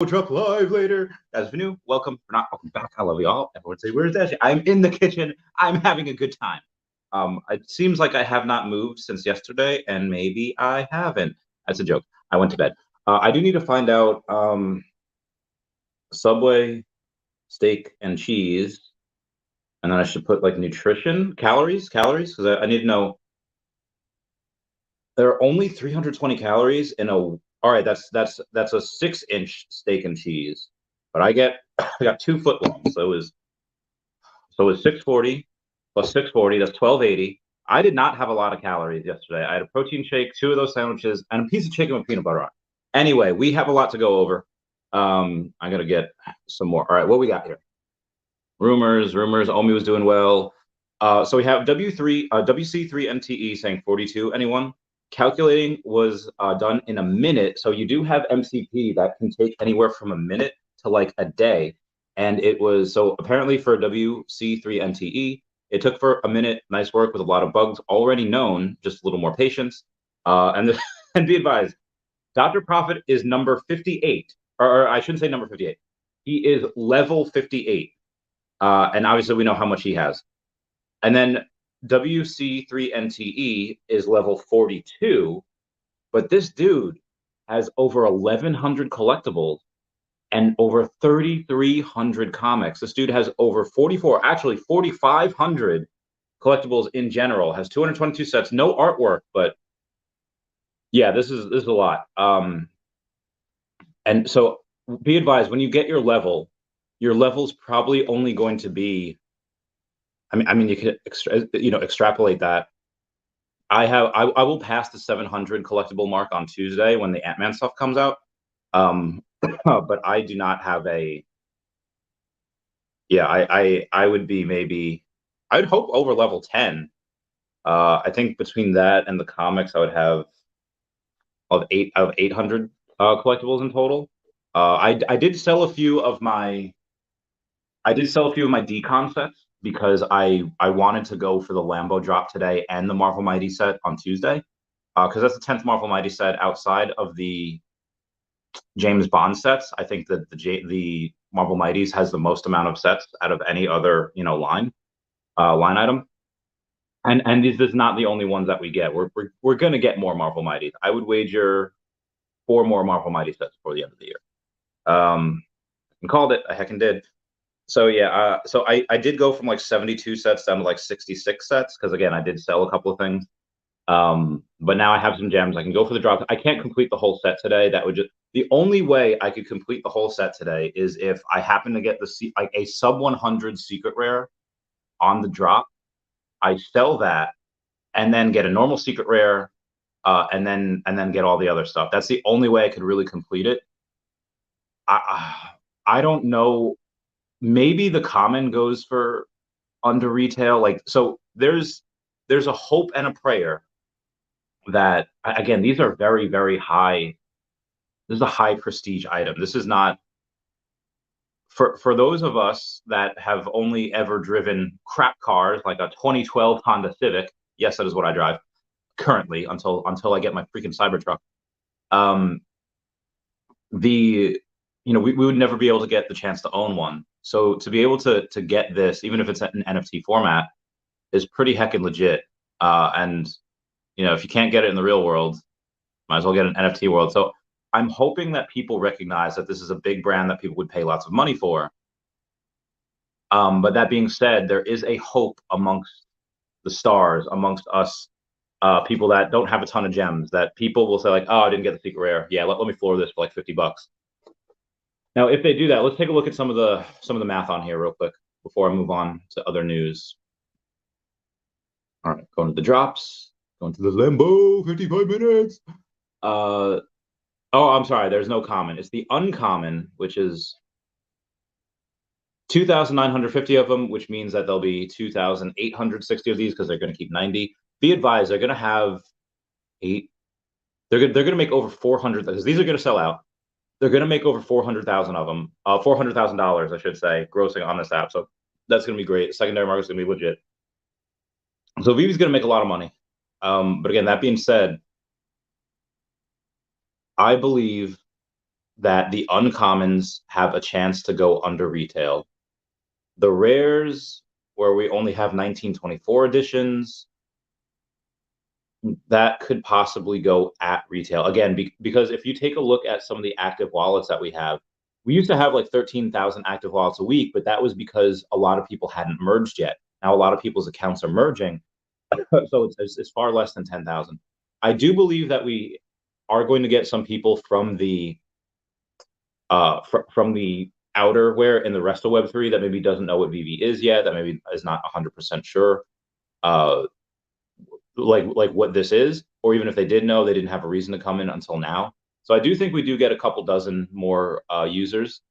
We'll drop live later. Guys, if you're new, welcome. If you're not, welcome back. I love y'all. Everyone say, where's Dashy? I'm in the kitchen. I'm having a good time. It seems like I have not moved since yesterday, and maybe I haven't. That's a joke. I went to bed. I do need to find out Subway, steak, and cheese. And then I should put like nutrition, calories, because I need to know. There are only 320 calories in a. All right, that's a 6-inch steak and cheese, but I got 2 foot long, so it was 640 plus 640. That's 1280. I did not have a lot of calories yesterday. I had a protein shake, 2 of those sandwiches, and a piece of chicken with peanut butter on it. Anyway, we have a lot to go over. I'm gonna get some more. All right, what we got here? Rumors. Omi was doing well. So we have WC3 NTE saying 42. Anyone? Calculating was done in a minute. So you do have MCP that can take anywhere from a minute to like a day. And it was, so apparently for WC3 NTE, it took for a minute. Nice work with a lot of bugs already known, just a little more patience. And be advised, Dr. Prophet is number 58, or I shouldn't say number 58. He is level 58. And obviously we know how much he has. And then WC3NTE is level 42, but this dude has over 1,100 collectibles and over 3,300 comics. This dude has over 4,500 collectibles in general, has 222 sets, no artwork, but yeah, this is a lot. And so be advised, when you get your level's probably only going to be, I mean, you could extrapolate that. I will pass the 700 collectible mark on Tuesday when the Ant-Man stuff comes out. But I do not have a. Yeah, I would be maybe. I'd hope over level 10. I think between that and the comics, I would have of 800 collectibles in total. I did sell a few of my. I did sell a few of my decon sets because I wanted to go for the Lambo drop today and the Marvel Mighty set on Tuesday, because that's the 10th Marvel Mighty set outside of the James Bond sets. I think that the Marvel Mighties has the most amount of sets out of any other line item, and this is not the only ones that we get. We're gonna get more Marvel Mighties. I would wager 4 more Marvel Mighty sets before the end of the year. And called it. I heckin' did. So yeah, so I did go from like 72 sets down to like 66 sets because again I did sell a couple of things. But now I have some gems. I can go for the drop. I can't complete the whole set today. That would just the only way I could complete the whole set today is if I happen to get like a sub 100 secret rare on the drop. I sell that and then get a normal secret rare, and then get all the other stuff. That's the only way I could really complete it. I don't know. Maybe the common goes for under retail. Like, so there's a hope and a prayer that, again, these are very, very high. This is a high prestige item. This is not for those of us that have only ever driven crap cars like a 2012 Honda Civic. Yes, that is what I drive currently until I get my freaking Cybertruck. We would never be able to get the chance to own one. So to be able to get this, even if it's an NFT format, is pretty heckin' legit. And if you can't get it in the real world, might as well get an NFT world. So I'm hoping that people recognize that this is a big brand that people would pay lots of money for. But that being said, there is a hope amongst the stars, amongst us, people that don't have a ton of gems, that people will say like, oh, I didn't get the secret rare. Yeah, let me floor this for like $50. Now, if they do that, let's take a look at some of the math on here real quick before I move on to other news. All right, going to the drops, going to the Lambo, 55 minutes. Oh, I'm sorry, there's no common. It's the uncommon, which is 2,950 of them, which means that there'll be 2,860 of these because they're going to keep 90. Be advised, they're going to have 8. They're going to make over 400 because these are going to sell out. They're going to make over 400,000 of them, $400,000, I should say, grossing on this app. So that's going to be great. Secondary market's going to be legit. So Veve's going to make a lot of money. But again, that being said, I believe that the uncommons have a chance to go under retail. The rares, where we only have 1924 editions, that could possibly go at retail again, because if you take a look at some of the active wallets that we have, we used to have like 13,000 active wallets a week, but that was because a lot of people hadn't merged yet. Now a lot of people's accounts are merging, so it's far less than 10,000. I do believe that we are going to get some people from the from the outerwear in the rest of Web3 that maybe doesn't know what Veve is yet, that maybe is not 100% sure. Like what this is, or even if they did know, they didn't have a reason to come in until now. So I do think we do get a couple dozen more users,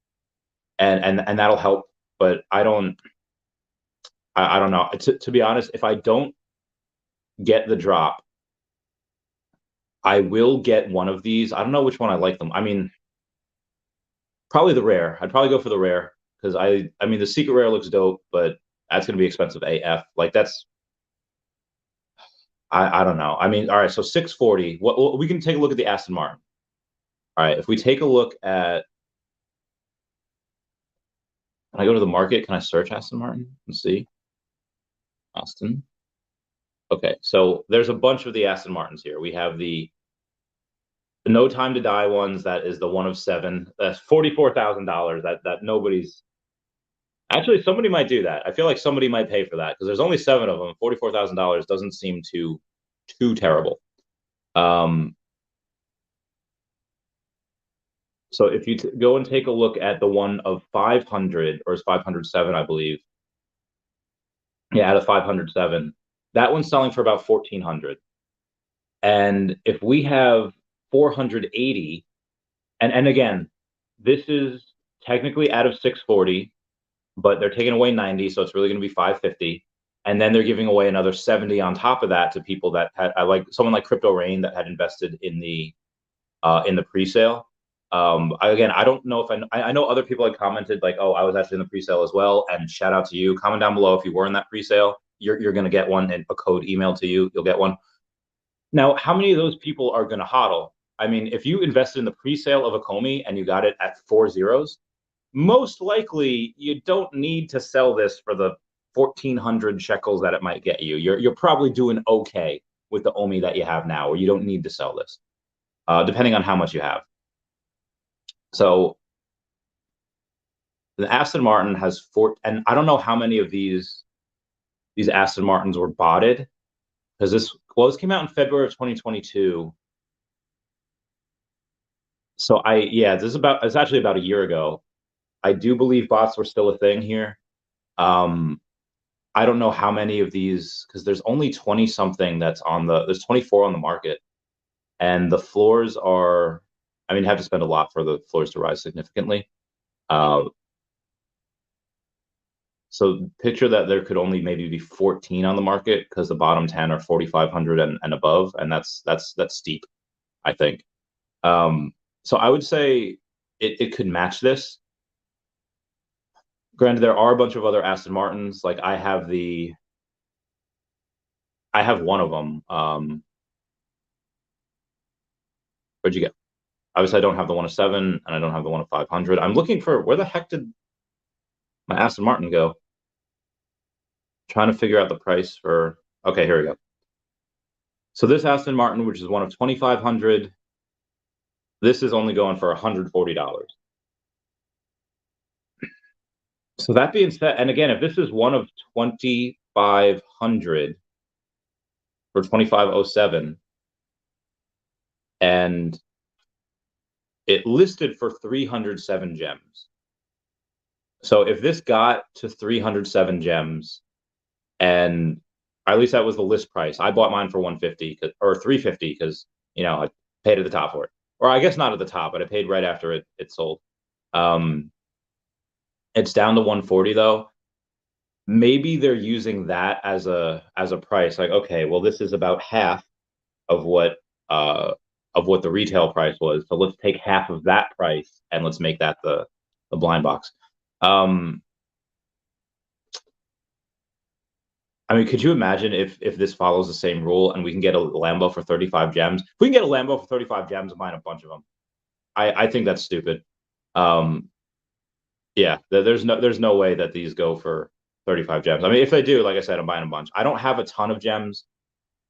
and that'll help. But I don't know. To be honest, if I don't get the drop, I will get one of these. I don't know which one I like them. I mean, probably the rare. I'd probably go for the rare because I mean the secret rare looks dope, but that's gonna be expensive AF. Like that's I don't know. I mean, all right, so 640. What we can take a look at the Aston Martin. All right, if we take a look at, can I go to the market? Can I search Aston Martin and see? Aston. Okay, so there's a bunch of the Aston Martins here. We have the No Time to Die ones. That is the one of 7. That's $44,000. That nobody's. Actually, somebody might do that. I feel like somebody might pay for that because there's only 7 of them. $44,000 doesn't seem too terrible. So if you go and take a look at the one of 500, or is 507, I believe. Yeah, out of 507, that one's selling for about 1,400. And if we have 480, and again, this is technically out of 640, but they're taking away 90, so it's really going to be 550. And then they're giving away another 70 on top of that to people that had, like someone like Crypto Rain that had invested in the pre-sale. Again, I don't know if I know other people had commented like, oh, I was actually in the pre-sale as well. And shout out to you. Comment down below if you were in that pre-sale. You're going to get one, and a code emailed to you. You'll get one. Now, how many of those people are going to hodl? I mean, if you invested in the pre-sale of a Comey and you got it at 4 zeros, most likely you don't need to sell this for the 1,400 shekels that it might get you. You're probably doing okay with the OMI that you have now, or you don't need to sell this, depending on how much you have. So the Aston Martin has 4, and I don't know how many of these Aston Martins were botted, because this came out in February of 2022. So it's actually about a year ago. I do believe bots were still a thing here. I don't know how many of these, because there's only 20 something there's 24 on the market, and the floors are, I mean, you have to spend a lot for the floors to rise significantly. So picture that there could only maybe be 14 on the market because the bottom 10 are 4,500 and above, and that's steep, I think. So I would say it could match this. Granted, there are a bunch of other Aston Martins. Like I have one of them. Where'd you get? Obviously, I don't have the one of 7, and I don't have the one of 500. I'm looking for, where the heck did my Aston Martin go? Trying to figure out the price for. Okay, here we go. So this Aston Martin, which is one of 2,500, this is only going for $140. So that being said, and again, if this is one of 2,500 for 2,507, and it listed for 307 gems. So if this got to 307 gems, and at least that was the list price, I bought mine for 150 or 350 because I paid at the top for it, or I guess not at the top, but I paid right after it sold. It's down to 140 though. Maybe they're using that as a price. Like, okay, well, this is about half of what the retail price was. So let's take half of that price and let's make that the blind box. I mean, could you imagine if this follows the same rule and we can get a Lambo for 35 gems? If we can get a Lambo for 35 gems, I'm buying a bunch of them. I think that's stupid. Yeah, there's no way that these go for 35 gems. I mean, if they do, like I said, I'm buying a bunch. I don't have a ton of gems.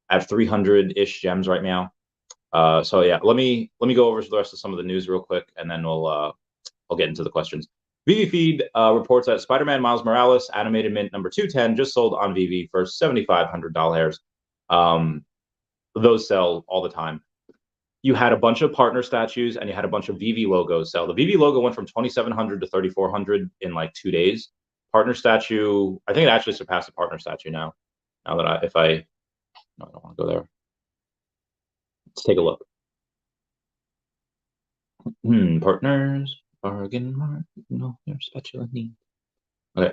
I have 300-ish gems right now. So yeah, let me go over the rest of some of the news real quick, and then I'll get into the questions. Veve Feed reports that Spider-Man Miles Morales animated mint number 210 just sold on Veve for $7,500. Those sell all the time. You had a bunch of partner statues and you had a bunch of Veve logos sell. The Veve logo went from 2,700 to 3,400 in like 2 days. Partner statue, I think it actually surpassed the partner statue now. Now that no, I don't want to go there. Let's take a look. Partners, bargain mart, no, your spatula need. Okay.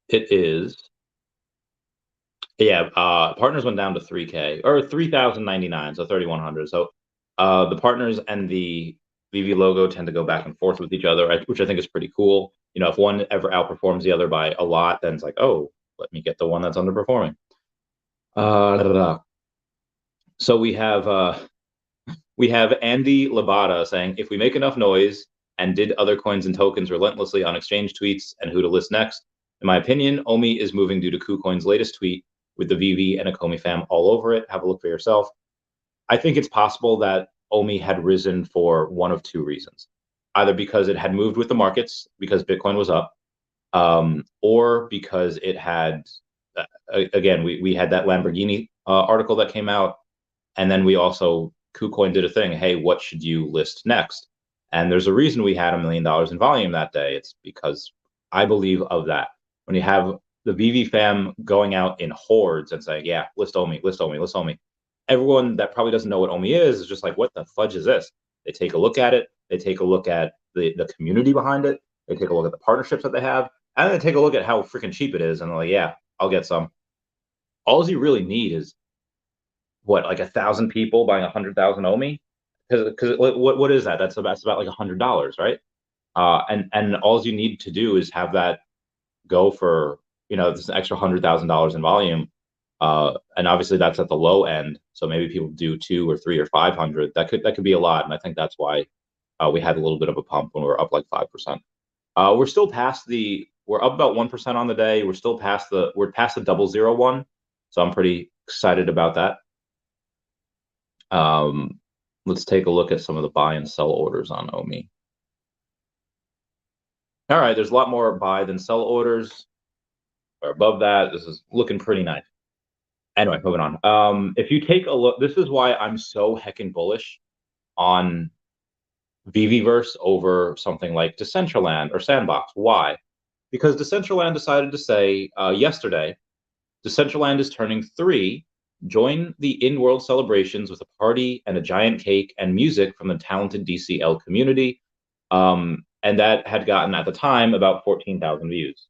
It is, yeah, partners went down to 3K or 3,099, so 3,100. So the partners and the Veve logo tend to go back and forth with each other, which I think is pretty cool. You know, if one ever outperforms the other by a lot, then it's like, oh, let me get the one that's underperforming. So we have Andy Labata saying, if we make enough noise and did other coins and tokens relentlessly on exchange tweets and who to list next, in my opinion, Omi is moving due to KuCoin's latest tweet with the Veve and Akomi fam all over it. Have a look for yourself. I think it's possible that Omi had risen for one of two reasons. Either because it had moved with the markets because Bitcoin was up, or because it had, again, we had that Lamborghini article that came out, and then we also, KuCoin did a thing, hey, what should you list next? And there's a reason we had $1 million in volume that day. It's because I believe of that. When you have the Veve fam going out in hordes and saying, yeah, list Omi, list Omi, list Omi. Everyone that probably doesn't know what Omi is just like, what the fudge is this? They take a look at it. They take a look at the community behind it. They take a look at the partnerships that they have. And then they take a look at how freaking cheap it is. And they're like, yeah, I'll get some. All you really need is, what, like 1,000 people buying 100,000 Omi? Because what is that? That's about like $100, right? And all you need to do is have that go for, you know, this extra $100,000 in volume, and obviously that's at the low end. So maybe people do 2 or 3 or 500. That could be a lot, and I think that's why we had a little bit of a pump when we were up like 5%. We're still past we're up about 1% on the day. We're past the 001, so I'm pretty excited about that. Let's take a look at some of the buy and sell orders on Omi. All right, there's a lot more buy than sell orders. Or above that, this is looking pretty nice. Anyway, moving on. If you take a look, this is why I'm so heckin' bullish on Veveverse over something like Decentraland or Sandbox. Why? Because Decentraland decided to say yesterday, Decentraland is turning 3. Join the in-world celebrations with a party and a giant cake and music from the talented DCL community. And that had gotten, at the time, about 14,000 views.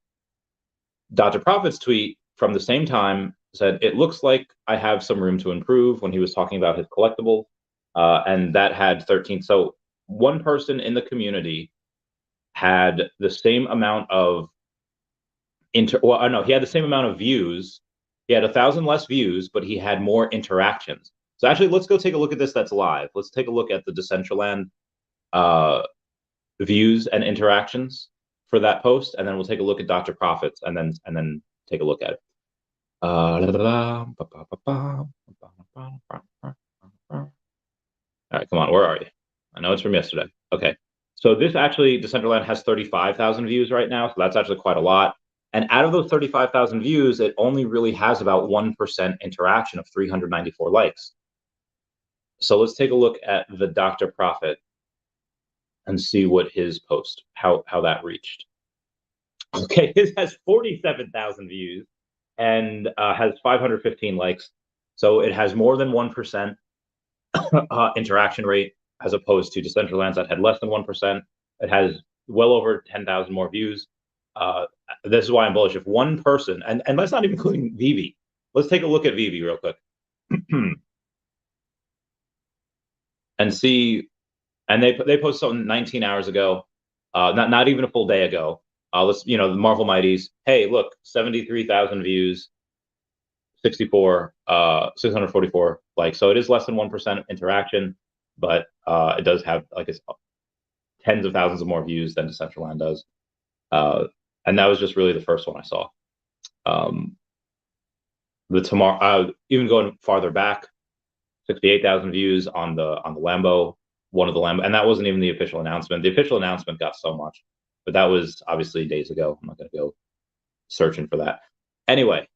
Dr. Profit's tweet from the same time said, it looks like I have some room to improve, when he was talking about his collectible. And that had 13. So one person in the community had the same amount of he had the same amount of views. He had 1,000 less views, but he had more interactions. So actually, let's go take a look at this. That's live. Let's take a look at the Decentraland views and interactions for that post, and then we'll take a look at Dr. Profits, and then take a look at it. All right, come on, where are you? I know it's from yesterday. Okay, so this actually, Decentraland has 35,000 views right now, so that's actually quite a lot. And out of those 35,000 views, it only really has about 1% interaction of 394 likes. So let's take a look at the Dr. Profit and see what his post, how that reached. Okay, his has 47,000 views and has 515 likes. So it has more than 1% interaction rate, as opposed to Decentraland's that had less than 1%. It has well over 10,000 more views. This is why I'm bullish. If one person, and that's not even including Veve. Let's take a look at Veve real quick. And see, and they posted something 19 hours ago, not even a full day ago. The Marvel Mighties. Hey, look, 73,000 views, 644 likes. So it is less than 1% interaction, but it does have like tens of thousands of more views than Decentraland does. And that was just really the first one I saw. The tomorrow, even going farther back, 68,000 views on the Lambo, one of the Lambo, and that wasn't even the official announcement. The official announcement got so much, but that was obviously days ago. I'm not going to go searching for that. Anyway,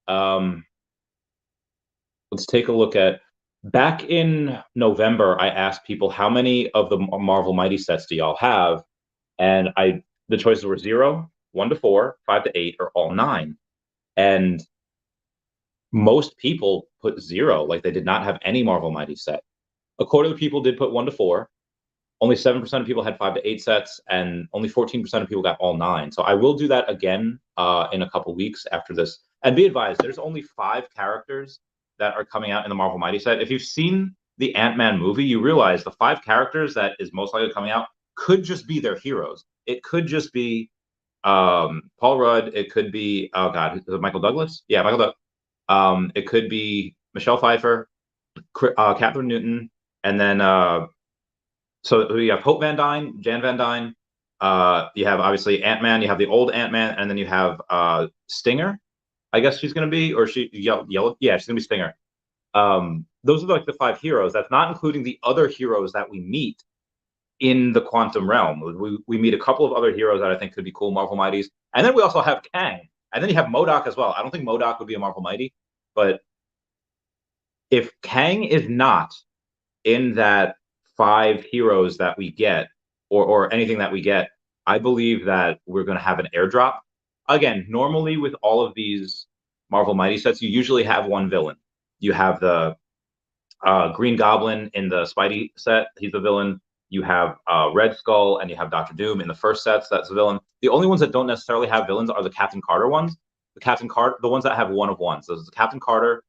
let's take a look at back in November. I asked people how many of the Marvel Mighty sets do y'all have, and the choices were 0, 1 to 4, 5 to 8, or all 9. And most people put 0, like they did not have any Marvel Mighty set. A quarter of the people did put 1 to 4. Only 7% of people had 5 to 8 sets, and only 14% of people got all 9. So I will do that again in a couple weeks after this. And be advised, there's only 5 characters that are coming out in the Marvel Mighty set. If you've seen the Ant-Man movie, you realize the 5 characters that is most likely coming out could just be their heroes. It could just be Paul Rudd. It could be, oh God, is it Michael Douglas? Yeah, Michael Douglas. It could be Michelle Pfeiffer, Catherine Newton, and then so you have Hope Van Dyne, Jan Van Dyne. You have obviously Ant-Man. You have the old Ant-Man, and then you have Stinger. I guess she's going to be, or she yellow. Yeah, she's going to be Stinger. Those are like the 5 heroes. That's not including the other heroes that we meet in the quantum realm. We meet a couple of other heroes that I think could be cool Marvel Mighties, and then we also have Kang, and then you have MODOK as well. I don't think MODOK would be a Marvel Mighty, but if Kang is not in that 5 heroes that we get, or anything that we get, I believe that we're going to have an airdrop. Again, normally with all of these Marvel Mighty sets, you usually have one villain. You have the Green Goblin in the Spidey set. He's the villain. You have Red Skull, and you have Doctor Doom in the first sets. That's the villain. The only ones that don't necessarily have villains are the Captain Carter ones. The ones that have 1 of 1. So there's the Captain Carter.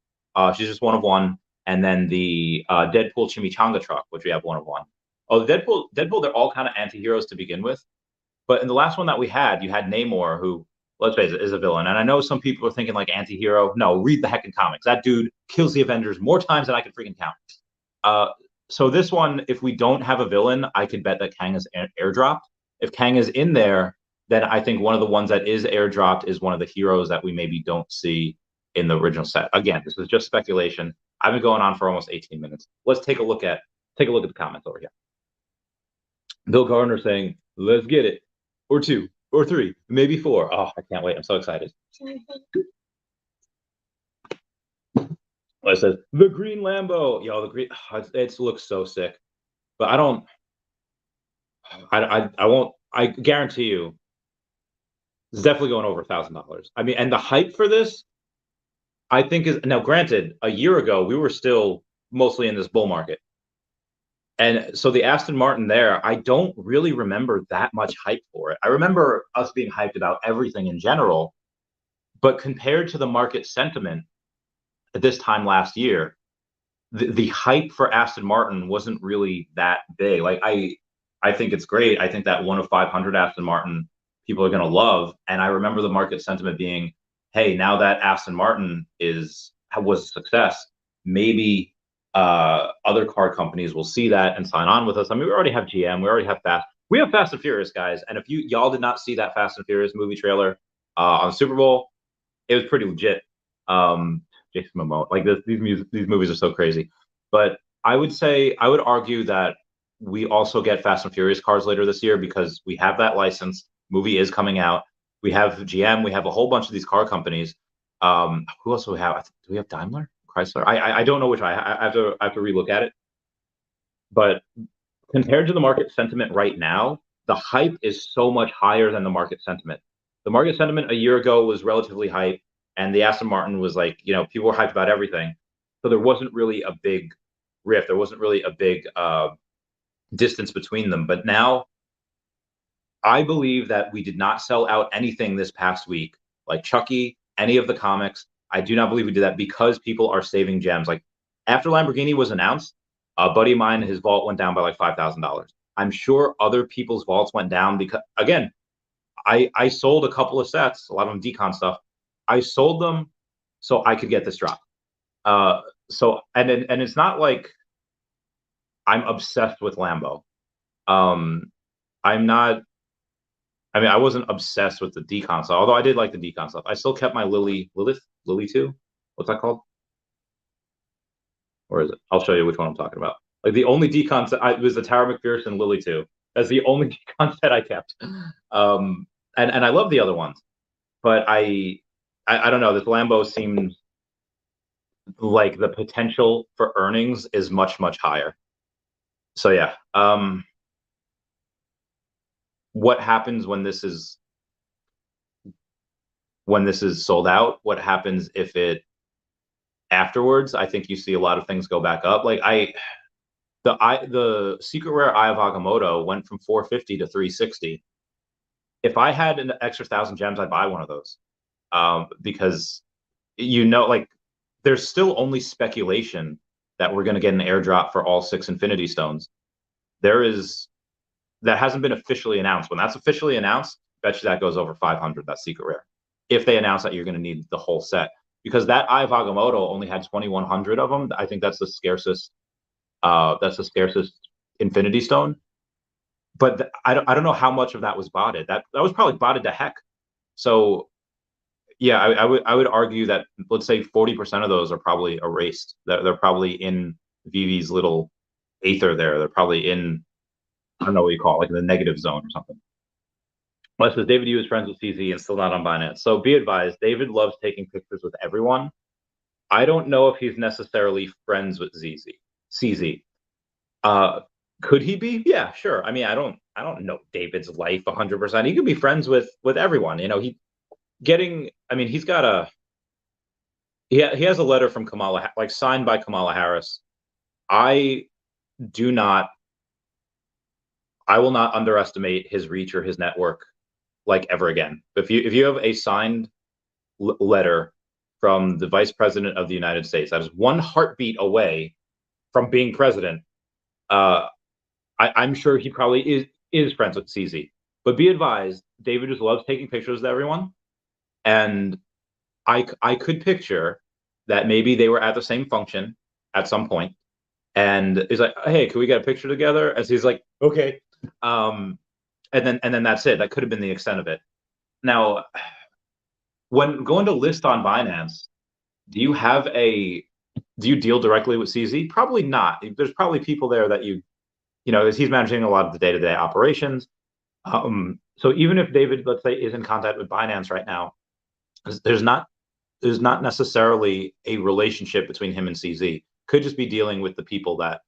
She's just 1 of 1. And then the Deadpool Chimichanga truck, which we have 1 of 1. Oh, the Deadpool, they're all kind of anti-heroes to begin with. But in the last one that we had, you had Namor, who, let's face it, is a villain. And I know some people are thinking like anti-hero. No, read the heckin' comics. That dude kills the Avengers more times than I can freaking count. So this one, if we don't have a villain, I could bet that Kang is airdropped. If Kang is in there, then I think one of the ones that is airdropped is one of the heroes that we maybe don't see in the original set. Again, this is just speculation. I've been going on for almost 18 minutes. Let's take a look at the comments over here. Bill Gardner saying, "Let's get it," or 2, or 3, maybe 4. Oh, I can't wait! I'm so excited. It says the green Lambo. Yo, the green. It looks so sick, but I don't. I won't. I guarantee you, it's definitely going over $1,000. I mean, and the hype for this, I think, is now. Granted, a year ago we were still mostly in this bull market, and so the Aston Martin there, I don't really remember that much hype for it. I remember us being hyped about everything in general, but compared to the market sentiment at this time last year, the hype for Aston Martin wasn't really that big. Like I think it's great. I think that 1 of 500 Aston Martin people are going to love. And I remember the market sentiment being, hey, now that Aston Martin was a success, maybe other car companies will see that and sign on with us. I mean, we already have GM, we already have we have Fast and Furious, guys. And if y'all did not see that Fast and Furious movie trailer on Super Bowl, it was pretty legit. Jason Momoa, like these movies are so crazy. But I would argue that we also get Fast and Furious cars later this year because we have that license. Movie is coming out. We have GM. We have a whole bunch of these car companies. Who else do we have? Do we have Daimler, Chrysler? I don't know which. I have to relook at it. But compared to the market sentiment right now, the hype is so much higher than the market sentiment. The market sentiment a year ago was relatively hype, and the Aston Martin was like, people were hyped about everything. So there wasn't really a big rift. There wasn't really a big distance between them. But now I believe that we did not sell out anything this past week, like Chucky, any of the comics. I do not believe we did that because people are saving gems. Like after Lamborghini was announced, a buddy of mine, his vault went down by like $5,000. I'm sure other people's vaults went down because, again, I sold a couple of sets, a lot of them decon stuff. I sold them so I could get this drop. So it's not like I'm obsessed with Lambo. I'm not. I mean, I wasn't obsessed with the decon stuff, although I did like the decon stuff. I still kept my Lily 2. What's that called? Or is it? I'll show you which one I'm talking about. Like the only decon set I was the Tower McPherson Lily 2. That's the only decon set I kept. And I love the other ones, but I don't know. This Lambo seems like the potential for earnings is much higher. So yeah. What happens when this is sold out? What happens if it afterwards? I think you see a lot of things go back up. Like the secret rare Eye of Agamotto went from 450 to 360. If I had an extra 1,000 gems, I'd buy one of those. Because like there's still only speculation that we're going to get an airdrop for all 6 Infinity Stones. That hasn't been officially announced. When that's officially announced, bet you that goes over 500, that secret rare. If they announce that you're going to need the whole set, because that Eye of Agamotto only had 2,100 of them. I think that's the scarcest. That's the scarcest Infinity Stone. But I don't know how much of that was botted. That was probably botted to heck. So yeah, I would argue that, let's say 40% of those are probably erased. They're probably in Veve's little aether there. They're probably in, I don't know what you call it, like the negative zone or something. Well, it says David Yu is friends with CZ and still not on Binance. So be advised, David loves taking pictures with everyone. I don't know if he's necessarily friends with CZ. Could he be? Yeah, sure. I mean, I don't know David's life 100%. He could be friends with everyone. I mean, he has a letter from Kamala, like signed by Kamala Harris. I will not underestimate his reach or his network like ever again. If you have a signed letter from the Vice President of the United States, that is one heartbeat away from being president, I'm sure he probably is friends with CZ. But be advised, David just loves taking pictures of everyone, and I could picture that maybe they were at the same function at some point, and he's like, "Hey, can we get a picture together?" As he's like, "Okay," and then that's it. That could have been the extent of it. Now, when going to list on Binance, do you deal directly with CZ? Probably not. There's probably people there that he's managing a lot of the day-to-day operations. So even if David, let's say, is in contact with Binance right now, there's not necessarily a relationship between him and CZ. Could just be dealing with the people that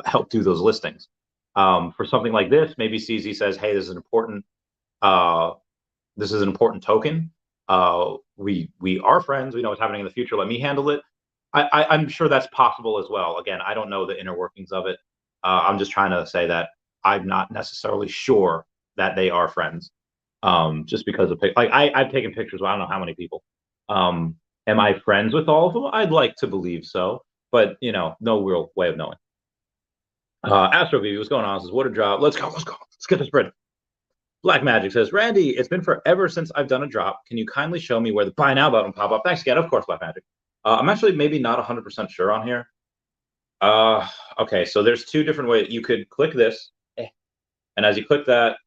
help do those listings. For something like this, maybe CZ says, "Hey, this is an important token. We are friends. We know what's happening in the future. Let me handle it." I'm sure that's possible as well. Again, I don't know the inner workings of it. I'm just trying to say that I'm not necessarily sure that they are friends. Just because of I've taken pictures with I don't know how many people. Am I friends with all of them? I'd like to believe so, but no real way of knowing. Astro V, what's going on? Says, what a drop. Let's go. Let's get the spread. Black Magic says, Randy, it's been forever since I've done a drop. Can you kindly show me where the buy now button pop up? Thanks again. Of course, Black Magic. I'm actually maybe not 100% sure on here. Okay, so there's 2 different ways. You could click this, and as you click that,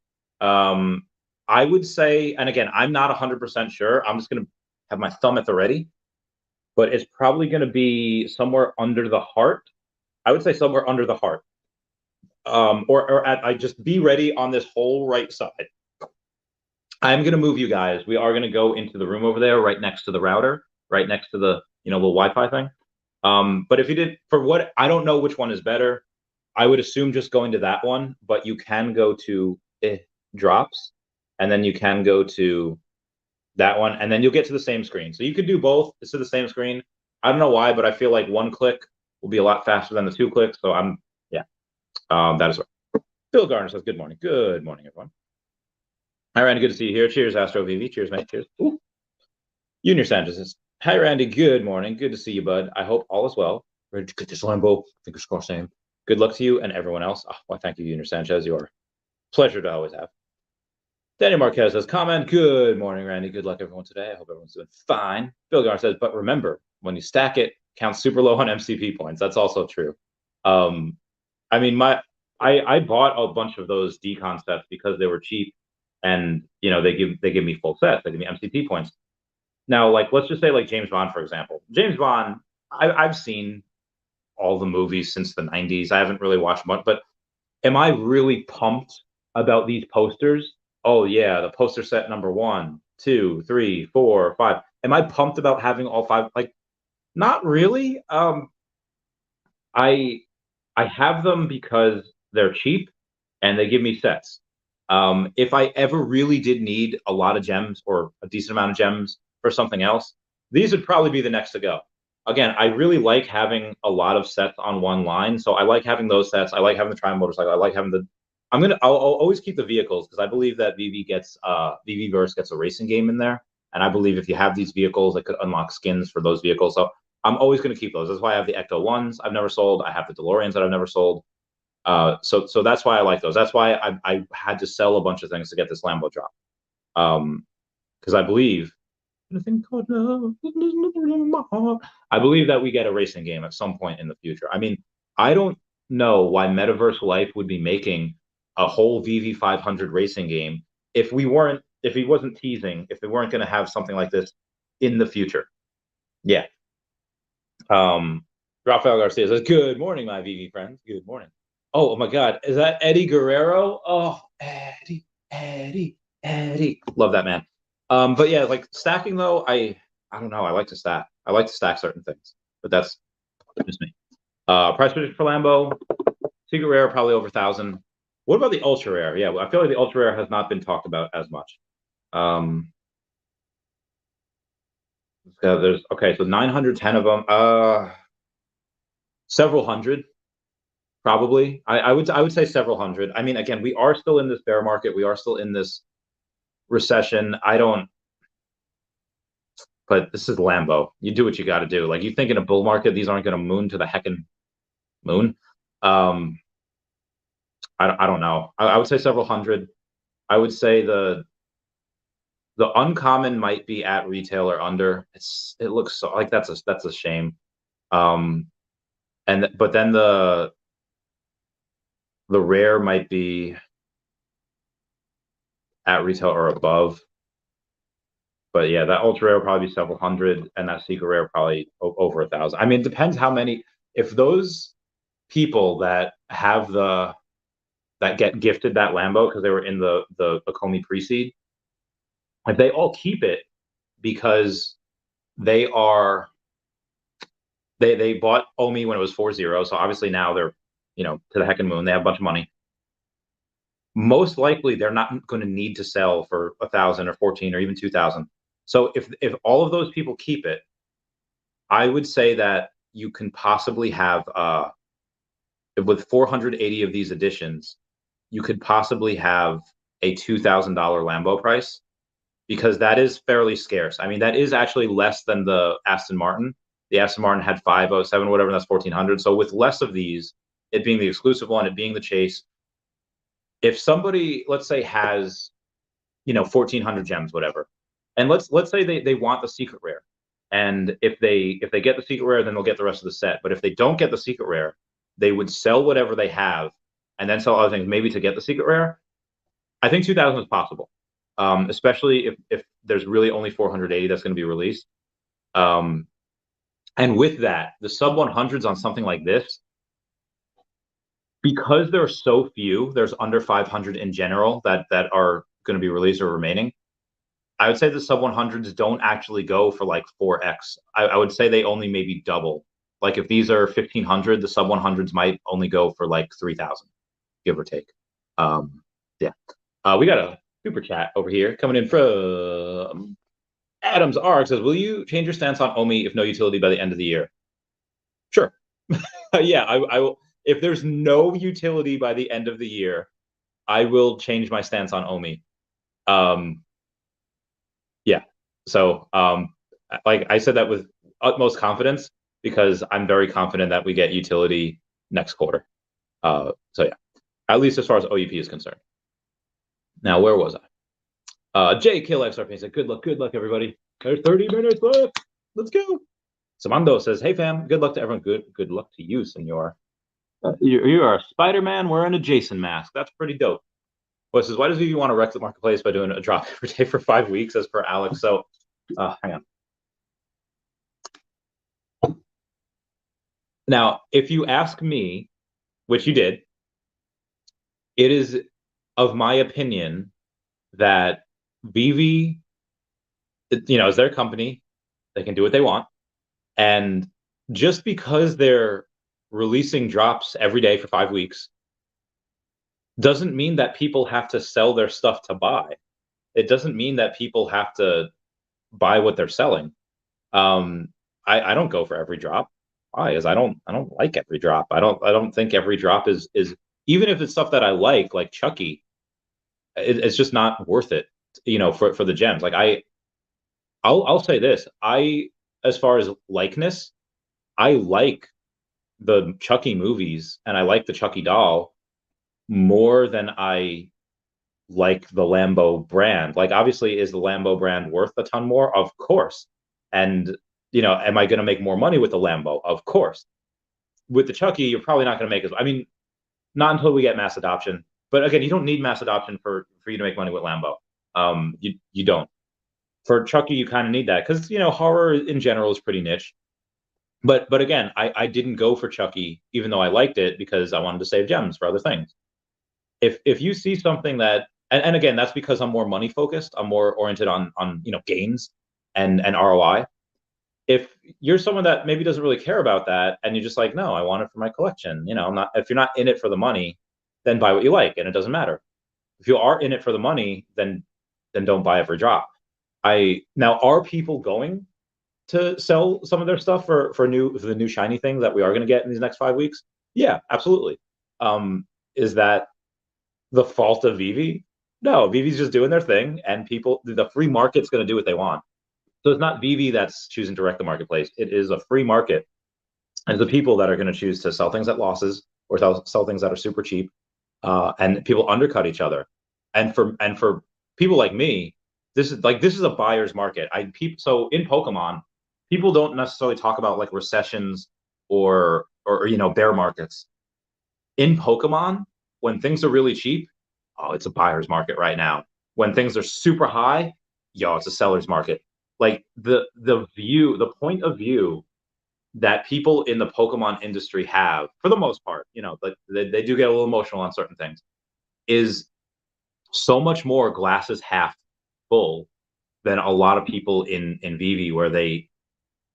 I would say, and again, I'm not 100% sure. I'm just going to have my thumb at the ready, but it's probably going to be somewhere under the heart. I would say somewhere under the heart. I just be ready on this whole right side. I'm going to move you guys. We are going to go into the room over there, right next to the router, right next to the little Wi-Fi thing. But if you did, I don't know which one is better. I would assume just going to that one, but you can go to drops, and then you can go to that one, and then you'll get to the same screen. So you could do both. It's to the same screen. I don't know why, but I feel like 1 click will be a lot faster than the 2 clicks. So that is right. Phil Garner says, good morning. Good morning, everyone. Hi, Randy. Good to see you here. Cheers, Astro VV. Cheers, mate. Cheers. Ooh. Junior Sanchez says, hi, Randy. Good morning. Good to see you, bud. I hope all is well. Ready to get this Lambo. Fingers crossed, same. Good luck to you and everyone else. Oh, well, thank you, Junior Sanchez. You're a pleasure to always have. Daniel Marquez says, comment. Good morning, Randy. Good luck, everyone, today. I hope everyone's doing fine. Phil Garner says, but remember, when you stack it, count super low on MCP points. That's also true. I mean, I bought a bunch of those decon sets because they were cheap, and they give me full sets. They give me MCT points. Now, like let's just say like James Bond, for example. James Bond, I've seen all the movies since the 90s. I haven't really watched much, but am I really pumped about these posters? Oh yeah, the poster set number 1, 2, 3, 4, 5. Am I pumped about having all five? Like, not really. I I have them because they're cheap and they give me sets. If I ever really did need a lot of gems or a decent amount of gems for something else, these would probably be the next to go. Again, I really like having a lot of sets on one line, so I like having those sets. I like having the tri motorcycle. I like having the. I'll always keep the vehicles because I believe that VV Verse gets a racing game in there, and I believe if you have these vehicles, it could unlock skins for those vehicles. So I'm always going to keep those. That's why I have the Ecto ones I've never sold. I have the DeLoreans that I've never sold. So that's why I like those. That's why I had to sell a bunch of things to get this Lambo drop. Because I believe in a thing called love. I believe that we get a racing game at some point in the future. I mean, I don't know why Metaverse Life would be making a whole VV500 racing game if he wasn't teasing, if they weren't going to have something like this in the future. Yeah. Rafael Garcia says, "Good morning, my VV friends. Good morning." Oh my God, is that Eddie Guerrero? Oh, Eddie, love that man. But yeah, like stacking though, I don't know. I like to stack. I like to stack certain things, but that's just me. Price prediction for Lambo, Secret Rare probably over 1,000. What about the Ultra Rare? Yeah, I feel like the Ultra Rare has not been talked about as much. There's okay, so 910 of them. Several hundred. Probably. I would say several hundred. I mean, again, we are still in this bear market. We are still in this recession. But this is Lambo. You do what you got to do. Like you think in a bull market, these aren't going to moon to the heckin' moon. I don't know. I would say several hundred. I would say the uncommon might be at retail or under. It looks so like that's a shame. But then the rare might be at retail or above. But yeah, that ultra rare will probably be several hundred, and that secret rare probably over 1,000. I mean, it depends how many. If those people that get gifted that Lambo because they were in the Comey pre-seed, if they all keep it because they bought Omi when it was 4.0, so obviously now they're to the heckin' moon. They have a bunch of money. Most likely, they're not going to need to sell for 1,000 or 14 or even 2,000. So if all of those people keep it, I would say that you can possibly have with 480 of these editions, you could possibly have a $2,000 Lambo price because that is fairly scarce. I mean, that is actually less than the Aston Martin. The Aston Martin had 507, whatever, that's 1,400. So with less of these, it being the exclusive one, it being the chase, if somebody, let's say, has 1,400 gems, whatever, and let's say they want the secret rare, and if they get the secret rare, then they'll get the rest of the set. But if they don't get the secret rare, they would sell whatever they have and then sell other things maybe to get the secret rare. I think 2,000 is possible, especially if there's really only 480 that's going to be released. And with that, the sub 100s on something like this, because there are so few, there's under 500 in general that are going to be released or remaining. I would say the sub 100s don't actually go for like 4x. I would say they only maybe double. Like if these are 1,500, the sub 100s might only go for like 3,000, give or take. Yeah. We got a super chat over here coming in from Adams R. Says, will you change your stance on Omi if no utility by the end of the year? Sure. Yeah, I will. If there's no utility by the end of the year, I will change my stance on Omi. Yeah. So, like I said that with utmost confidence because I'm very confident that we get utility next quarter. So yeah, at least as far as OUP is concerned. Now, where was I? J Kill XRP said, good luck, everybody. There's 30 minutes left. Let's go. Samando says, hey fam, good luck to everyone. Good luck to you, senor. You are a Spider-Man wearing a Jason mask. That's pretty dope. Well, says, why does Veve want to wreck the marketplace by doing a drop every day for 5 weeks, as per Alex? So, hang on. Now, if you ask me, which you did, it is of my opinion that Veve, is their company. They can do what they want. And just because they're releasing drops every day for 5 weeks doesn't mean that people have to sell their stuff to buy. It doesn't mean that people have to buy what they're selling. Um, I don't go for every drop. Why? Is I don't like every drop. I don't think every drop is even if it's stuff that I like Chucky, it's just not worth it, for the gems. Like I'll say this. As far as likeness, I like the Chucky movies and I like the Chucky doll more than I like the Lambo brand. Like, obviously, is the Lambo brand worth a ton more? Of course. And, am I going to make more money with the Lambo? Of course. With the Chucky, you're probably not going to make as, I mean, not until we get mass adoption. But again, you don't need mass adoption for you to make money with Lambo. You don't. For Chucky, you kind of need that because, horror in general is pretty niche. But again, I didn't go for Chucky, even though I liked it, because I wanted to save gems for other things. If you see something that, and again, that's because I'm more money focused. I'm more oriented on gains and ROI. If you're someone that maybe doesn't really care about that, and you're just like, no, I want it for my collection. I'm not. If you're not in it for the money, then buy what you like, and it doesn't matter. If you are in it for the money, then don't buy every drop. Now, are people going to sell some of their stuff for the new shiny thing that we are going to get in these next 5 weeks? Yeah, absolutely. Is that the fault of Veve? No, Vivi's just doing their thing, and the free market's going to do what they want. So it's not Veve that's choosing to wreck the marketplace. It is a free market, and the people that are going to choose to sell things at losses or sell things that are super cheap, and people undercut each other. And for people like me, this is a buyer's market. So in Pokemon, people don't necessarily talk about like recessions or bear markets. In Pokemon, when things are really cheap, oh, it's a buyer's market right now. When things are super high, it's a seller's market. Like the point of view that people in the Pokemon industry have, for the most part, but they do get a little emotional on certain things, is so much more glasses half full than a lot of people in Veve, where I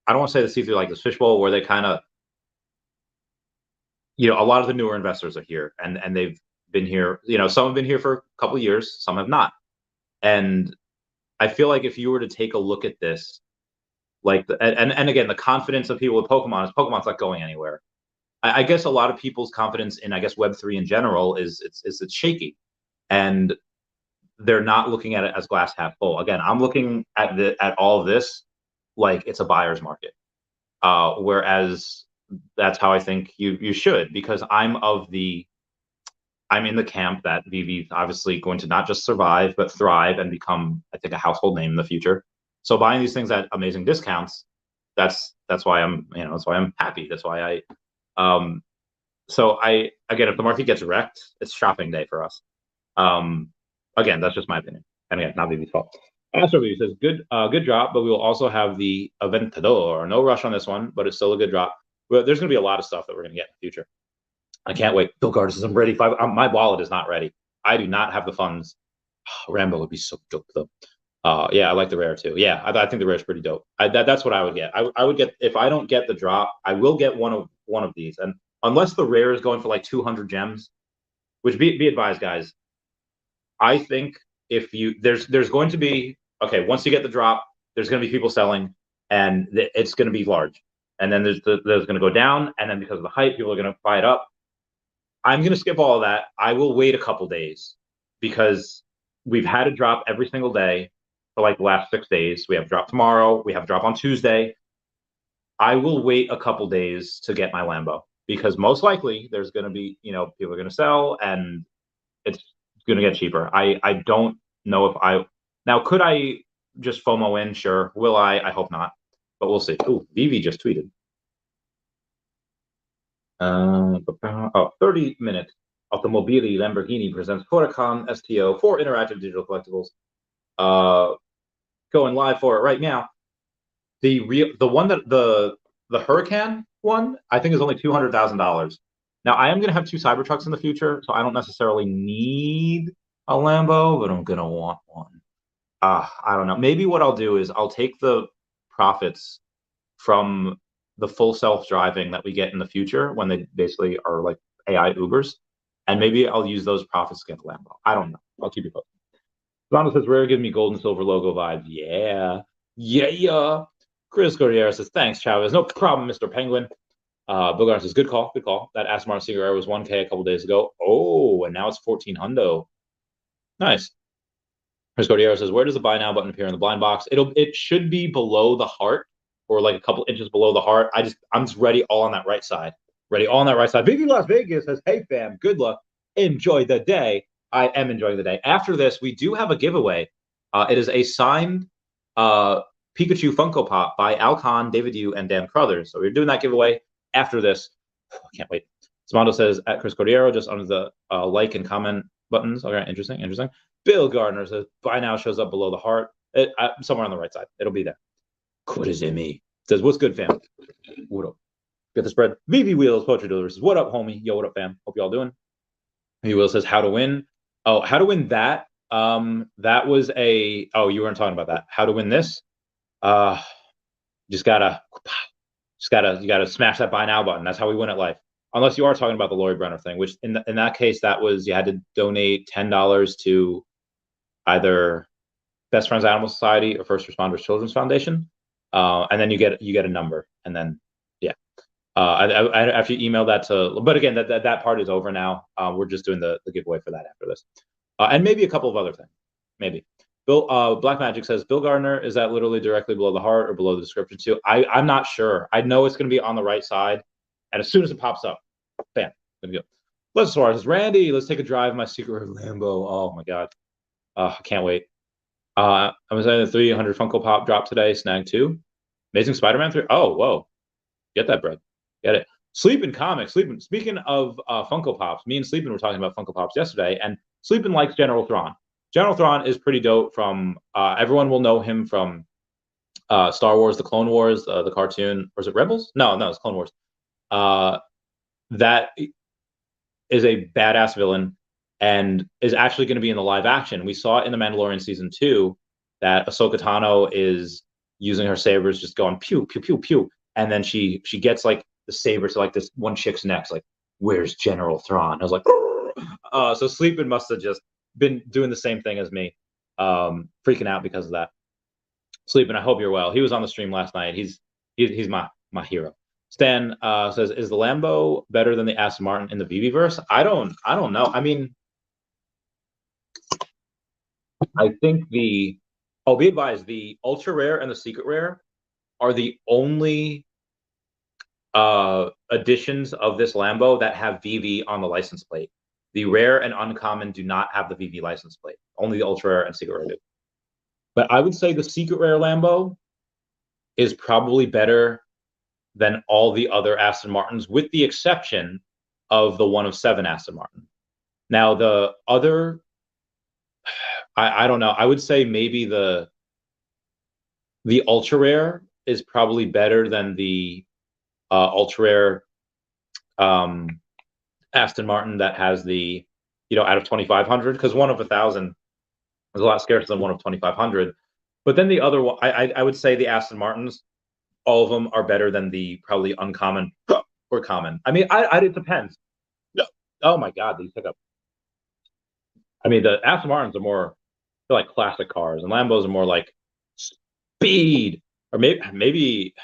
don't want to say the see through like this fishbowl, where they kind of, a lot of the newer investors are here, and they've been here. Some have been here for a couple of years, some have not. And I feel like if you were to take a look at this, like and again, the confidence of people with Pokemon's not going anywhere. I guess a lot of people's confidence in, I guess, Web3 in general is it's shaky, and they're not looking at it as glass half full. Again, I'm looking at all of this like it's a buyer's market, whereas that's how I think you should, because I'm in the camp that Veve's obviously going to not just survive but thrive and become, I think, a household name in the future. So buying these things at amazing discounts, that's why I'm happy. That's why again, if the market gets wrecked, it's shopping day for us. Again, that's just my opinion. And again, not Veve's fault. Astro Veve says, good drop, but we will also have the Aventador. No rush on this one, but it's still a good drop. But there's going to be a lot of stuff that we're going to get in the future. I can't wait. Bill Carter says, I'm ready. My wallet is not ready. I do not have the funds. Rambo would be so dope, though. Yeah, I like the rare, too. Yeah, I think the rare is pretty dope. That's what I would get. I would get, if I don't get the drop, I will get one of these. And unless the rare is going for like 200 gems, which be advised, guys, I think there's going to be, okay, once you get the drop, there's going to be people selling, and it's going to be large. And then there's going to go down, and then because of the hype, people are going to buy it up. I'm going to skip all of that. I will wait a couple days, because we've had a drop every single day for like the last 6 days. We have a drop tomorrow. We have a drop on Tuesday. I will wait a couple days to get my Lambo, because most likely there's going to be, people are going to sell, and it's going to get cheaper. I don't know if now, could I just FOMO in? Sure. Will I? I hope not, but we'll see. Ooh, Veve just tweeted. Oh, 30 minutes. Automobili Lamborghini presents Huracan STO for interactive digital collectibles. Going live for it right now. The one that the Huracan one, I think is only $200,000. Now I am gonna have two Cybertrucks in the future, so I don't necessarily need a Lambo, but I'm gonna want one. I don't know. Maybe what I'll do is I'll take the profits from the full self-driving that we get in the future when they basically are like AI Ubers, and maybe I'll use those profits to get the Lambo. I don't know. I'll keep you posted. Ronald says, Rare give me gold and silver logo vibes. Yeah. Yeah. Chris Corriere says, thanks, Chavez. No problem, Mr. Penguin. Bill Garner says, good call. Good call. That Aston Martin Secret Rare was 1K a couple days ago. Oh, and now it's 14 hundo. Nice. Chris Cordiero says, where does the buy now button appear in the blind box? It should be below the heart or like a couple inches below the heart. I'm just ready all on that right side. Ready all on that right side. Vivi Las Vegas says, hey fam, good luck. Enjoy the day. I am enjoying the day. After this, we do have a giveaway. It is a signed Pikachu Funko Pop by Al Kahn, David Yu, and Dan Crothers. So we're doing that giveaway after this. I can't wait. Samando says, at Chris Cordiero, just under the like and comment buttons. Okay, interesting. Bill Gardner says, buy now shows up below the heart. Somewhere on the right side. It'll be there. What is it me? Says, what's good, fam? What up? Get the spread. VV Wheels, Poetry Dealer says, what up, homie? Yo, what up, fam? Hope y'all doing. VV Wheels says, how to win. Oh, how to win that. That was you weren't talking about that. How to win this. You gotta smash that buy now button. That's how we win at life. Unless you are talking about the Lori Brenner thing, which in that case, that was you had to donate $10 to either Best Friends Animal Society or First Responders Children's Foundation, and then you get a number, and then I after you email that to. But again, that part is over now. We're just doing the giveaway for that after this, and maybe a couple of other things. Maybe Bill Black Magic says Bill Gardner, is that literally directly below the heart or below the description too? I'm not sure. I know it's going to be on the right side, and as soon as it pops up, bam, gonna go. Let's Suarez says, Randy, let's take a drive in my secret Lambo. Oh my god, I can't wait. I was saying the 300 Funko Pop dropped today. Snag 2. Amazing Spider-Man 3. Oh, whoa. Get that bread. Get it. Sleeping Comics. Speaking of Funko Pops, me and Sleeping were talking about Funko Pops yesterday, and Sleeping likes General Thrawn. General Thrawn is pretty dope from, everyone will know him from Star Wars, The Clone Wars, the cartoon. Or is it Rebels? No, it's Clone Wars. That is a badass villain and is actually going to be in the live action. We saw it in The Mandalorian season 2 that Ahsoka Tano is using her sabers, just going pew pew pew pew, and then she gets like the saber to like this one chick's neck, like, where's General Thrawn? I was like, so Sleeping must have just been doing the same thing as me, freaking out because of that. Sleeping, I hope you're well. He was on the stream last night. He's my hero. Stan says, is the Lambo better than the Aston Martin in the VV verse? I don't know. I mean, I think be advised, the ultra rare and the secret rare are the only editions of this Lambo that have VV on the license plate. The rare and uncommon do not have the VV license plate. Only the ultra rare and secret rare do. But I would say the secret rare Lambo is probably better than all the other Aston Martins, with the exception of the 1 of 7 Aston Martin. Now, the other, I don't know. I would say maybe the ultra rare is probably better than the ultra rare Aston Martin that has the, out of 2,500, because 1 of 1,000 is a lot scarcer than 1 of 2,500. But then the other one, I would say the Aston Martins, all of them are better than the probably uncommon or common. I mean, it depends. Oh my God, these hiccups. I mean, the Aston Martins are they're like classic cars, and Lambos are more like speed, or maybe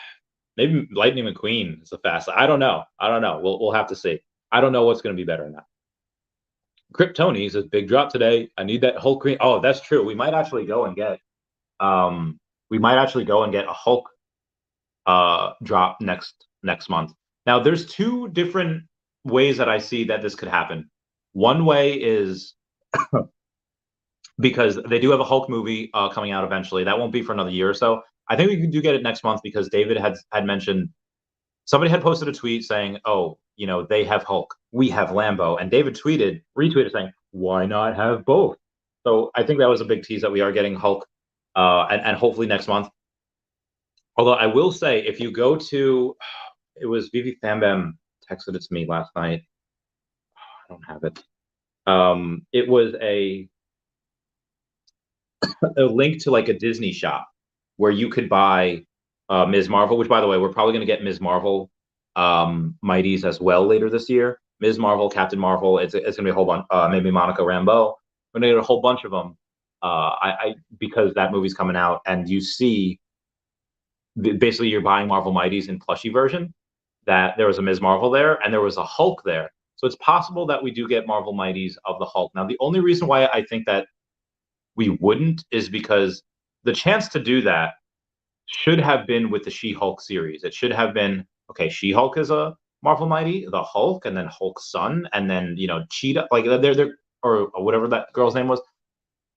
Lightning McQueen is the fast. I don't know. We'll have to see. I don't know what's going to be better than that. Kryptoni says, big drop today. I need that Hulk green. Oh, that's true. We might actually go and get a Hulk drop next month. Now, there's 2 different ways that I see that this could happen. One way is because they do have a Hulk movie coming out eventually. That won't be for another year or so. I think we do get it next month because David had mentioned somebody had posted a tweet saying, "Oh, they have Hulk, we have Lambo," and David retweeted saying, "Why not have both?" So I think that was a big tease that we are getting Hulk, and hopefully next month. Although I will say, if you go to, it was Vivi Fambam texted it to me last night. I don't have it. It was a link to like a Disney shop where you could buy Ms. Marvel, which by the way, we're probably going to get Ms. Marvel Mighties as well later this year. Ms. Marvel, Captain Marvel, it's going to be a whole bunch, maybe Monica Rambeau. We're going to get a whole bunch of them. Because that movie's coming out, and you see basically you're buying Marvel Mighties in plushie version, that there was a Ms. Marvel there and there was a Hulk there. So it's possible that we do get Marvel Mighties of the Hulk. Now, the only reason why I think that we wouldn't is because the chance to do that should have been with the She-Hulk series. It should have been, okay, She-Hulk is a Marvel Mighty, the Hulk, and then Hulk's son, and then Cheetah, like they're or whatever that girl's name was,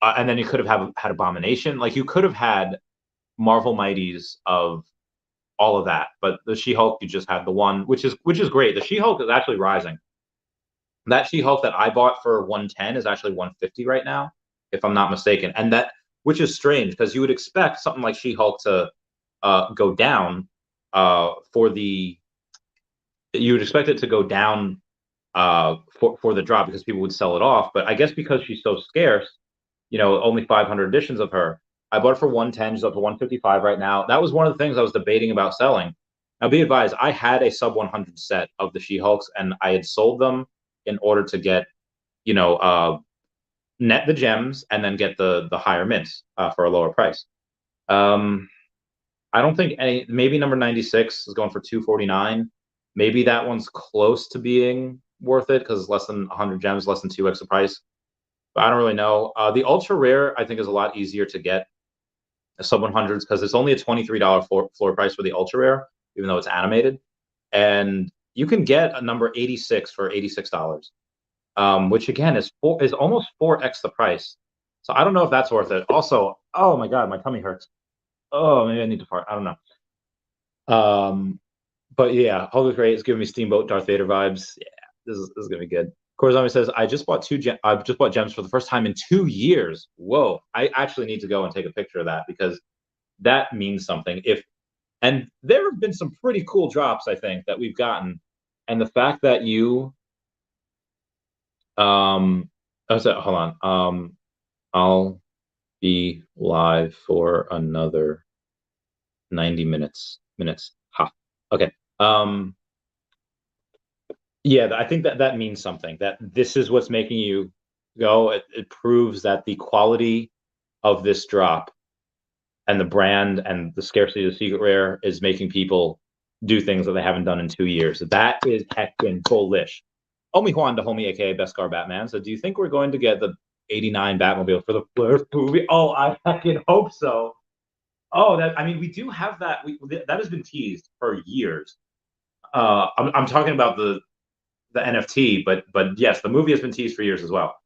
and then you could have had Abomination. Like you could have had Marvel Mighties of all of that, but the She-Hulk, you just had the one, which is great. The She-Hulk is actually rising. That She-Hulk that I bought for 110 is actually 150 right now, if I'm not mistaken. And that, which is strange because you would expect something like She-Hulk to go down you would expect it to go down for the drop because people would sell it off. But I guess because she's so scarce, only 500 editions of her. I bought it for 110. She's up to 155 right now. That was one of the things I was debating about selling. Now, be advised, I had a sub 100 set of the She-Hulks, and I had sold them in order to get, net the gems and then get the higher mints for a lower price. I don't think maybe number 96 is going for 249. Maybe that one's close to being worth it because it's less than 100 gems, less than 2x the price. But I don't really know. The ultra rare, I think, is a lot easier to get sub 100s because it's only a $23 floor price for the ultra rare, even though it's animated. And you can get a number 86 for $86, which again is almost 4x the price. So I don't know if that's worth it. Also, oh my God, my tummy hurts. Oh, maybe I need to fart. I don't know. But yeah, Hulk is great. It's giving me Steamboat Darth Vader vibes. Yeah, this is gonna be good. Korazami says, I just bought gems for the first time in 2 years. Whoa. I actually need to go and take a picture of that because that means something. And there have been some pretty cool drops, I think, that we've gotten. And the fact that you hold on. I'll be live for another 90 minutes. Ha. Okay. Yeah, I think that means something. That this is what's making you go. It proves that the quality of this drop and the brand and the scarcity of the secret rare is making people do things that they haven't done in 2 years. That is heckin' bullish. Omi Juan, the homie, aka Beskar Batman. So, do you think we're going to get the '89 Batmobile for the first movie? Oh, I fucking hope so. Oh, we do have that. That has been teased for years. I'm talking about the NFT, but yes, the movie has been teased for years as well.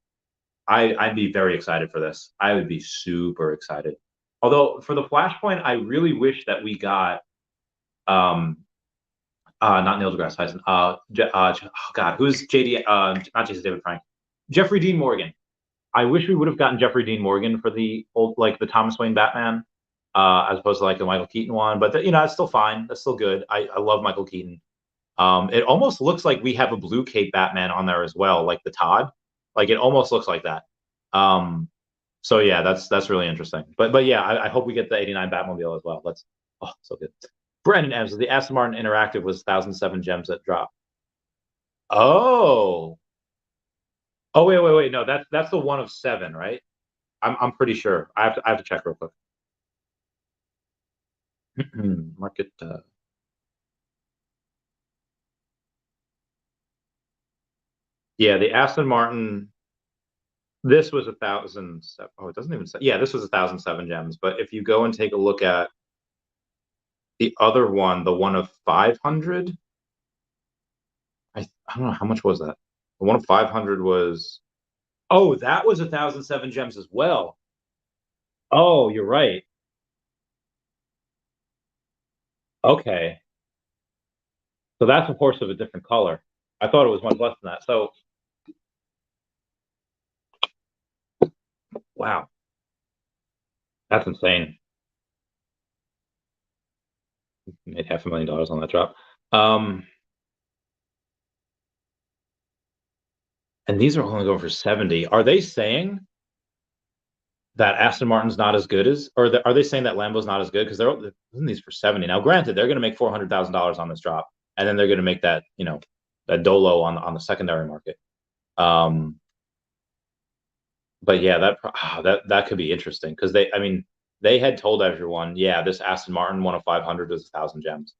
I'd be very excited for this. I would be super excited. Although for the Flashpoint, I really wish that we got not Neil deGrasse Tyson. Oh God, who's JD? Not Jason David Frank. Jeffrey Dean Morgan. I wish we would have gotten Jeffrey Dean Morgan for the old, like the Thomas Wayne Batman, as opposed to like the Michael Keaton one. But it's still fine. That's still good. I love Michael Keaton. It almost looks like we have a blue cape Batman on there as well, like the Todd. Like it almost looks like that. So yeah, that's really interesting. But yeah, I hope we get the '89 Batmobile as well. That's so good. Brandon Evans, the Aston Martin Interactive was 1,007 gems that dropped. Oh. Oh wait. No, that's the one of 7, right? I'm pretty sure. I have to check real quick. Market. Yeah, the Aston Martin. This was 1,000. Oh, it doesn't even say. Yeah, this was 1,007 gems. But if you go and take a look at the other one, the one of 500, I don't know how much was that. The one of 500 was. Oh, that was 1,007 gems as well. Oh, you're right. Okay. So that's a horse of a different color. I thought it was much less than that. So, wow, that's insane. Made $500,000 on that drop. And these are only going for 70. Are they saying that Aston Martin's not as good as, or are they saying that Lambo's not as good? Because they're in these for 70. Now, granted, they're going to make $400,000 on this drop, and then they're going to make that, that dolo on the secondary market. But yeah, that could be interesting because they had told everyone, yeah, this Aston Martin 1 of 500 is 1,000 gems.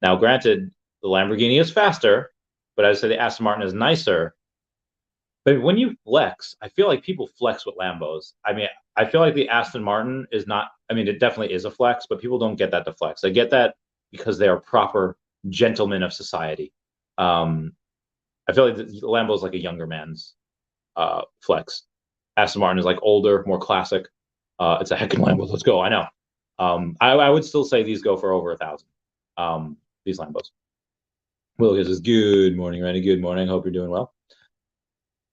Now, granted, the Lamborghini is faster, but I'd say the Aston Martin is nicer. But when you flex, I feel like people flex with Lambos. I feel like the Aston Martin is not, it definitely is a flex, but people don't get that to flex. They get that because they are proper gentlemen of society. I feel like the Lambo is like a younger man's flex. Aston Martin is like older, more classic. It's a heckin' Lambo. Let's go. I know. I would still say these go for over 1,000. These Lambos. Will says, good morning, Randy. Good morning. Hope you're doing well.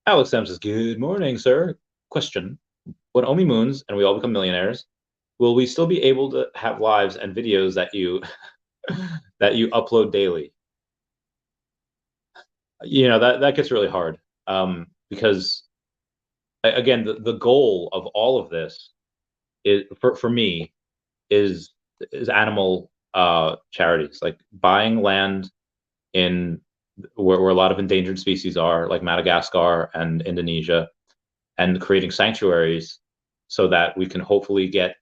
Alex M says, good morning, sir. Question. When Omi moons and we all become millionaires, will we still be able to have lives and videos that you that you upload daily? That gets really hard. Because again, the goal of all of this is for me is animal charities, like buying land in where a lot of endangered species are, like Madagascar and Indonesia, and creating sanctuaries so that we can hopefully get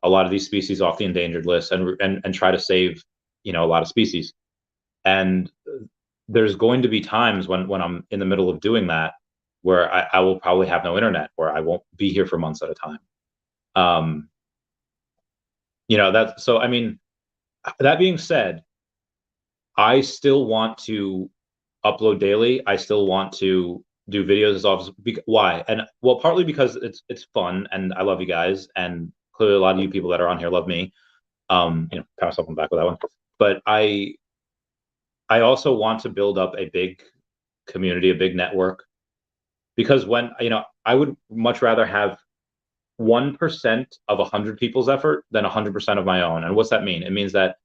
a lot of these species off the endangered list and try to save, a lot of species. And there's going to be times when I'm in the middle of doing that where I will probably have no internet, where I won't be here for months at a time. That being said, I still want to upload daily. I still want to do videos as often. Why? And well, partly because it's fun and I love you guys, and clearly a lot of you people that are on here love me. Pat myself on the back with that one. But I also want to build up a big community, a big network, because when I would much rather have 1% of 100 people's effort than 100% of my own. And what's that mean? It means that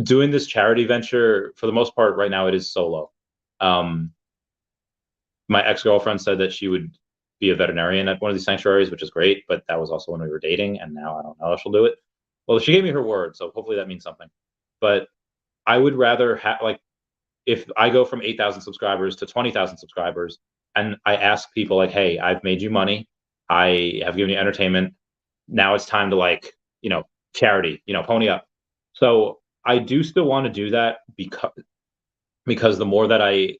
doing this charity venture, for the most part right now, it is solo. My ex-girlfriend said that she would be a veterinarian at one of these sanctuaries, which is great, but that was also when we were dating, and now I don't know if she'll do it. Well, she gave me her word, so hopefully that means something. But I would rather have, like, if I go from 8,000 subscribers to 20,000 subscribers, and I ask people like, hey, I've made you money, I have given you entertainment, now it's time to charity, pony up. So I do still want to do that because the more that I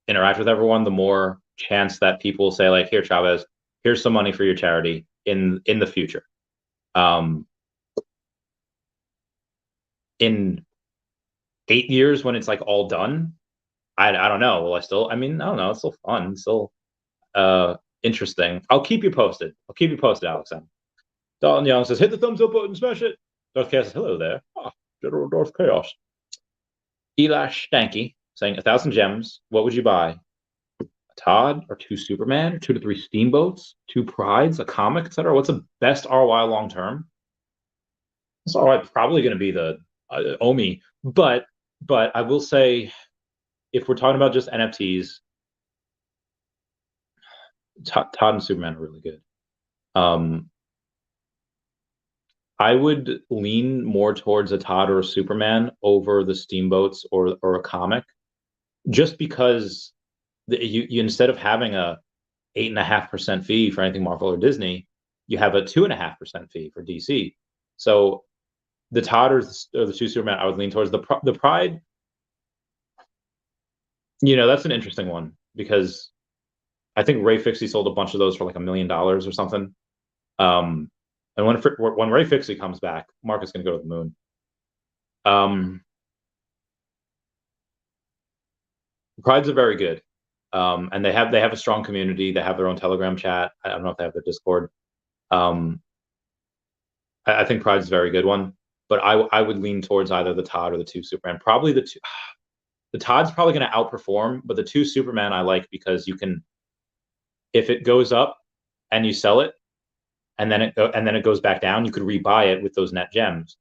interact with everyone, the more chance that people say like, here, Chavez, here's some money for your charity in the future. In 8 years, when it's like all done, I don't know. Will I still? I don't know. It's still fun. It's still interesting. I'll keep you posted. Alex M. Dalton Young says, hit the thumbs up button, smash it. Darth Chaos says, hello there. General Darth Chaos. Elash Stanky saying, 1,000 gems. What would you buy? A Todd or 2 Superman, 2 to 3 Steamboats, 2 Prides, a comic, etc. What's the best ROI long term? It's probably going to be the Omi, but I will say, if we're talking about just NFTs, Todd and Superman are really good. I would lean more towards a Todd or a Superman over the Steamboats or a comic, just because you instead of having a 8.5% fee for anything Marvel or Disney, you have a 2.5% fee for DC. So the Todd or the 2 Superman, I would lean towards the Pride. That's an interesting one, because I think Ray Fixie sold a bunch of those for like $1 million or something. And when Ray Fixie comes back, Market's going to go to the moon. Prides are very good, and they have a strong community. They have their own Telegram chat. I don't know if they have their Discord. I think Pride's a very good one. but I would lean towards either the Todd or the two Superman. Probably the two. The Todd's probably going to outperform, but the two Superman I like because you can, if it goes up and you sell it, and then it goes back down, you could rebuy it with those net gems.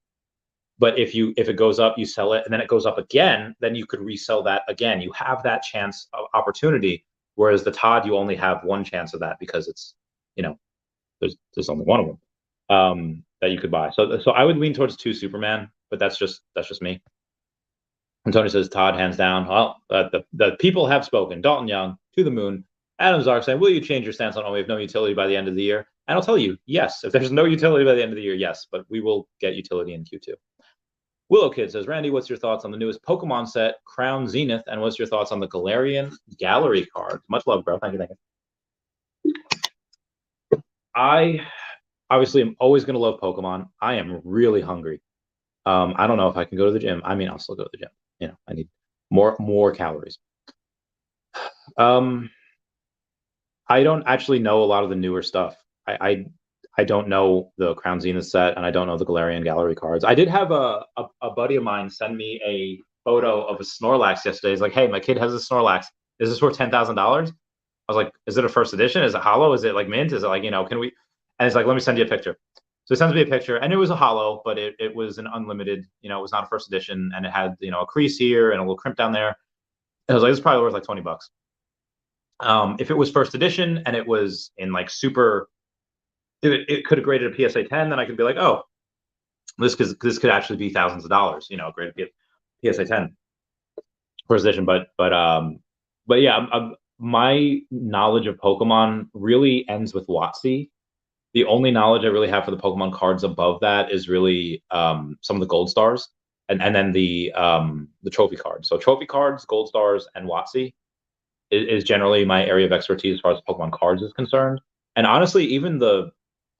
But if it goes up, you sell it, and then it goes up again, then you could resell that again. You have that chance of opportunity. Whereas the Todd, you only have one chance of that because it's, there's only one of them that you could buy. So I would lean towards two Superman, but that's just me. And Tony says Todd hands down. Well, the people have spoken. Dalton Young to the moon. Adam Zark saying, will you change your stance on we have no utility by the end of the year? And I'll tell you, yes. If there's no utility by the end of the year, yes, but we will get utility in Q2. Willow Kid says, Randy, what's your thoughts on the newest Pokemon set, Crown Zenith, and what's your thoughts on the Galarian Gallery cards? Much love, bro. Thank you. I obviously am always going to love Pokemon. I am really hungry. I don't know if I can go to the gym. I mean, I'll still go to the gym. I need more calories. I don't actually know a lot of the newer stuff. I don't know the Crown Zenith set, and I don't know the Galarian Gallery cards. I did have a buddy of mine send me a photo of a Snorlax yesterday. He's like, hey, my kid has a Snorlax. Is this worth $10,000? I was like, is it a first edition? Is it hollow? Is it like mint? Is it like, can we? And it's like, let me send you a picture. So he sends me a picture, and it was a hollow, but it was an unlimited, it was not a first edition, and it had, a crease here and a little crimp down there. And I was like, it's probably worth like $20. If it was first edition and it was in like super, it could have graded a PSA 10, then I could be like, oh, this could actually be thousands of dollars, graded PSA 10 first edition. But yeah, my knowledge of Pokemon really ends with WotC. The only knowledge I really have for the Pokemon cards above that is really some of the gold stars and then the trophy cards. So trophy cards, gold stars, and WotC is generally my area of expertise as far as Pokemon cards is concerned. And honestly, even the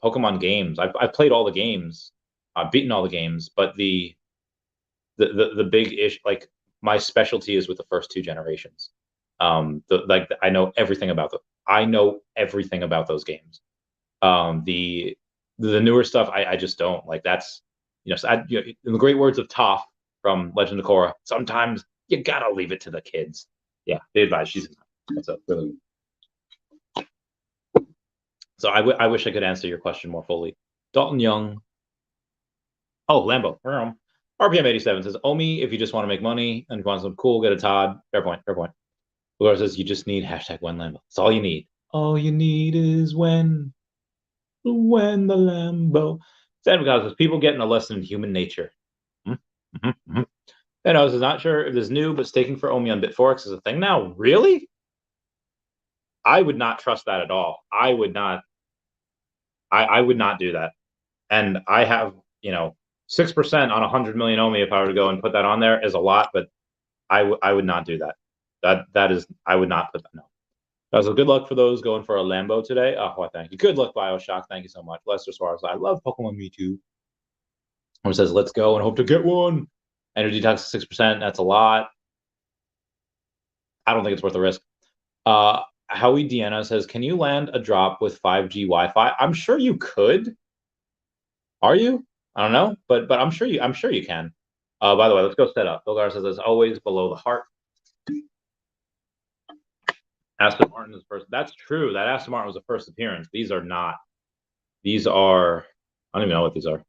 Pokemon games, I've played all the games, I've beaten all the games, but the big issue, like my specialty is with the first two generations. I know everything about them. I know everything about those games. The newer stuff, I just don't like. That's in the great words of Toph from Legend of Korra, sometimes you gotta leave it to the kids. Yeah, they advise. That's a really. So I wish I could answer your question more fully. Dalton Young. Oh, Lambo. RPM 87 says, Omi, if you just want to make money and you want something cool, get a Todd. Fair point. Laura says, you just need hashtag when Lambo. That's all you need. All you need is when the Lambo. Sam says, people getting a lesson in human nature. And I was not sure if it's new, but staking for Omi on BitForex is a thing now. Really? I would not trust that at all. I would not do that. And I have, 6% on 100 million Omi, if I were to go and put that on there, is a lot, but I would not do that. That is, I would not put that. No. So good luck for those going for a Lambo today. Oh, well, thank you. Good luck, Bioshock. Thank you so much. Lester Suarez, I love Pokemon Me Too. Who says, let's go and hope to get one. Energy tax 6%. That's a lot. I don't think it's worth the risk. Howie Deanna says, can you land a drop with 5G Wi-Fi? I'm sure you could. Are you? I don't know, but I'm sure you can. By the way, let's go set up. Bilgar says, as always, below the heart. Aston Martin is first. That's true. That Aston Martin was the first appearance. These are not. These are. I don't even know what these are.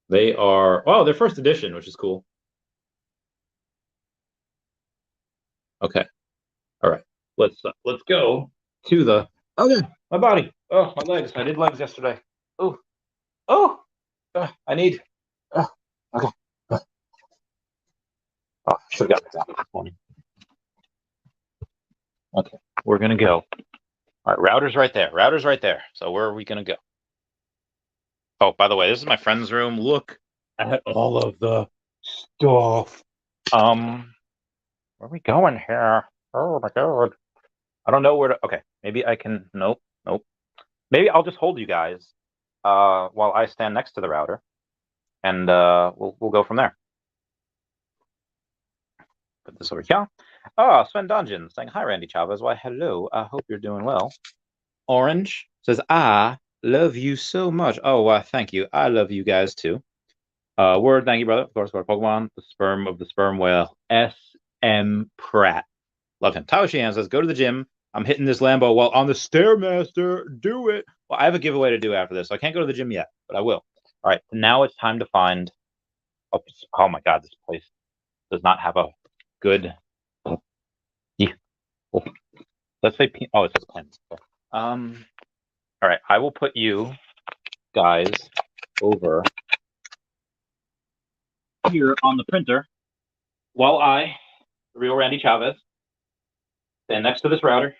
They are. Oh, they're first edition, which is cool. Okay. All right. Let's go to the. Okay. My body. Oh, my legs. I did legs yesterday. Oh. I need. Okay. Oh, I should have got that this morning. Okay. We're gonna go. All right. Router's right there. So where are we gonna go? Oh, by the way, this is my friend's room. Look at all of the stuff. Where are we going here? Oh my god. I don't know where to. Okay, maybe I can. Nope. Maybe I'll just hold you guys while I stand next to the router, and we'll go from there. Put this over here. Oh, Sven Dungeon saying hi, Randy Chavez. Why, hello. I hope you're doing well. Orange says, Love you so much. Oh, thank you. I love you guys too. Word, thank you, brother. Of course, Pokemon, the sperm of the sperm whale. S.M. Pratt. Love him. Tyler Sheehan says, go to the gym. I'm hitting this Lambo while on the Stairmaster. Do it. Well, I have a giveaway to do after this. So I can't go to the gym yet, but I will. All right. Now it's time to find. Oh my God, this place does not have a good. Yeah. Oh, let's say. Oh, it says pens. All right. I will put you guys over here on the printer while I, the real Randy Chavez, stand next to this router.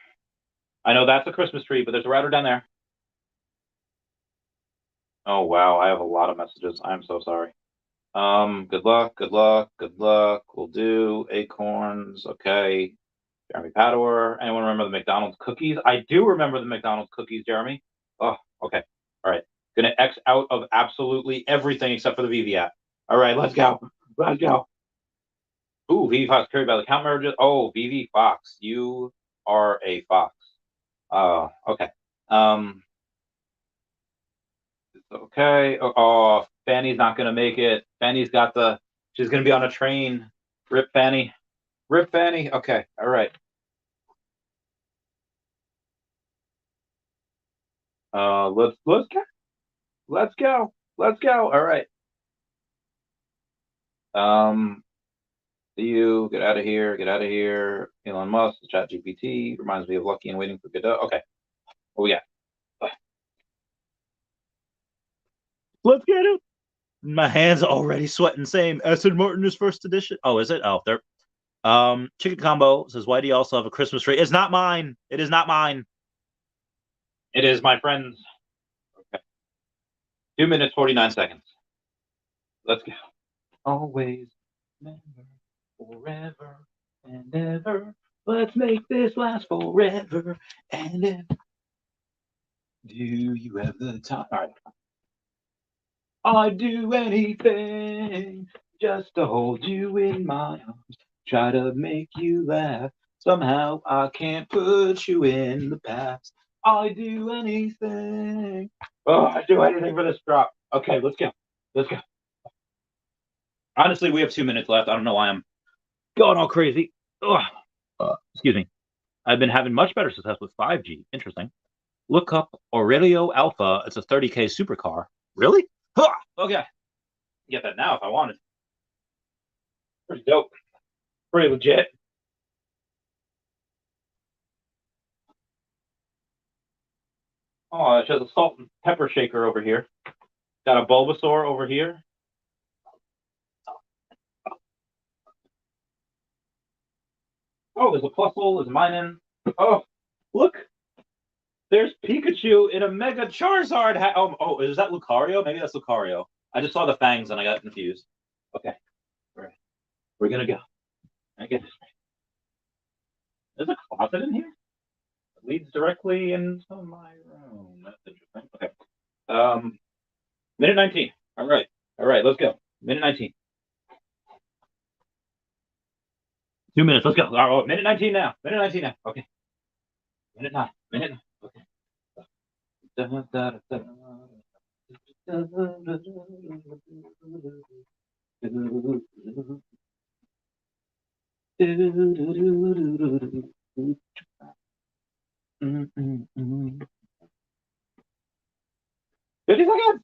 I know that's a Christmas tree, but there's a router down there. Oh wow, I have a lot of messages. I'm so sorry. Good luck, good luck, good luck. We'll do acorns. Okay. Jeremy Padower. Anyone remember the McDonald's cookies? I do remember the McDonald's cookies, Jeremy. Oh, okay. All right. Gonna X out of absolutely everything except for the VV app. All right, let's go. Let's go. Ooh, VV Fox carried by the account manager. Oh, VV Fox, you are a fox. Oh, okay. Okay. Oh, Fanny's not gonna make it. Fanny's got the. She's gonna be on a train. Rip Fanny. Rip Fanny. Okay. All right. Let's go. Let's go. Let's go. All right. See you. Get out of here. Get out of here. Elon Musk, Chat GPT reminds me of Lucky and Waiting for Godot. Okay. What we got? Let's get it. My hands already sweating. Same. Aston Martin is first edition. Oh, is it? Oh, there. Chicken Combo says, why do you also have a Christmas tree? It's not mine. It is not mine. It is my friend's. Okay. 2 minutes, 49 seconds. Let's go. Always, never, forever, and ever. Let's make this last forever and ever. Do you have the time? All right. I'd do anything just to hold you in my arms. Try to make you laugh. Somehow I can't put you in the past. I'd do anything. Oh, I'd do anything for this drop. Okay, let's go. Let's go. Honestly, we have 2 minutes left. I don't know why I'm going all crazy. Excuse me. I've been having much better success with 5G. Interesting. Look up Aurelio Alpha. It's a 30K supercar. Really? Okay. Get that now if I wanted. Pretty dope. Pretty legit. Oh, she has a salt and pepper shaker over here. Got a Bulbasaur over here. Oh, there's a Plusle. There's a Minun. Oh, look. There's Pikachu in a Mega Charizard hat. Oh, is that Lucario? Maybe that's Lucario. I just saw the fangs and I got confused. Okay. All right. We're going to go. I get this right. There's a closet in here? It leads directly into my room. That's interesting. Okay. Minute 19. All right. All right. Let's go. Minute 19. 2 minutes. Let's go. Oh, minute 19 now. Minute 19 now. Okay. Minute 9. Minute 9. Okay. Mm-mm-mm. 50 seconds.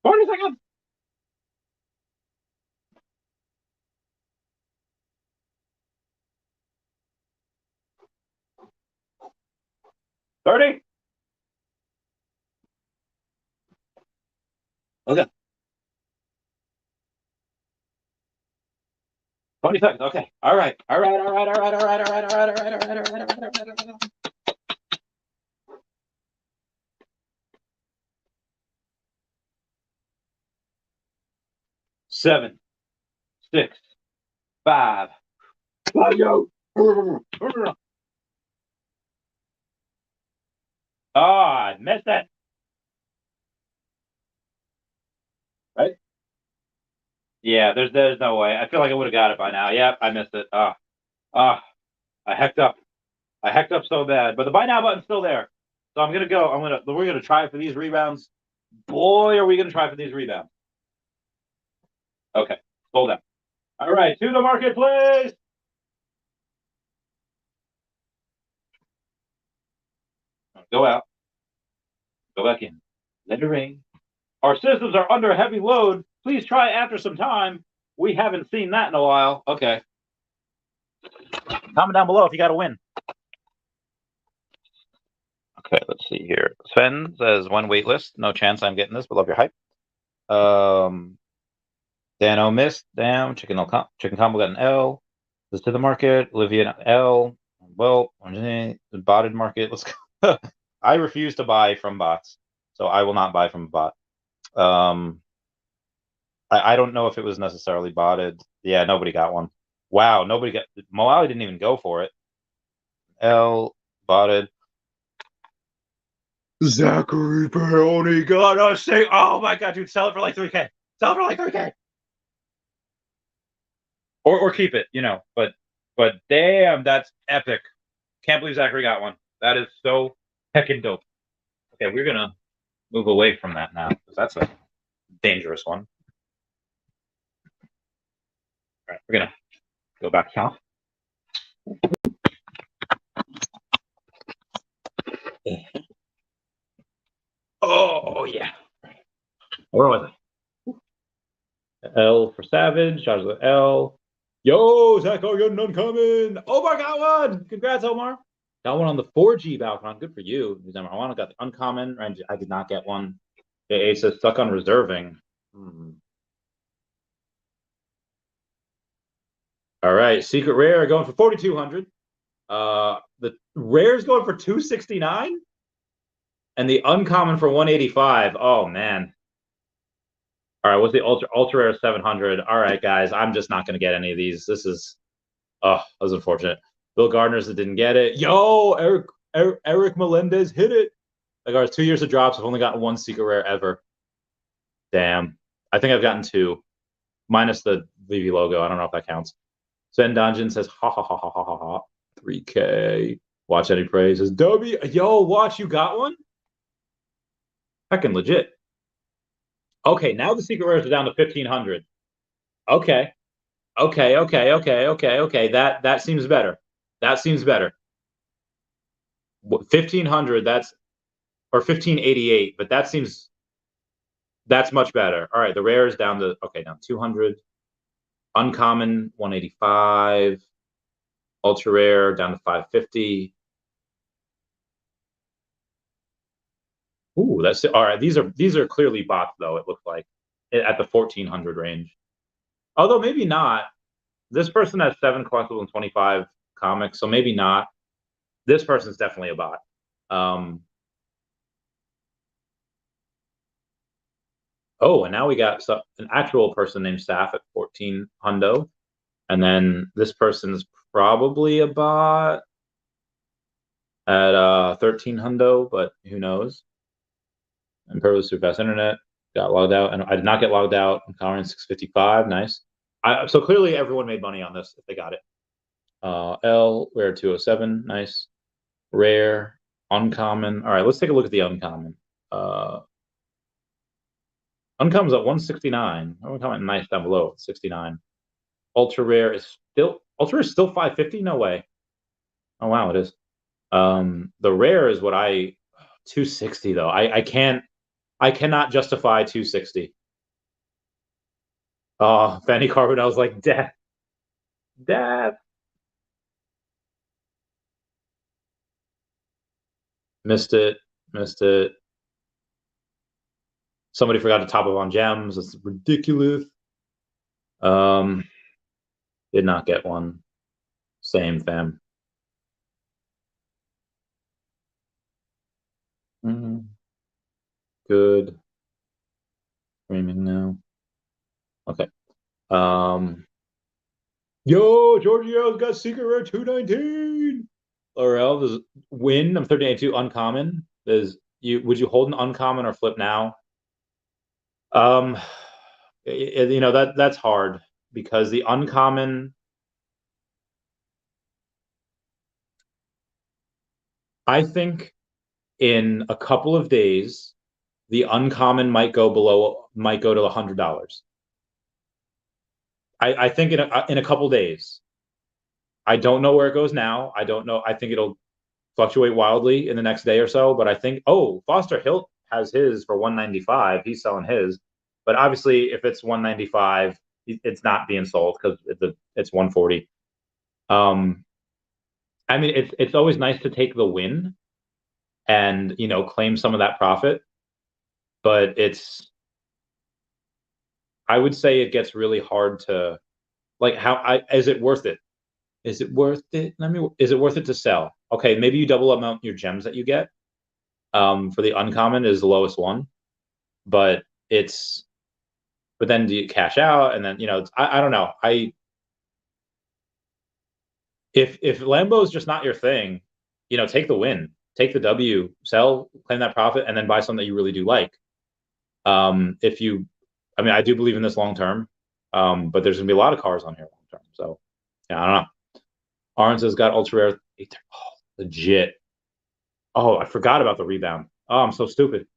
40 seconds. 30. Okay. 20 seconds. Okay. All right. All right. All right. All right. All right. All right. All right. All right. All right. All right. All right. All right. All right. 7, 6, 5. Yo. Oh, I missed that. Right? Yeah, there's no way. I feel like I would have got it by now. Yep, I missed it. I hecked up. I hecked up so bad. But the buy now button's still there. So I'm gonna go. We're gonna try for these rebounds. Boy, are we gonna try for these rebounds. Okay, hold on. All right, to the marketplace. Go out. Go back in. Let it ring. Our systems are under heavy load. Please try after some time. We haven't seen that in a while. Okay. Comment down below if you got a win. Okay, let's see here. Sven says one wait list. No chance I'm getting this, but love your hype. Dano missed. Damn. Chicken combo got an L. This to the market. Olivia an L. Well, botted market. Let's go. I refuse to buy from bots, so I will not buy from a bot. I don't know if it was necessarily botted. Yeah, nobody got one. Wow, nobody got. Moali didn't even go for it. L botted. Zachary Peroni got us say, oh my god, dude, sell it for like 3K. Sell it for like 3K. Or keep it, you know. But damn, that's epic. Can't believe Zachary got one. That is so heckin' dope. Okay, we're gonna move away from that now because that's a dangerous one. All right, we're gonna go back here. Oh yeah. Where was I? L for Savage. Charge with L. Yo, Zach, oh, you're uncommon. Omar got one. Congrats, Omar. Got one on the 4G Balcon. Good for you. I got the uncommon. I did not get one. It says stuck on reserving. All right, secret rare going for 4,200. The rare is going for 269, and the uncommon for 185. Oh man. All right, what's the ultra rare 700? All right, guys, I'm just not gonna get any of these. This is, that was unfortunate. Bill Gardner's that didn't get it. Yo, Eric Melendez hit it. Like ours, 2 years of drops. I've only gotten one secret rare ever. Damn. I think I've gotten two, minus the Veve logo. I don't know if that counts. Sven Dungeon says, ha ha ha ha ha ha ha. 3K. Watch any praise says, W. Yo, watch, you got one? Heckin' legit. Okay, now the secret rares are down to 1,500. Okay. Okay. That seems better. That seems better. 1,500, that's, or 1,588, but that's much better. All right, the rare is down to, okay, down 200. Uncommon, 185. Ultra rare, down to 550. Ooh, that's all right. These are clearly bots, though, it looks like, at the 1,400 range. Although maybe not. This person has 7 collectibles and 25 comics, so maybe not. This person's definitely a bot. Oh, and now we got an actual person named Staff at 14 hundo. And then this person's probably a bot at 13 hundo, but who knows? And Perlos through fast internet got logged out, and I did not get logged out. I'm covering 655. Nice. So clearly everyone made money on this if they got it. L rare 207. Nice. Rare uncommon. All right, let's take a look at the uncommon. Uncommon's at 169. I'm gonna comment nice down below 69. Ultra rare is still 550. No way. Oh wow, it is. The rare is what 260 though. I cannot justify 260. Oh, Fanny Carbonell's like death. Missed it. Somebody forgot to top up on gems. That's ridiculous. Did not get one. Same, fam. Good. Streaming now. Okay. Yo, Giorgio's got secret rare 219. Laurel, does win. I'm 382 uncommon. Would you hold an uncommon or flip now? You know, that's hard because the uncommon, I think in a couple of days, the uncommon might go to $100. I think in a couple days. I don't know where it goes now. I don't know. I think it'll fluctuate wildly in the next day or so. But I think, Foster Hilt has his for 195. He's selling his. But obviously, if it's 195, it's not being sold because it's 140. I mean, it's always nice to take the win and claim some of that profit, but I would say it gets really hard to is it worth it? Is it worth it? Is it worth it to sell? Okay, maybe you double amount your gems that you get. For the uncommon is the lowest one, but then do you cash out? And then I don't know. If Lambo is just not your thing, take the win, take the W, sell, claim that profit, and then buy something that you really do like. I do believe in this long term, but there's gonna be a lot of cars on here long term. So yeah, I don't know. Arns has got ultra rare. Oh, legit. Oh, I forgot about the rebound. Oh, I'm so stupid.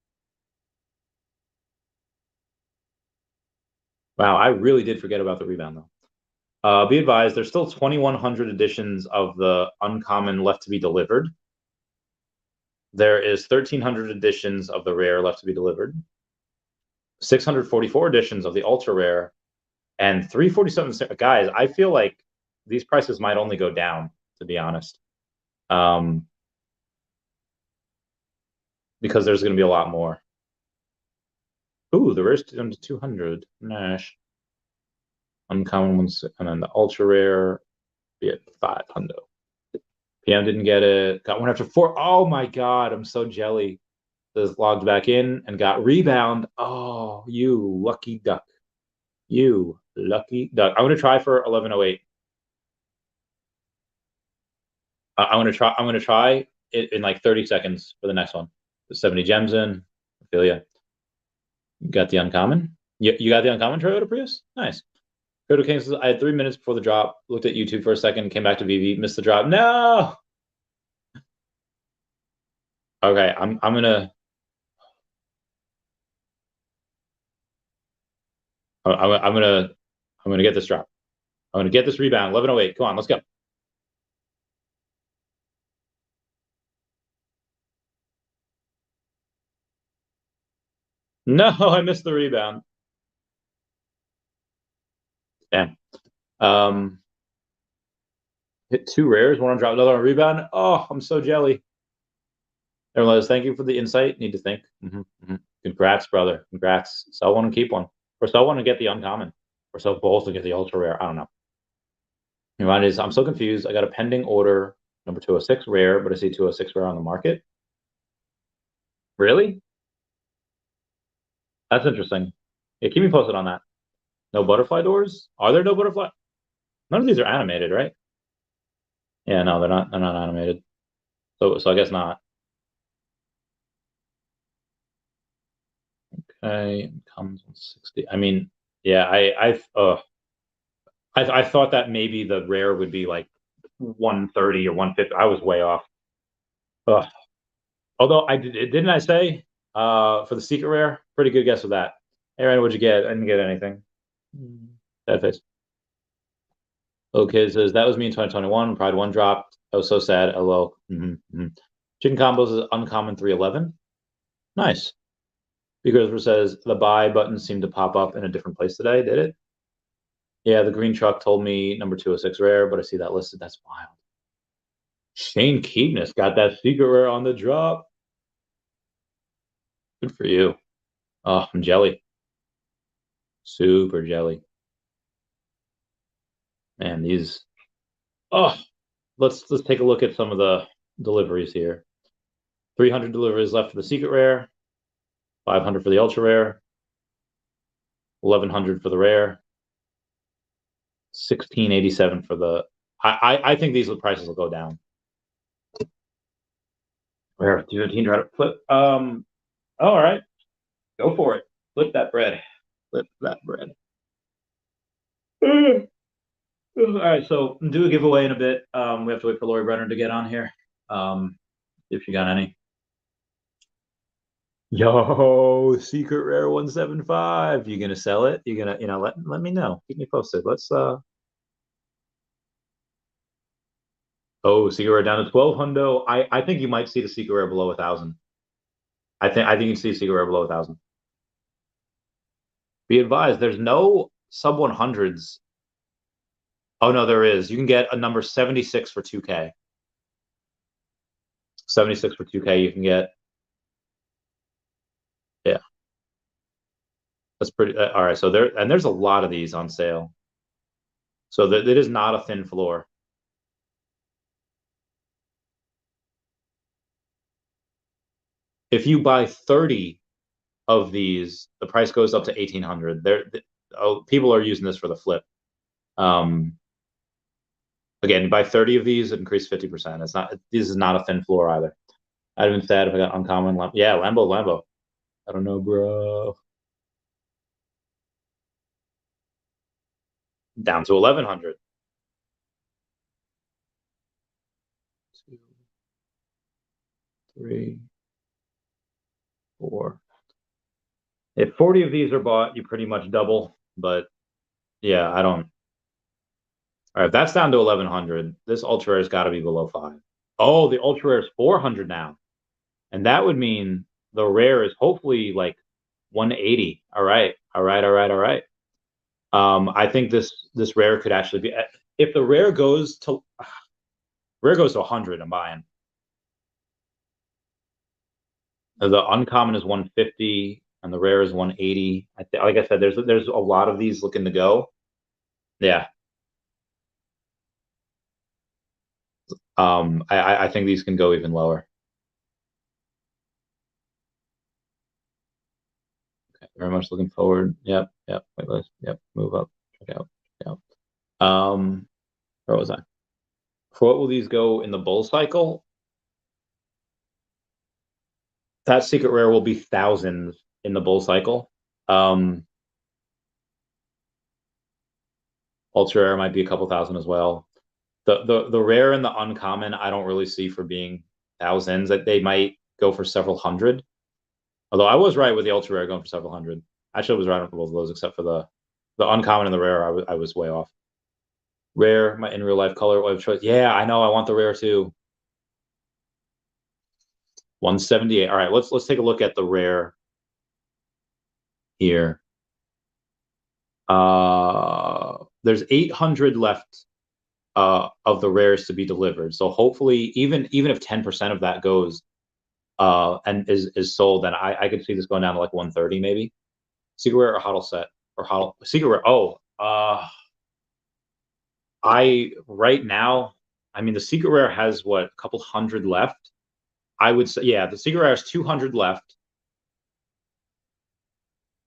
Wow, I really did forget about the rebound though. Be advised, there's still 2,100 editions of the uncommon left to be delivered. There is 1,300 editions of the rare left to be delivered. 644 editions of the ultra rare, and 347. Guys, I feel like these prices might only go down, to be honest, because there's going to be a lot more. Ooh, the rare's down to 200. Nash. Uncommon ones, and then the ultra rare be at 500. PM didn't get it. Got one after 4. Oh my god, I'm so jelly. Just logged back in and got rebound. Oh, you lucky duck. You lucky duck. I'm gonna try for 1108. I'm gonna try it in like 30 seconds for the next one. The 70 gems in. I feel ya. You got the uncommon. You got the uncommon Toyota Prius. Nice. Toyota King says I had 3 minutes before the drop. Looked at YouTube for a second. Came back to VV. Missed the drop. No. Okay, I'm gonna. I'm gonna get this drop. I'm gonna get this rebound. 1108. Come on, let's go. No, I missed the rebound. Damn. Hit 2 rares, one on drop, another on rebound. Oh, I'm so jelly. Everyone says, thank you for the insight. Need to think. Congrats, brother. Congrats. Sell one and keep one. Or sell one and get the uncommon. Or sell both and get the ultra rare. I don't know. Mine is, I'm so confused. I got a pending order, number 206 rare, but I see 206 rare on the market. Really? That's interesting. Yeah, keep me posted on that. No butterfly doors? Are there no butterfly? None of these are animated, right? Yeah, no, they're not animated. So I guess not. Okay, comes 160. I mean, yeah, I thought that maybe the rare would be like 130 or 150. I was way off. Ugh. Although didn't I say for the secret rare? Pretty good guess with that. Hey, Ryan, what'd you get? I didn't get anything. Sad face. Okay, it says that was me in 2021. Pride 1 dropped. I was so sad. LOL. Chicken combos is uncommon 311. Nice. Because says the buy button seemed to pop up in a different place today. Did it? Yeah, the green truck told me number 206 rare, but I see that listed. That's wild. Shane Keebness got that secret rare on the drop. Good for you. Oh, I'm jelly. Super jelly. Man, these. Oh, let's take a look at some of the deliveries here. 300 deliveries left for the secret rare. 500 for the ultra rare. 1100 for the rare. 1687 for the. I think these prices will go down. Rare 215 try to flip. All right, go for it. Flip that bread. Flip that bread. All right, so do a giveaway in a bit. We have to wait for Lori Brenner to get on here. If you got any. Yo, secret rare 175. You gonna sell it? You gonna, let me know. Keep me posted. Let's oh, secret rare down to 12 hundo. I think you might see the secret rare below 1,000. I think you see secret rare below 1,000. Be advised, there's no sub 100s. Oh no, there is. You can get a number 76 for 2K. 76 for 2K you can get. Yeah. That's pretty all right. So there's a lot of these on sale. So it is not a thin floor. If you buy 30 of these, the price goes up to 1,800. People are using this for the flip. Again, you buy 30 of these, it increased 50%. This is not a thin floor either. I'd have been sad if I got uncommon. Yeah, Lambo. I don't know, bro. Down to 1,100. 2, 3, 4. If 40 of these are bought, you pretty much double. But yeah, I don't. All right, that's down to 1,100. This ultra rare has got to be below 5. Oh, the ultra rare is 400 now, and that would mean the rare is hopefully like 180. All right. I think this rare could actually be, if the rare goes to 100. I'm buying. The uncommon is 150 and the rare is 180. Like I said, there's a lot of these looking to go. Yeah. I think these can go even lower. Okay, very much looking forward. Yep. Waitlist. Yep. Move up. Check out. Where was I? For what will these go in the bull cycle? That secret rare will be thousands in the bull cycle. Ultra rare might be a couple thousand as well. The rare and the uncommon, I don't really see for being thousands. That they might go for several hundred. Although I was right with the ultra rare going for several hundred. Actually, I was right on both of those except for the uncommon and the rare. I was way off. Rare, my in real life color of choice. Yeah, I know. I want the rare too. 178. All right, let's take a look at the rare here. There's 800 left of the rares to be delivered. So hopefully, even if 10% of that goes and is sold, then I could see this going down to like 130 maybe. Secret rare or hodl set or hodl secret rare. Oh, I right now, I mean the secret rare has what, a couple hundred left. I would say, yeah, the secret rare has 200 left.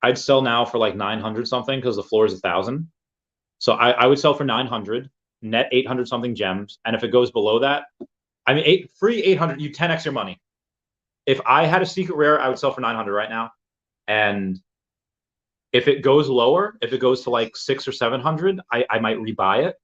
I'd sell now for like 900 something because the floor is 1,000. So I would sell for 900, net 800 something gems, and if it goes below that, I mean, free 800, you 10x your money. If I had a secret rare, I would sell for 900 right now, and if it goes lower, if it goes to like 600 or 700, I might rebuy it.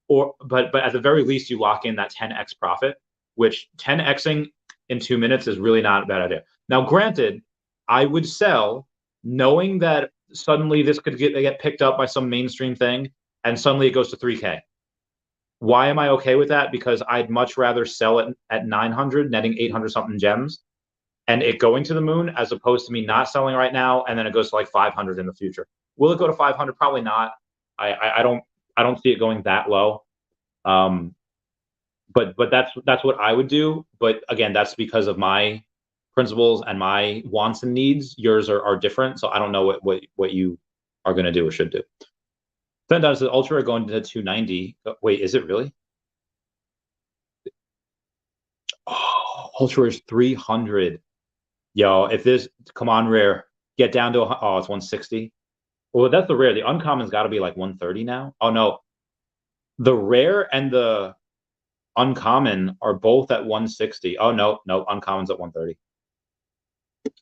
But at the very least, you lock in that 10x profit, which 10xing in 2 minutes is really not a bad idea. Now, granted, I would sell knowing that suddenly this could get picked up by some mainstream thing, and suddenly it goes to 3K. Why am I okay with that? Because I'd much rather sell it at 900, netting 800 something gems, and it going to the moon, as opposed to me not selling right now and then it goes to like 500 in the future. Will it go to 500? Probably not. I don't see it going that low. But that's what I would do. But again, that's because of my principles and my wants and needs. Yours are different, so I don't know what you are going to do or should do. Then does the ultra going to 290? Wait, is it really? Oh, ultra is 300. Yo, if this, come on, rare, get down to, oh, it's 160. Well, that's the rare. The uncommon's got to be like 130 now. Oh no, the rare and the uncommon are both at 160. Oh no, uncommon's at 130.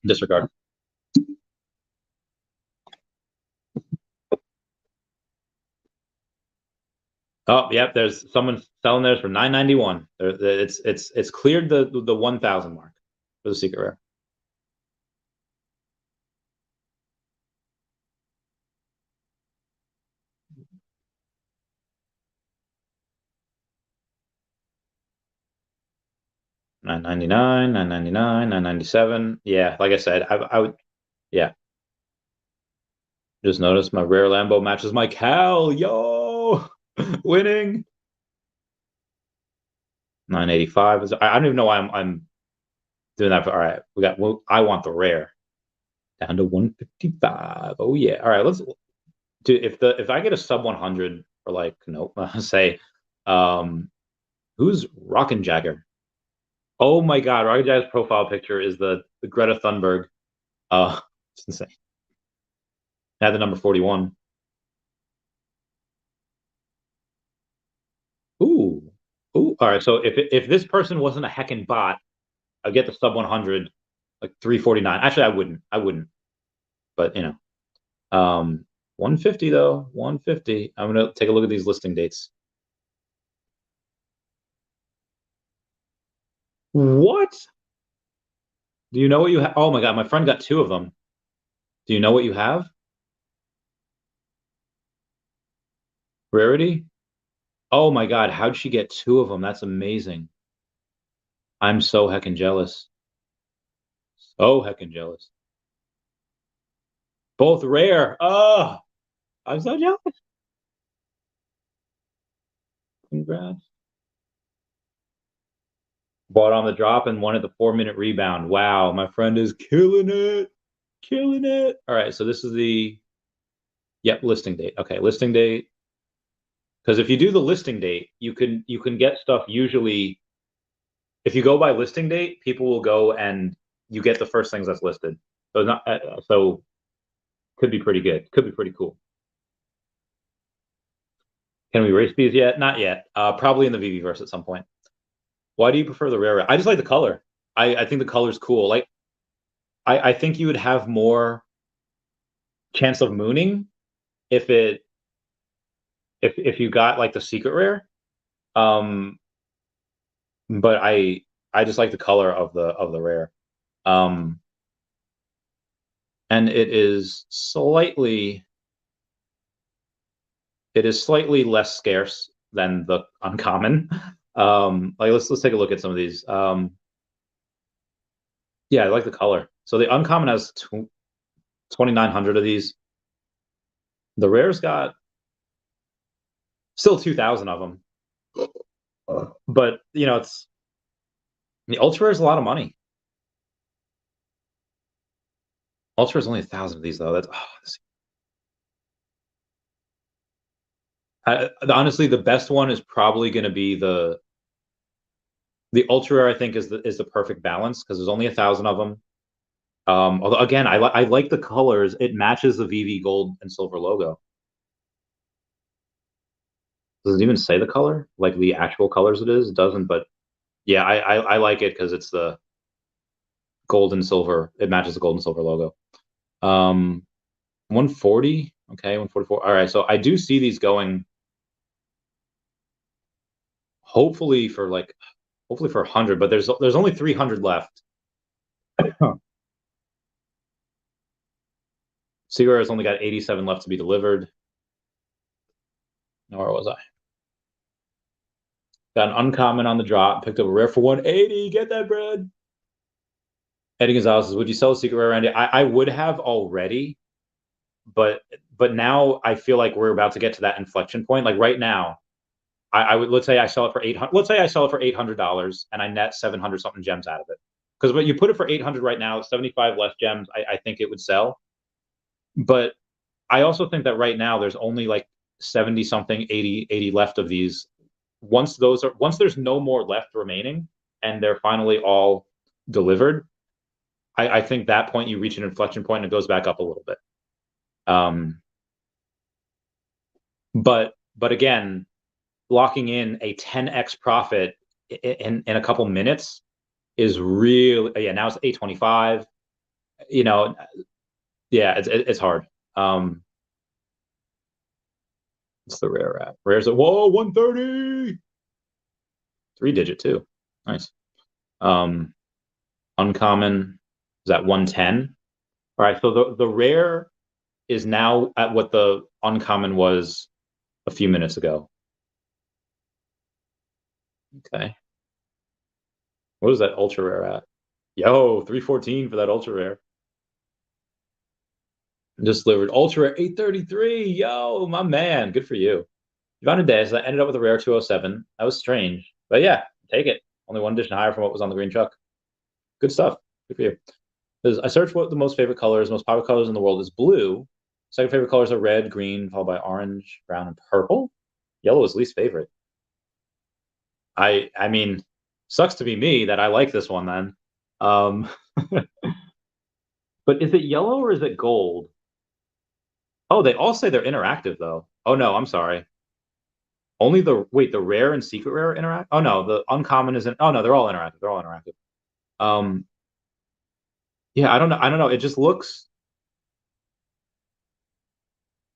Disregard. Oh, yep. There's someone selling theirs for $9.91. It's cleared the 1,000 mark for the secret rare. $9.99, $9.99, $9.97. Yeah, like I said, I would. Yeah, just noticed my rare Lambo matches my Cal. Yo, winning. 985 is. I don't even know why I'm doing that. All right, we got. Well, I want the rare down to 155. Oh yeah. All right, let's do if I get a sub 100 or like nope, say, um, who's Rockin' Jagger? Oh my God, Rockin' Jagger's profile picture is the Greta Thunberg. It's insane. Had the number 41. Ooh, ooh. All right. So if this person wasn't a heckin' bot, I'd get the sub 100, like 349. Actually, I wouldn't. I wouldn't. But 150 though. 150. I'm gonna take a look at these listing dates. What? Do you know what you have? Oh my God, my friend got two of them. Do you know what you have? Rarity? Oh my God, how'd she get two of them? That's amazing. I'm so heckin' jealous. So heckin' jealous. Both rare. Oh, I'm so jealous. Congrats. Bought on the drop and won at the 4-minute rebound. Wow, my friend is killing it. Killing it. All right, so this is the listing date. Okay, listing date. Because if you do the listing date, you can get stuff usually. If you go by listing date, people will go and you get the first things that's listed. So not so could be pretty good. Could be pretty cool. Can we race these yet? Not yet. Probably in the VV verse at some point. Why do you prefer the rare? I just like the color. I think the color's cool. Like I think you would have more chance of mooning if it if you got like the secret rare. Um, but I just like the color of the rare. Um, and it is slightly less scarce than the uncommon. Like let's take a look at some of these. Yeah, I like the color. So the uncommon has 2,900 of these. The rare's got still 2,000 of them. But it's the ultra rare is a lot of money. Ultra is only 1,000 of these though. That's honestly the best one is probably going to be the ultra rare. I think is the perfect balance because there's only 1,000 of them. Although again, I like the colors. It matches the VV gold and silver logo. Does it even say the color, like the actual colors it is? It doesn't, but yeah, I like it because it's the gold and silver. It matches the gold and silver logo. 140. Okay, 144. All right, so I do see these going. Hopefully for 100, but there's only 300 left. Huh. Seaguar has only got 87 left to be delivered. Where was I? Got an uncommon on the drop. Picked up a rare for 180. Get that bread. Eddie Gonzalez says, "Would you sell a secret rare, Randy?" I would have already, but now I feel like we're about to get to that inflection point. Like right now, I would let's say I sell it for 800. Let's say I sell it for $800 and I net 700 something gems out of it. Because when you put it for 800 right now, 75 less gems, I think it would sell. But I also think that right now there's only like 70 something, 80 left of these. Once there's no more left remaining and they're finally all delivered, I think that point you reach an inflection point and it goes back up a little bit. But again, locking in a 10x profit in a couple minutes is really, yeah, now it's 825. Yeah, it's hard. It's the rare at. Rare's at, whoa, 130. 3-digit too. Nice. Uncommon is at 110. All right, so the rare is now at what the uncommon was a few minutes ago. Okay. What is that ultra rare at? Yo, 314 for that ultra rare. Just delivered ultra rare 833. Yo, my man. Good for you. You found a day, so I ended up with a rare 207. That was strange. But yeah, take it. Only one edition higher from what was on the green truck. Good stuff. Good for you. I searched what the most favorite colors, most popular colors in the world is blue. Second favorite colors are red, green, followed by orange, brown, and purple. Yellow is least favorite. I mean, sucks to be me that I like this one then. Um, but is it yellow or is it gold? Oh, they all say they're interactive though. Oh no, I'm sorry. Only the rare and secret rare interact. Oh no, the uncommon isn't. Oh no, they're all interactive. They're all interactive. Um, yeah, I don't know. I don't know. It just looks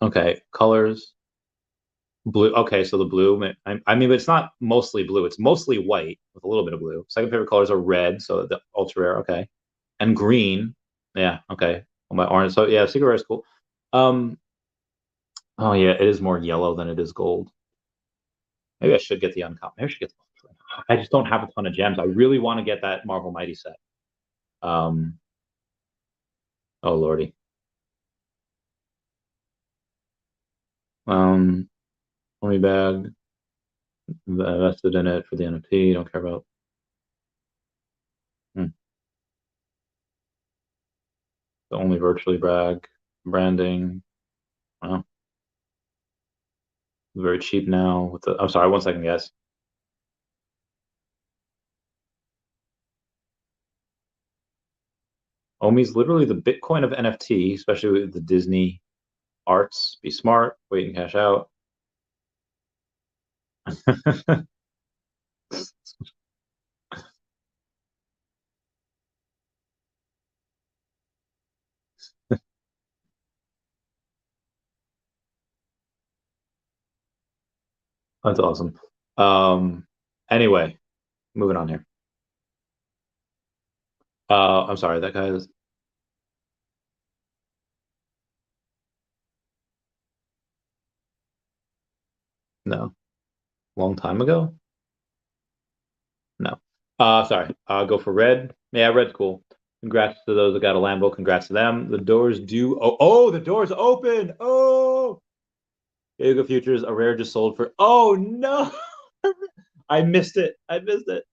okay. Colors blue. Okay, so the blue. I mean, but it's not mostly blue. It's mostly white with a little bit of blue. Second favorite colors are red, so the ultra rare. Okay, and green. Yeah. Okay. On my orange. So yeah, secret rare is cool. Um. Oh yeah, it is more yellow than it is gold. Maybe I should get the uncommon. Maybe I should get the ultra rare. I just don't have a ton of gems. I really want to get that Marvel Mighty set. Um. Oh lordy. 20 bag invested in it for the NFT. Don't care about. Hmm. The only virtually branding. Wow, very cheap now. With the, I'm sorry, 1 second, guys. Omi's literally the Bitcoin of NFT, especially with the Disney arts. Be smart, wait and cash out. That's awesome. Anyway, moving on here. I'm sorry, that guy is no, long time ago. No. Sorry. Go for red. Yeah, red's cool. Congrats to those that got a Lambo. Congrats to them. The doors do. Oh, the doors open. Oh, Yoga Futures, a rare just sold for. Oh no, I missed it. I missed it.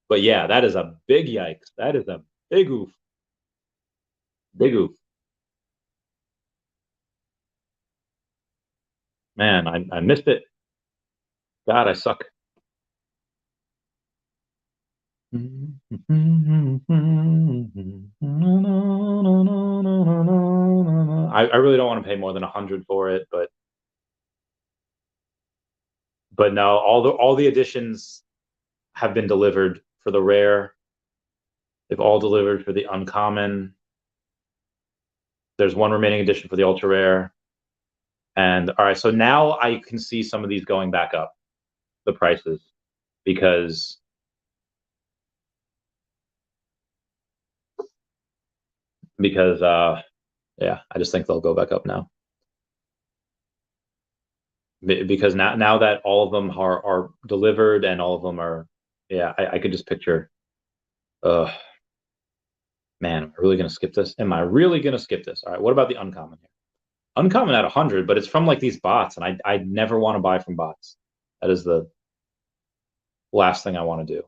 But yeah, that is a big yikes. That is a big oof. Big oof. Man, I missed it. God, I suck. I really don't want to pay more than 100 for it, but no, all the additions have been delivered for the rare. They've all delivered for the uncommon. There's one remaining edition for the ultra rare. And all right, so now I can see some of these going back up, the prices, because yeah, I just think they'll go back up now. Because now that all of them are delivered and all of them are, yeah, I could just picture. Uh, man, am I really gonna skip this? Am I really gonna skip this? All right, what about the uncommon here? Uncommon at 100, but it's from like these bots, and I never want to buy from bots. That is the last thing I want to do.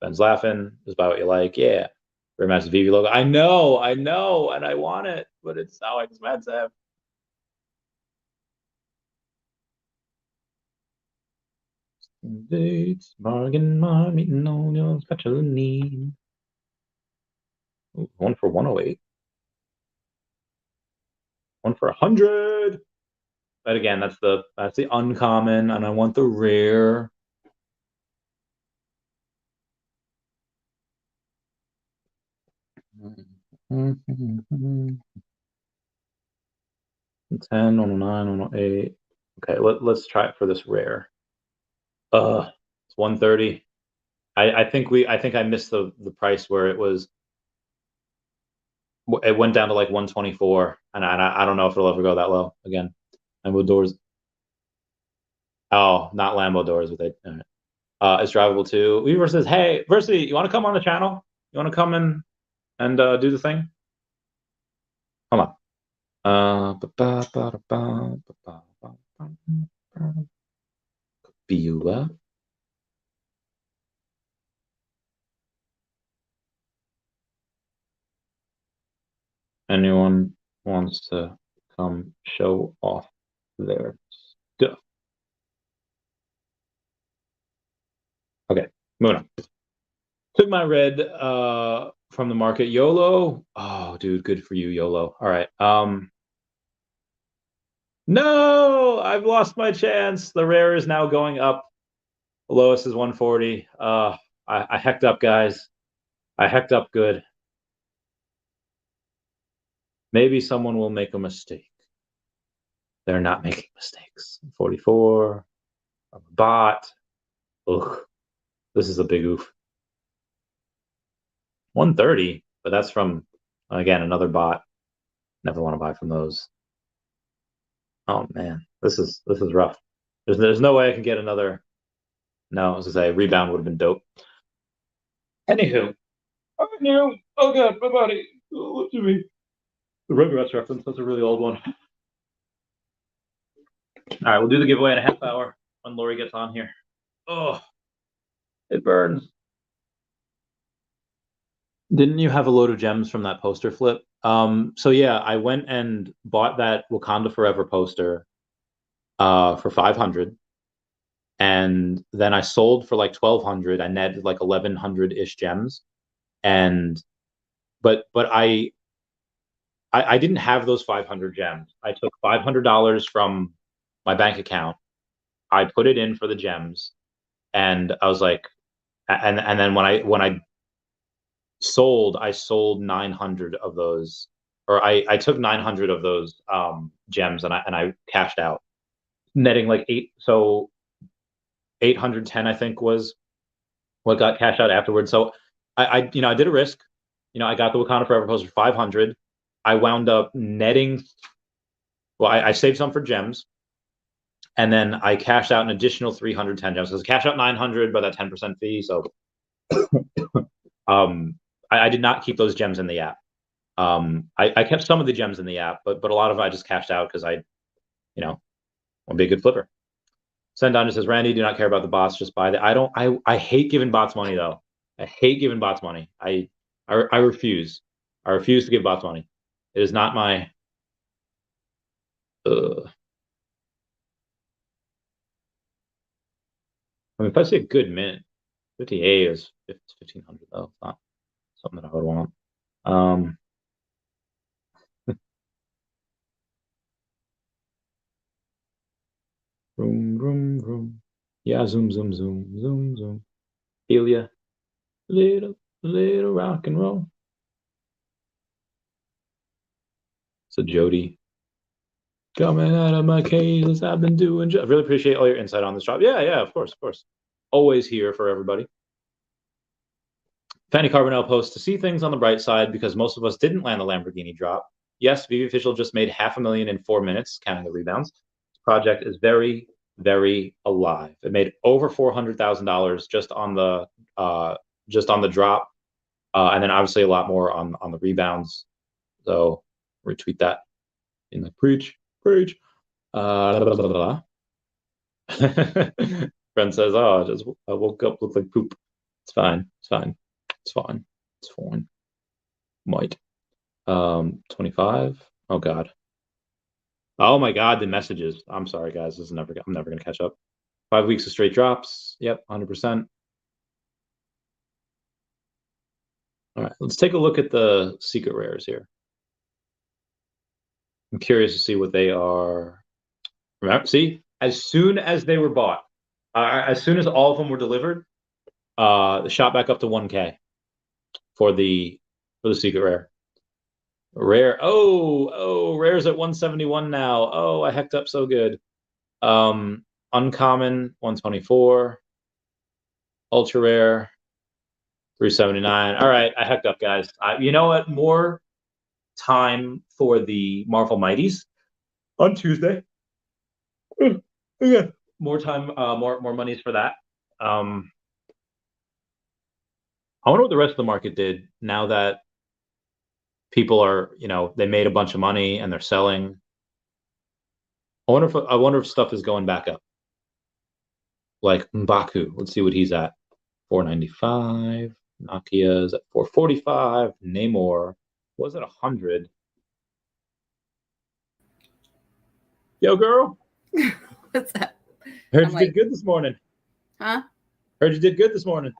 Ben's laughing. Just buy what you like. Yeah. Very nice Veve logo. I know, and I want it, but it's so expensive. Dates, bargain, meeting all your special needs. Ooh, one for 108. One for 100. But again, that's the uncommon, and I want the rare. Mm-hmm. 10, 109, 108. Okay, let's try it for this rare. It's 130. I think I missed the price where it went down to like 124, and I don't know if it'll ever go that low again. Lambo doors. Oh, not Lambo doors with it. It's drivable too. Weaver says, "Hey, Versity, you want to come on the channel? You want to come in and do the thing? Come on." Beulah. Anyone wants to come show off their stuff? Okay, moving on. Took my red from the market. YOLO. Oh, dude, good for you, YOLO. All right. No, I've lost my chance. The rare is now going up. The lowest is 140. I hecked up, guys. I hecked up good. Maybe someone will make a mistake. They're not making mistakes. 44. A bot. Ugh. This is a big oof. 130, but that's from, again, another bot. Never want to buy from those. Oh man, this is rough. There's no way I can get another. No, as I say, rebound would have been dope. Anywho, oh god, my body. Look at me. The Rugrats reference. That's a really old one. All right, we'll do the giveaway in a half hour when Lori gets on here. Oh, it burns. Didn't you have a load of gems from that poster flip? So yeah, I went and bought that Wakanda Forever poster for 500. And then I sold for like 1,200. I netted like 1,100-ish gems. And but I didn't have those 500 gems. I took $500 from my bank account. I put it in for the gems, and I was like, and then when I sold, I sold 900 of those, or I took 900 of those gems, and I cashed out, netting like 810, I think, was what got cashed out afterwards. So I did a risk. I got the Wakanda Forever poster for 500. I wound up netting. Well, I saved some for gems, and then I cashed out an additional 310 gems. So I cashed out 900 by that 10% fee. So I did not keep those gems in the app. I kept some of the gems in the app, but a lot of it I just cashed out because I want to be a good flipper. Sendon just says, Randy, do not care about the bots, just buy the. I hate giving bots money though. I hate giving bots money. I refuse. I refuse to give bots money. It is not my. I mean, if I see a good mint, 58 is 1,500 though. It's not something that I would want. Vroom, vroom, vroom. Yeah, zoom, zoom, zoom, zoom, zoom. Feel ya. Little rock and roll. So Jody. Coming out of my cage as I've been doing. I really appreciate all your insight on this drop. Yeah, of course. Always here for everybody. Fanny Carbonell posts to see things on the bright side because most of us didn't land the Lamborghini drop. Yes, Veve Official just made $500,000 in 4 minutes, counting the rebounds. This project is very, very alive. It made over $400,000 just on the drop, and then obviously a lot more on the rebounds. So retweet that in the preach. Friend says, "Oh, I woke up, looked like poop. It's fine. Might. 25. Oh God. Oh my God, the messages. I'm sorry, guys. I'm never gonna catch up. 5 weeks of straight drops. Yep, 100%. All right, let's take a look at the secret rares here. I'm curious to see what they are. Remember, see, as soon as they were bought, as soon as all of them were delivered, shot back up to 1K for the secret rare. Rare. Oh, rare's at 171 now. Oh, I hecked up so good. Uncommon 124. Ultra rare 379. All right, I hecked up, guys. You know what? More time for the Marvel Mighties on Tuesday. Yeah, more time, more monies for that. I wonder what the rest of the market did now that people are, they made a bunch of money and they're selling. I wonder if stuff is going back up. Like M'Baku, let's see what he's at. 495. Nokia's at 445. Namor was at 100. Yo, girl. What's up? Heard you did good this morning. Huh? Heard you did good this morning.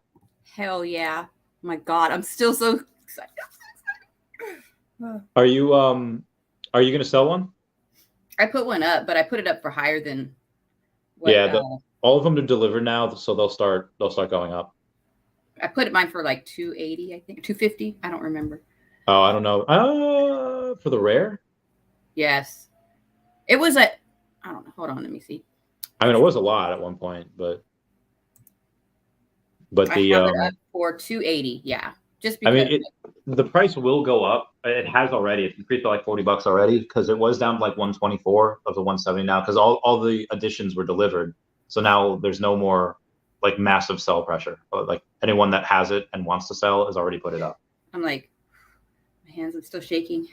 Hell yeah. Oh my God, I'm still so excited. Are you gonna sell one? I put one up, but I put it up for higher than what, all of them are delivered now, so they'll start going up. I put mine for like 280, I think. 250. I don't remember. Oh, I don't know. For the rare? Yes. It was I don't know. Hold on, let me see. I mean, it was a lot at one point, but I have it up for 280. Yeah, just because. I mean, the price will go up. It has already. It's increased by like $40 already because it was down to like 124 of the 170 now because all the additions were delivered. So now there's no more like massive sell pressure. Like anyone that has it and wants to sell has already put it up. I'm like, my hands are still shaking.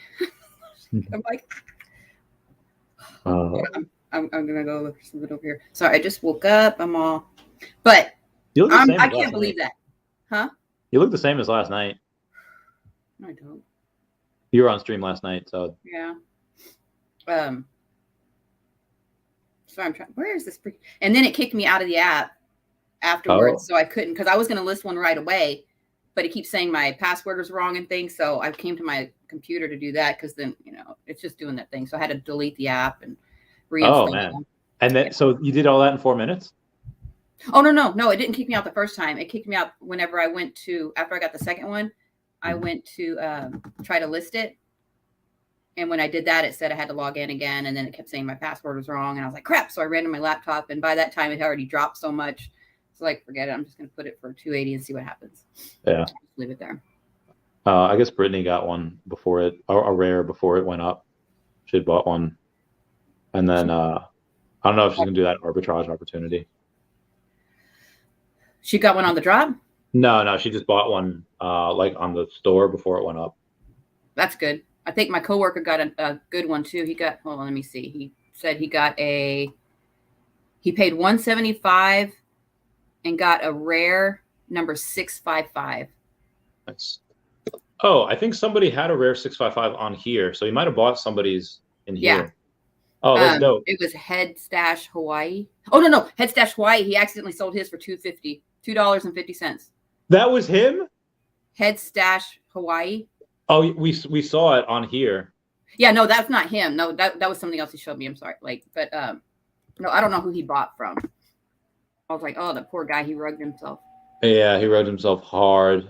I'm like, I'm gonna go look for something over here. Sorry, I just woke up. I'm all, but I can't believe that, huh? You look the same as last night. No, I don't. You were on stream last night, so yeah. So I'm trying. Where is this? And then it kicked me out of the app afterwards, so I couldn't because I was gonna list one right away, but it keeps saying my password was wrong and things. So I came to my computer to do that because then it's just doing that thing. So I had to delete the app and reinstall. Oh man! And then so you did all that in 4 minutes? Oh no! It didn't kick me out the first time. It kicked me out whenever I went to after I got the second one. I went to try to list it. And when I did that, it said I had to log in again. And then it kept saying my password was wrong. And I was like, crap. So I ran to my laptop. And by that time, it had already dropped so much. So like, forget it. I'm just going to put it for 280 and see what happens. Yeah. Just leave it there. I guess Brittany got one before a rare before it went up. She had bought one. And then I don't know if she's going to do that arbitrage opportunity. She got one on the drop? No, she just bought one like on the store before it went up. That's good. I think my coworker got a good one too. He got, hold on, let me see. He said he paid $175 and got a rare number 655. Nice. Oh, I think somebody had a rare 655 on here. So he might have bought somebody's in here. Yeah. Oh, that's dope. It was Head Stash Hawaii. Oh, no. Head Stash Hawaii. He accidentally sold his for $2.50. That was him? Head Stash Hawaii. Oh, we saw it on here. Yeah, no, that's not him. No, that was something else he showed me. I'm sorry. But no, I don't know who he bought from. I was like, oh, the poor guy, he rugged himself. Yeah, he rugged himself hard.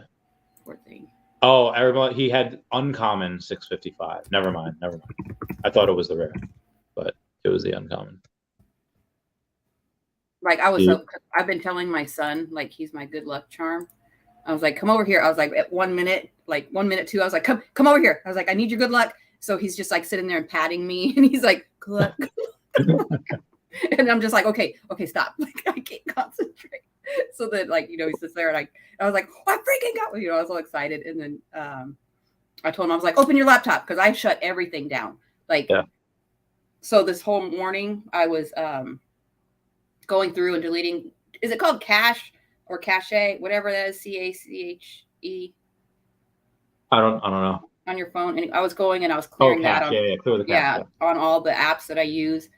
Poor thing. Oh, everyone, he had uncommon 655. Never mind. I thought it was the rare, but it was the uncommon. Like I've been telling my son, like he's my good luck charm. I was like, come over here. I was like, at 1 minute, like 1 minute, two. I was like, come over here. I was like, I need your good luck. So he's just like sitting there and patting me, and he's like, good luck. And I'm just like, okay, stop. Like I can't concentrate. So that he sits there, and I was like, oh, I freaking got, I was all excited. And then I told him, I was like, open your laptop because I shut everything down. So this whole morning I was going through and deleting. Is it called cache? Or cache, whatever that is, CACHE. I don't know. On your phone, and I was going and I was clearing that on, clear the cache, on all the apps that I use.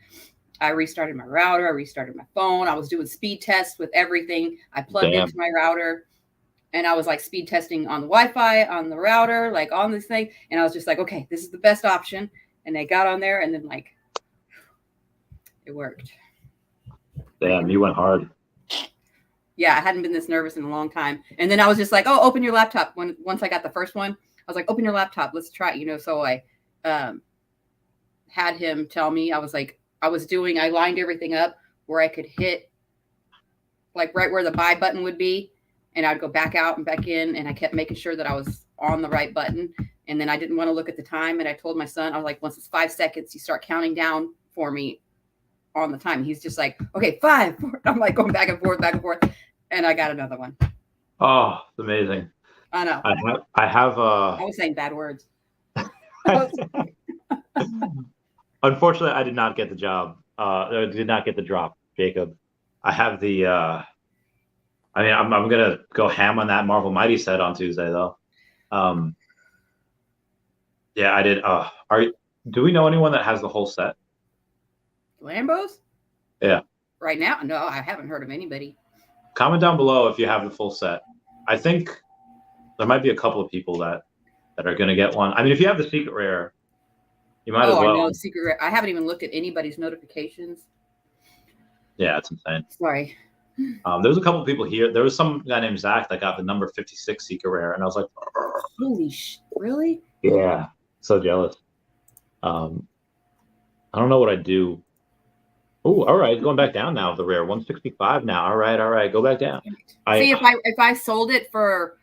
I restarted my router. I restarted my phone. I was doing speed tests with everything. I plugged into my router, and I was like speed testing on the Wi-Fi, on the router, like on this thing. And I was just like, okay, this is the best option. And I got on there, and then it worked. Damn, you went hard. Yeah, I hadn't been this nervous in a long time. And then I was just like, oh, open your laptop. Once I got the first one, I was like, open your laptop. Let's try it. So I had him tell me, I was like, I lined everything up where I could hit like right where the buy button would be. And I'd go back out and back in. And I kept making sure that I was on the right button. And then I didn't want to look at the time. And I told my son, I was like, once it's 5 seconds, you start counting down for me on the time. He's just like, okay, 5, 4. I'm like going back and forth. And I got another one. Oh, it's amazing. I know. I was saying bad words. Unfortunately, I did not get the job. I did not get the drop, Jacob. I have the. I'm gonna go ham on that Marvel Mighty set on Tuesday, though. Yeah, I did. Do we know anyone that has the whole set? Lambos? Yeah. Right now, no, I haven't heard of anybody. Comment down below if you have the full set. I think there might be a couple of people that are gonna get one. I mean, if you have the secret rare, you might as well. I know secret rare. I haven't even looked at anybody's notifications. Yeah, it's insane. Sorry. There was a couple of people here. There was some guy named Zach that got the number 56 secret rare, and I was like, holy really? Yeah, so jealous. I don't know what I'd do. Oh, all right, going back down now. The rare 165 now. All right, go back down. See, if I sold it for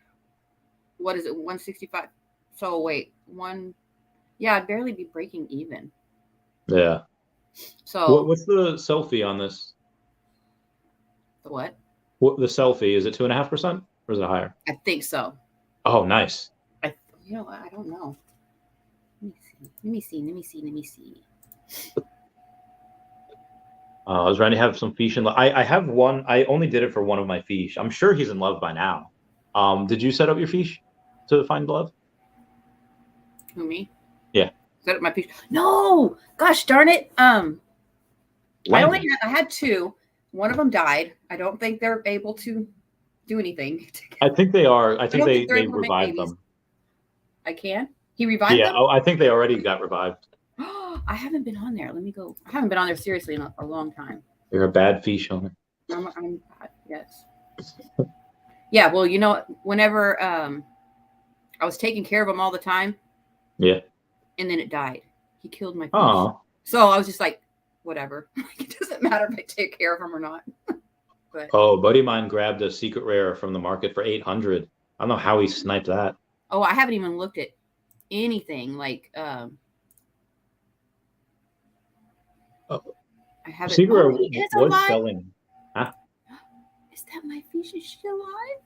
what is it, 165? So wait, I'd barely be breaking even. Yeah. So what's the selfie on this? The what? What the selfie? Is it 2.5% or is it higher? I think so. Oh, nice. I don't know. Let me see. I was trying to have some Feesh in love. I have one. I only did it for one of my Feesh. I'm sure he's in love by now. Did you set up your Feesh to find love? Who, me? Yeah. Set up my Feesh. No, gosh darn it. I had 2. One of them died. I don't think they're able to do anything. I think they are. I think they revived them. I can? He revived them? Yeah, I think they already got revived. I haven't been on there. Let me go. I haven't been on there seriously in a long time. You're a bad Feesh owner. Yes. Yeah, well, whenever I was taking care of him all the time. Yeah. And then it died. He killed my Feesh. Oh. So I was just like, whatever. It doesn't matter if I take care of him or not. But a buddy of mine grabbed a secret rare from the market for 800. I don't know how he sniped that. Oh, I haven't even looked at anything like I haven't. Secret rare was selling. Huh? Is that my Feesh? Is she alive?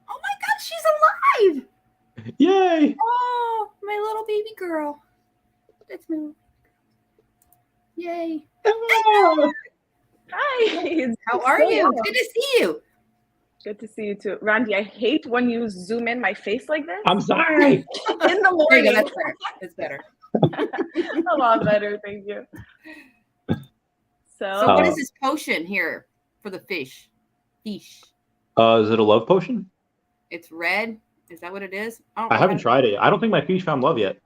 Oh my God, she's alive! Yay! Oh, my little baby girl. That's my little. Yay. Hello. Hi. How are you? Good to see you. Good to see you too. Randy, I hate when you zoom in my face like this. I'm sorry. In the morning. That's better. It's better. A lot better, thank you. So what is this potion here for the Feesh? Is it a love potion? It's red. Is that what it is? I haven't tried it. I don't think my Feesh found love yet.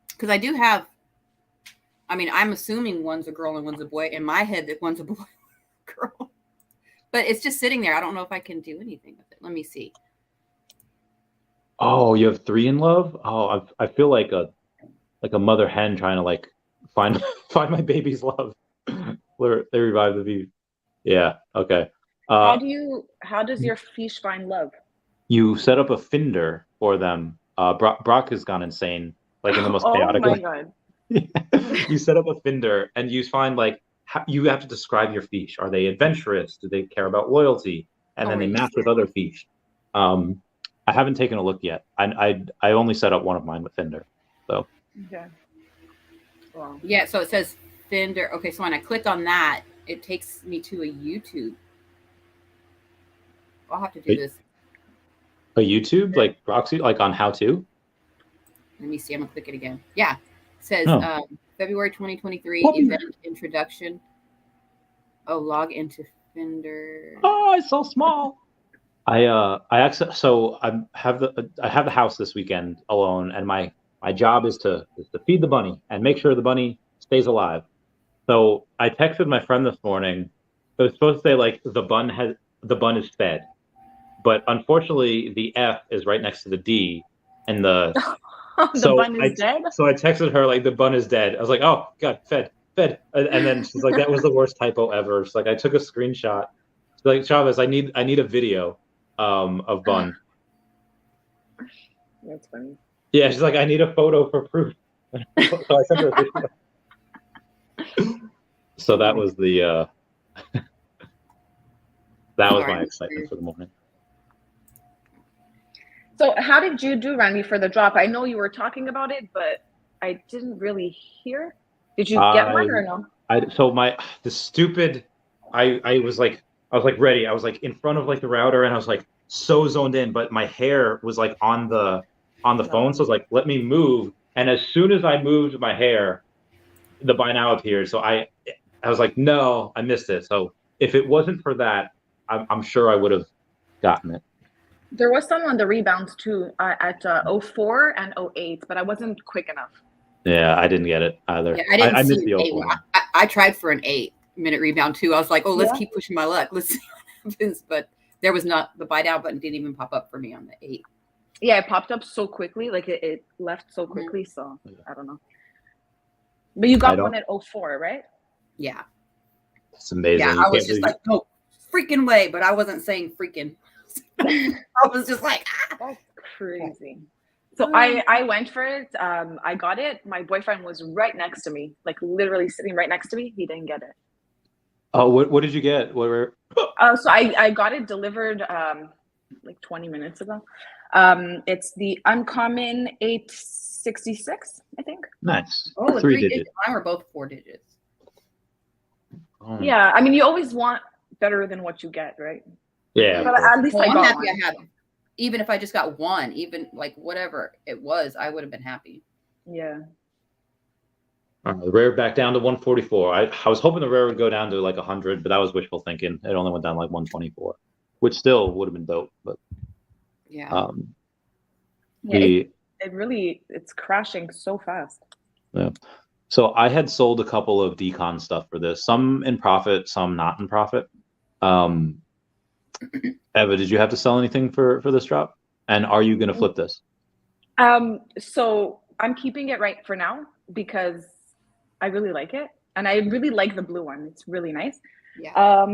Because I do have. I mean, I'm assuming one's a girl and one's a boy. In my head, that one's a boy, girl. But it's just sitting there. I don't know if I can do anything with it. Let me see. Oh, you have 3 in love? Oh, I feel like a mother hen trying to find my baby's love. They revive the Feesh. Yeah. Okay. how does your Feesh find love? You set up a Finder for them. Brock has gone insane, in the most chaotic way. Oh my God. You set up a Finder and you find you have to describe your Feesh. Are they adventurous? Do they care about loyalty? And then they match with other Feesh. I haven't taken a look yet. I only set up one of mine with Finder. So. Okay. Wow. Yeah. So it says Finder. Okay. So when I click on that, it takes me to a YouTube. I'll have to do this. A YouTube proxy on how to. Let me see. I'm gonna click it again. Yeah. It says February 2023 event introduction. Oh, log into Finder. Oh, it's so small. I have the house this weekend alone, and my job is to feed the bunny and make sure the bunny stays alive. So I texted my friend this morning. It was supposed to say the bun is fed, but unfortunately the F is right next to the D, and the The bun is dead. So I texted her like the bun is dead. I was like, oh god, fed. And then she's like, that was the worst typo ever. She's like, I took a screenshot. She's like, Chavez, I need a video of bun. That's funny. Yeah, she's like, I need a photo for proof. So I sent her a video. So that was the that was my excitement for the morning. So how did you do, Randy, for the drop? I know you were talking about it, but I didn't really hear. Did you get one or no? I was like ready. I was like in front of like the router and I was like so zoned in, but my hair was like on the phone. So I was like, let me move. And as soon as I moved my hair, the buy now appeared. So I was like, no, I missed it. So if it wasn't for that, I'm sure I would have gotten it. There was some on the rebounds too at 04 and 08, but I wasn't quick enough. Yeah, I didn't get it either. Yeah, I missed the 04. I tried for an 8-minute rebound too. I was like, oh, let's keep pushing my luck. Let's see what happens. But there was not, the buy down button didn't even pop up for me on the 8. Yeah, it popped up so quickly. Like it left so quickly. So I don't know. But you got one at 04, right? Yeah. It's amazing. Yeah, I was just like, no freaking way. But I wasn't saying freaking. I was just like, that's crazy. So I went for it. I got it. My boyfriend was right next to me, like literally sitting right next to me. He didn't get it. Oh, what did you get? So I got it delivered like 20 minutes ago. It's the uncommon 866, I think. Nice. Oh, 3 digits. Mine were both 4 digits. Oh. Yeah, I mean, you always want better than what you get, right? Yeah. But at least I got one. I had them. Even if I just got one, even like whatever it was, I would have been happy. Yeah. The rare back down to 144. I was hoping the rare would go down to like 100, but that was wishful thinking. It only went down like 124, which still would have been dope. But yeah, it's crashing so fast. Yeah. So I had sold a couple of decon stuff for this, some in profit, some not in profit. Eva, did you have to sell anything for this drop? And are you going to flip this? So I'm keeping it right for now because I really like it. And I really like the blue one. It's really nice. Yeah.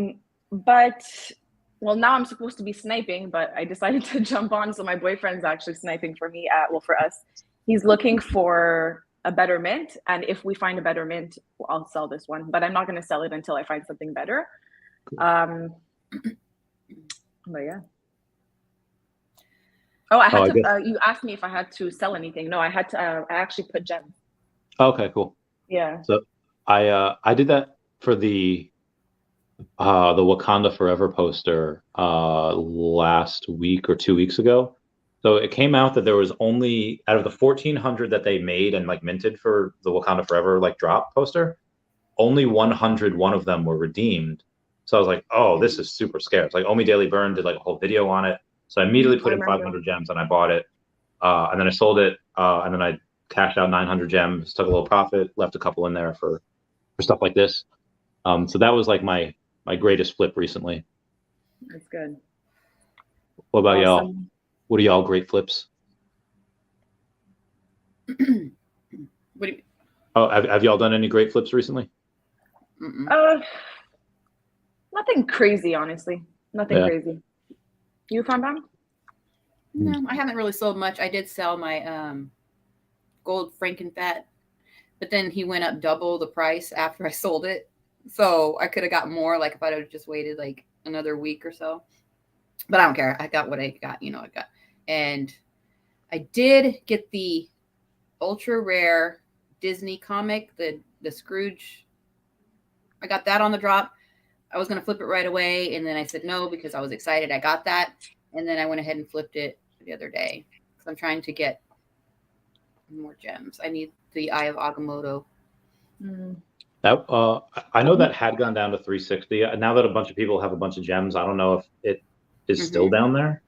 But well, now I'm supposed to be sniping, but I decided to jump on. So my boyfriend's actually sniping for me for us. He's looking for a better mint. And if we find a better mint, I'll sell this one, but I'm not going to sell it until I find something better. Cool. But yeah. Oh, I had to. You asked me if I had to sell anything. No, I had to. I actually put gems. Okay, cool. Yeah. So I did that for the Wakanda Forever poster last week or 2 weeks ago. So it came out that there was only out of the 1,400 that they made and like minted for the Wakanda Forever like drop poster, only 101 of them were redeemed. So I was like, oh, this is super scary. It's like Omi Daily Burn did like a whole video on it. So I immediately put in 500 gems and I bought it. And then I sold it. And then I cashed out 900 gems, took a little profit, left a couple in there for stuff like this. So that was like my greatest flip recently. That's good. What about y'all? What are y'all great flips? What do you? Oh, have y'all done any great flips recently? Nothing crazy, honestly. Nothing crazy. You, Fanbam? No, I haven't really sold much. I did sell my gold Frankenfat, but then he went up double the price after I sold it. So I could have got more, like if I'd have just waited like another week or so. But I don't care. I got what I got. I got. And I did get the ultra rare Disney comic, the Scrooge. I got that on the drop. I was going to flip it right away. And then I said no, because I was excited. I got that. And then I went ahead and flipped it the other day. Because I'm trying to get more gems. I need the Eye of Agamotto. That I know that had gone down to 360. Now that a bunch of people have a bunch of gems, I don't know if it is still down there.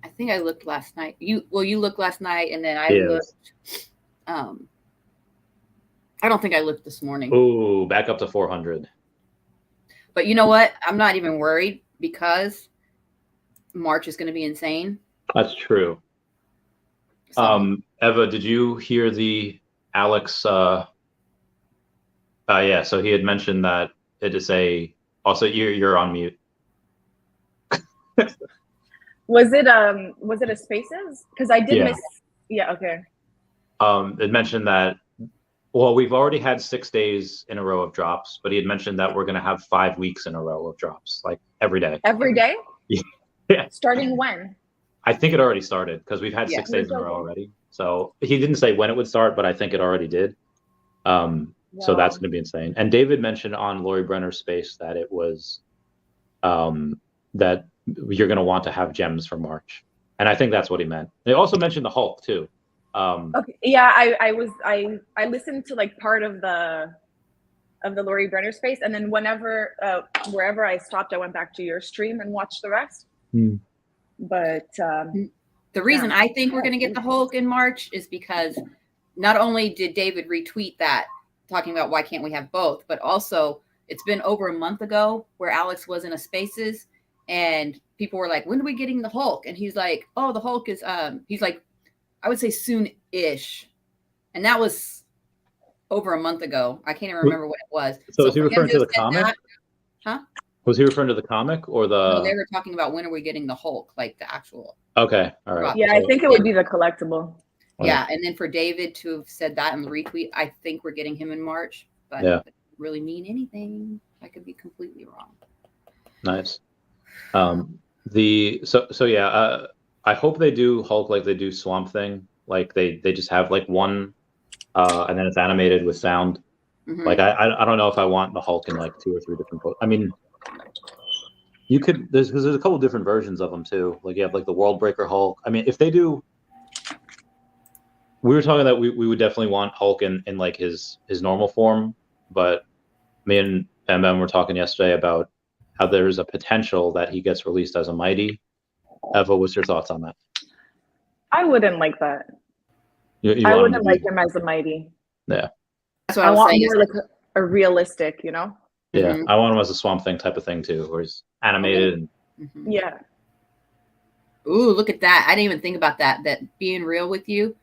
I think I looked last night. You looked last night, and then I looked. I don't think I looked this morning. Ooh, back up to 400. But you know what? I'm not even worried because March is going to be insane. That's true. Eva, did you hear the Alex? Yeah. So he had mentioned that it is a. Also, you're on mute. Was it a Spaces? Because I did miss. Yeah. Okay. It mentioned that. Well, we've already had 6 days in a row of drops, but he had mentioned that we're going to have 5 weeks in a row of drops, like every day. Every day? Yeah. Starting when? I think it already started because we've had 6 days in a row already. So he didn't say when it would start, but I think it already did. So that's going to be insane. And David mentioned on Lori Brenner's space that it was that you're going to want to have gems for March. And I think that's what he meant. They also mentioned the Hulk too. Okay. Yeah, I listened to like part of the Lori Brenner space, and then wherever I stopped, I went back to your stream and watched the rest. But the reason I think we're going to get the Hulk in March is because not only did David retweet that, talking about why can't we have both, but also it's been over a month ago where Alex was in a spaces and people were like, when are we getting the Hulk? And he's like, oh, the Hulk is, he's like, I would say soon-ish. And that was over a month ago. I can't even remember what it was. So is he referring to the comic? Huh? Was he referring to the comic or the? No, they were talking about when are we getting the Hulk, like the actual. Okay, all right. Yeah, I think it would be the collectible. Yeah, and then for David to have said that in the retweet, I think we're getting him in March, but it doesn't really mean anything. I could be completely wrong. Nice. I hope they do Hulk like they do Swamp Thing, like they just have like one, and then it's animated with sound. Like I don't know if I want the Hulk in like 2 or 3 different. I mean, you could there's a couple different versions of them too. Like you have like the World Breaker Hulk. I mean, if they do, we were talking that we would definitely want Hulk in like his normal form, but me and Ben were talking yesterday about how there's a potential that he gets released as a Mighty. Eva, what's your thoughts on that? I wouldn't like that. I wouldn't like him as a Mighty. Yeah. That's what I want more like a realistic, you know? Yeah, I want him as a Swamp Thing type of thing too, where he's animated. Yeah. Ooh, look at that. I didn't even think about that. That being real with you,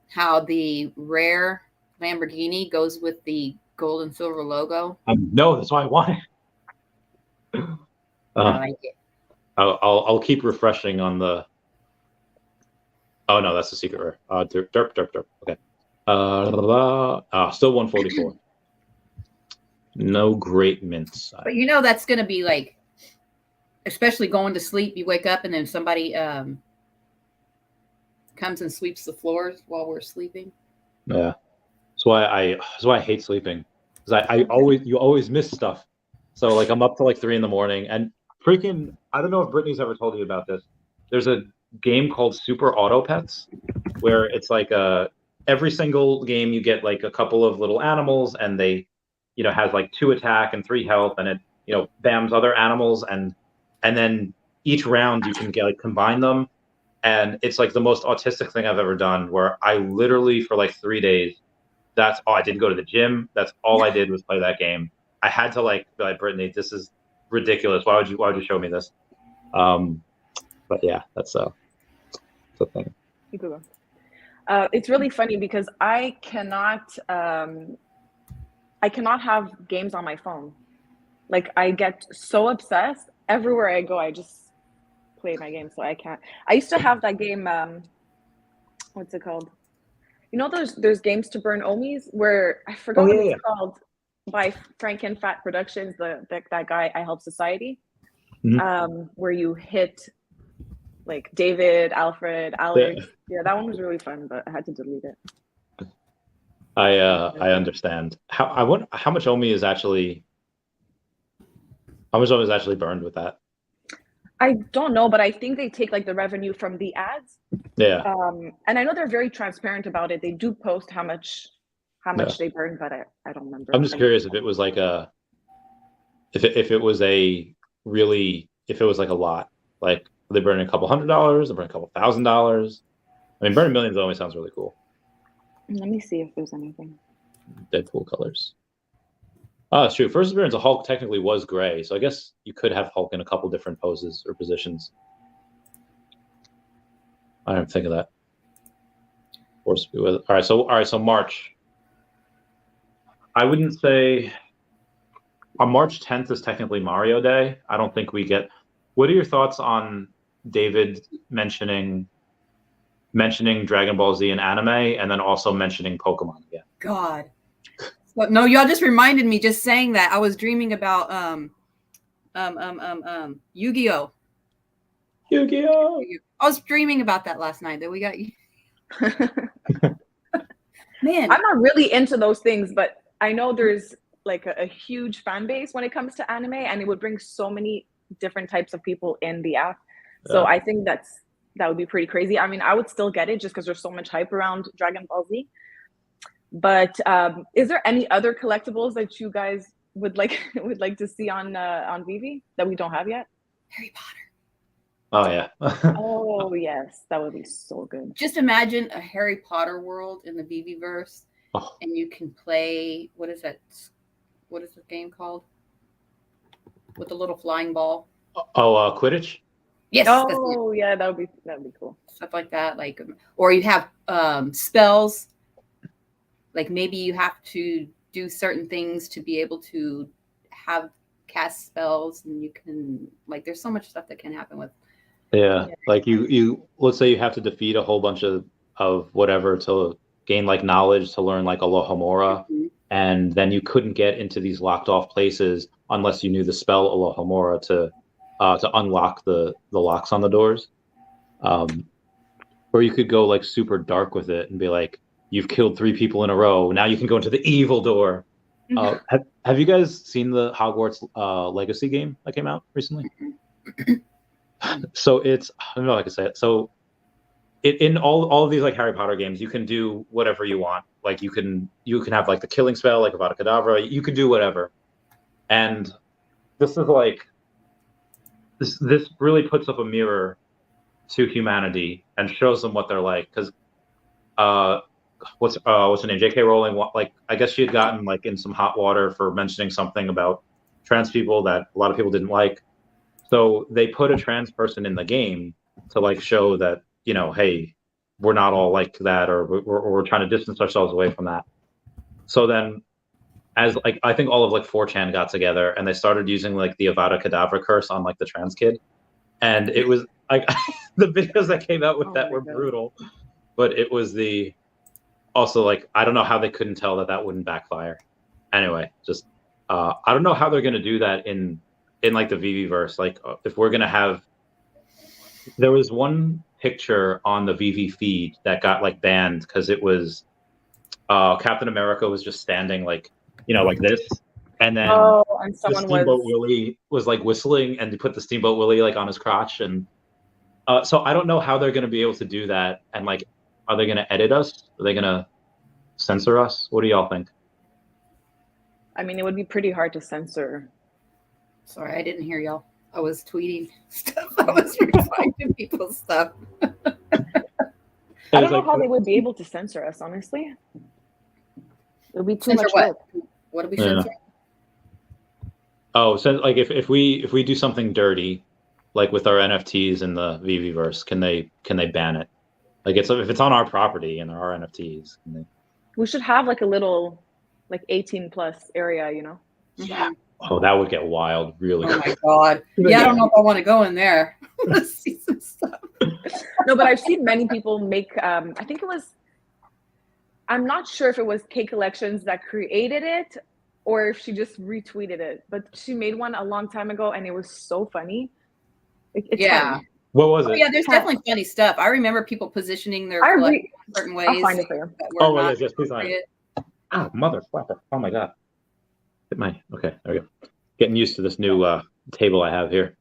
how the rare Lamborghini goes with the gold and silver logo. No, that's why I want it. I like it. I'll keep refreshing on the. Oh no, that's the secret rare. Derp. Okay. Still 144. No great mints. But you know that's gonna be like, especially going to sleep. You wake up and then somebody comes and sweeps the floors while we're sleeping. Yeah, that's why I hate sleeping, because you always miss stuff. So like I'm up till like 3 in the morning and freaking, I don't know if Brittany's ever told you about this. There's a game called Super Auto Pets where it's like every single game you get like a couple of little animals and they, has like 2 attack and 3 health, and it, bams other animals, and then each round you can get like combine them, and it's like the most autistic thing I've ever done, where I literally for like 3 days, that's all I didn't go to the gym. That's all I did was play that game. I had to like be like, Brittany, this is ridiculous. Why would you show me this? But yeah, that's the thing. It's really funny because I cannot have games on my phone. Like I get so obsessed. Everywhere I go, I just play my game. So I can't. I used to have that game. What's it called? There's games to burn Omis where I forgot what it's called, by Franken Fat Productions. That guy, I Help Society, where you hit like David, Alfred, Alex. Yeah, that one was really fun, but I had to delete it. I understand. How much Omi is actually burned with that? I don't know, but I think they take like the revenue from the ads. Yeah. And I know they're very transparent about it. They do post how much they burn, but I don't remember. I'm just curious if it was like if it was like a lot, like they burn a couple $100, they burn a couple $1,000. I mean, burning millions always sounds really cool. Let me see if there's anything. Deadpool colors. Oh, it's true. First appearance of Hulk technically was gray, so I guess you could have Hulk in a couple different poses or positions. I didn't think of that. force to be with. All right, so March. I wouldn't say on March 10th is technically Mario Day. I don't think we get. What are your thoughts on David mentioning Dragon Ball Z and anime, and then also mentioning Pokemon again? God. But no, y'all just reminded me just saying that. I was dreaming about Yu-Gi-Oh. Yu-Gi-Oh! I was dreaming about that last night that we got you. Man. I'm not really into those things, but I know there's like a huge fan base when it comes to anime, and it would bring so many different types of people in the app. So I think that would be pretty crazy. I mean, I would still get it just because there's so much hype around Dragon Ball Z. But is there any other collectibles that you guys would like to see on Veve that we don't have yet? Harry Potter. Oh yeah. Oh yes, that would be so good. Just imagine a Harry Potter world in the Veveverse, and you can play. What is that? What is the game called? With the little flying ball. Oh, Quidditch. Yes. Oh yeah, that would be cool. Stuff like that, like, or you have spells. Like maybe you have to do certain things to be able to have cast spells, and you can like. There's so much stuff that can happen with. Yeah, like you let's say you have to defeat a whole bunch of whatever to gain like knowledge to learn like Alohomora, and then you couldn't get into these locked off places unless you knew the spell Alohomora to unlock the locks on the doors. Or you could go like super dark with it and be like, you've killed 3 people in a row. Now you can go into the evil door. Have you guys seen the Hogwarts Legacy game that came out recently? So it's, I don't know if I can say it. So in all of these like Harry Potter games, you can do whatever you want. Like you can have like the killing spell, like Avada Kedavra. You can do whatever. And this is like, this really puts up a mirror to humanity and shows them what they're like. Because what's her name? J.K. Rowling, like I guess she had gotten like in some hot water for mentioning something about trans people that a lot of people didn't like. So they put a trans person in the game to like show that, you know, hey, we're not all like that, or we're trying to distance ourselves away from that. So then, as like I think all of like 4chan got together and they started using like the Avada Kedavra curse on like the trans kid, and it was like the videos that came out with that were brutal, but it was also like I don't know how they couldn't tell that wouldn't backfire. Anyway, just I don't know how they're gonna do that in like the Veveverse. Like if we're gonna have, there was one picture on the Veve feed that got like banned because it was Captain America was just standing like, you know, like this, and then and someone the Steamboat Willie was like whistling, and they put the Steamboat Willie like on his crotch, and so I don't know how they're gonna be able to do that, and like, are they gonna edit us? Are they gonna censor us? What do y'all think? I mean, it would be pretty hard to censor. Sorry, I didn't hear y'all. I was tweeting stuff. I was replying to people's stuff. I don't know how they would be able to censor us, honestly. It would be too much work. What do we censor? Oh, so like if we do something dirty, like with our NFTs in the Veveverse, can they ban it? Like if it's on our property and our NFTs, can they... We should have like a little like 18 plus area, you know? Yeah. Oh, that would get wild really quick. Oh my God. Yeah, I don't know if I want to go in there. Let's see some stuff. No, but I've seen many people make, I think it was, I'm not sure if it was K Collections that created it or if she just retweeted it, but she made one a long time ago and it was so funny. It's funny. What was it? Yeah, there's definitely funny stuff. I remember people positioning their collection in certain ways. I'll find it for you. Oh, yes, please find it. Oh, motherfucker. Oh my God. Okay, there we go. Getting used to this new table I have here.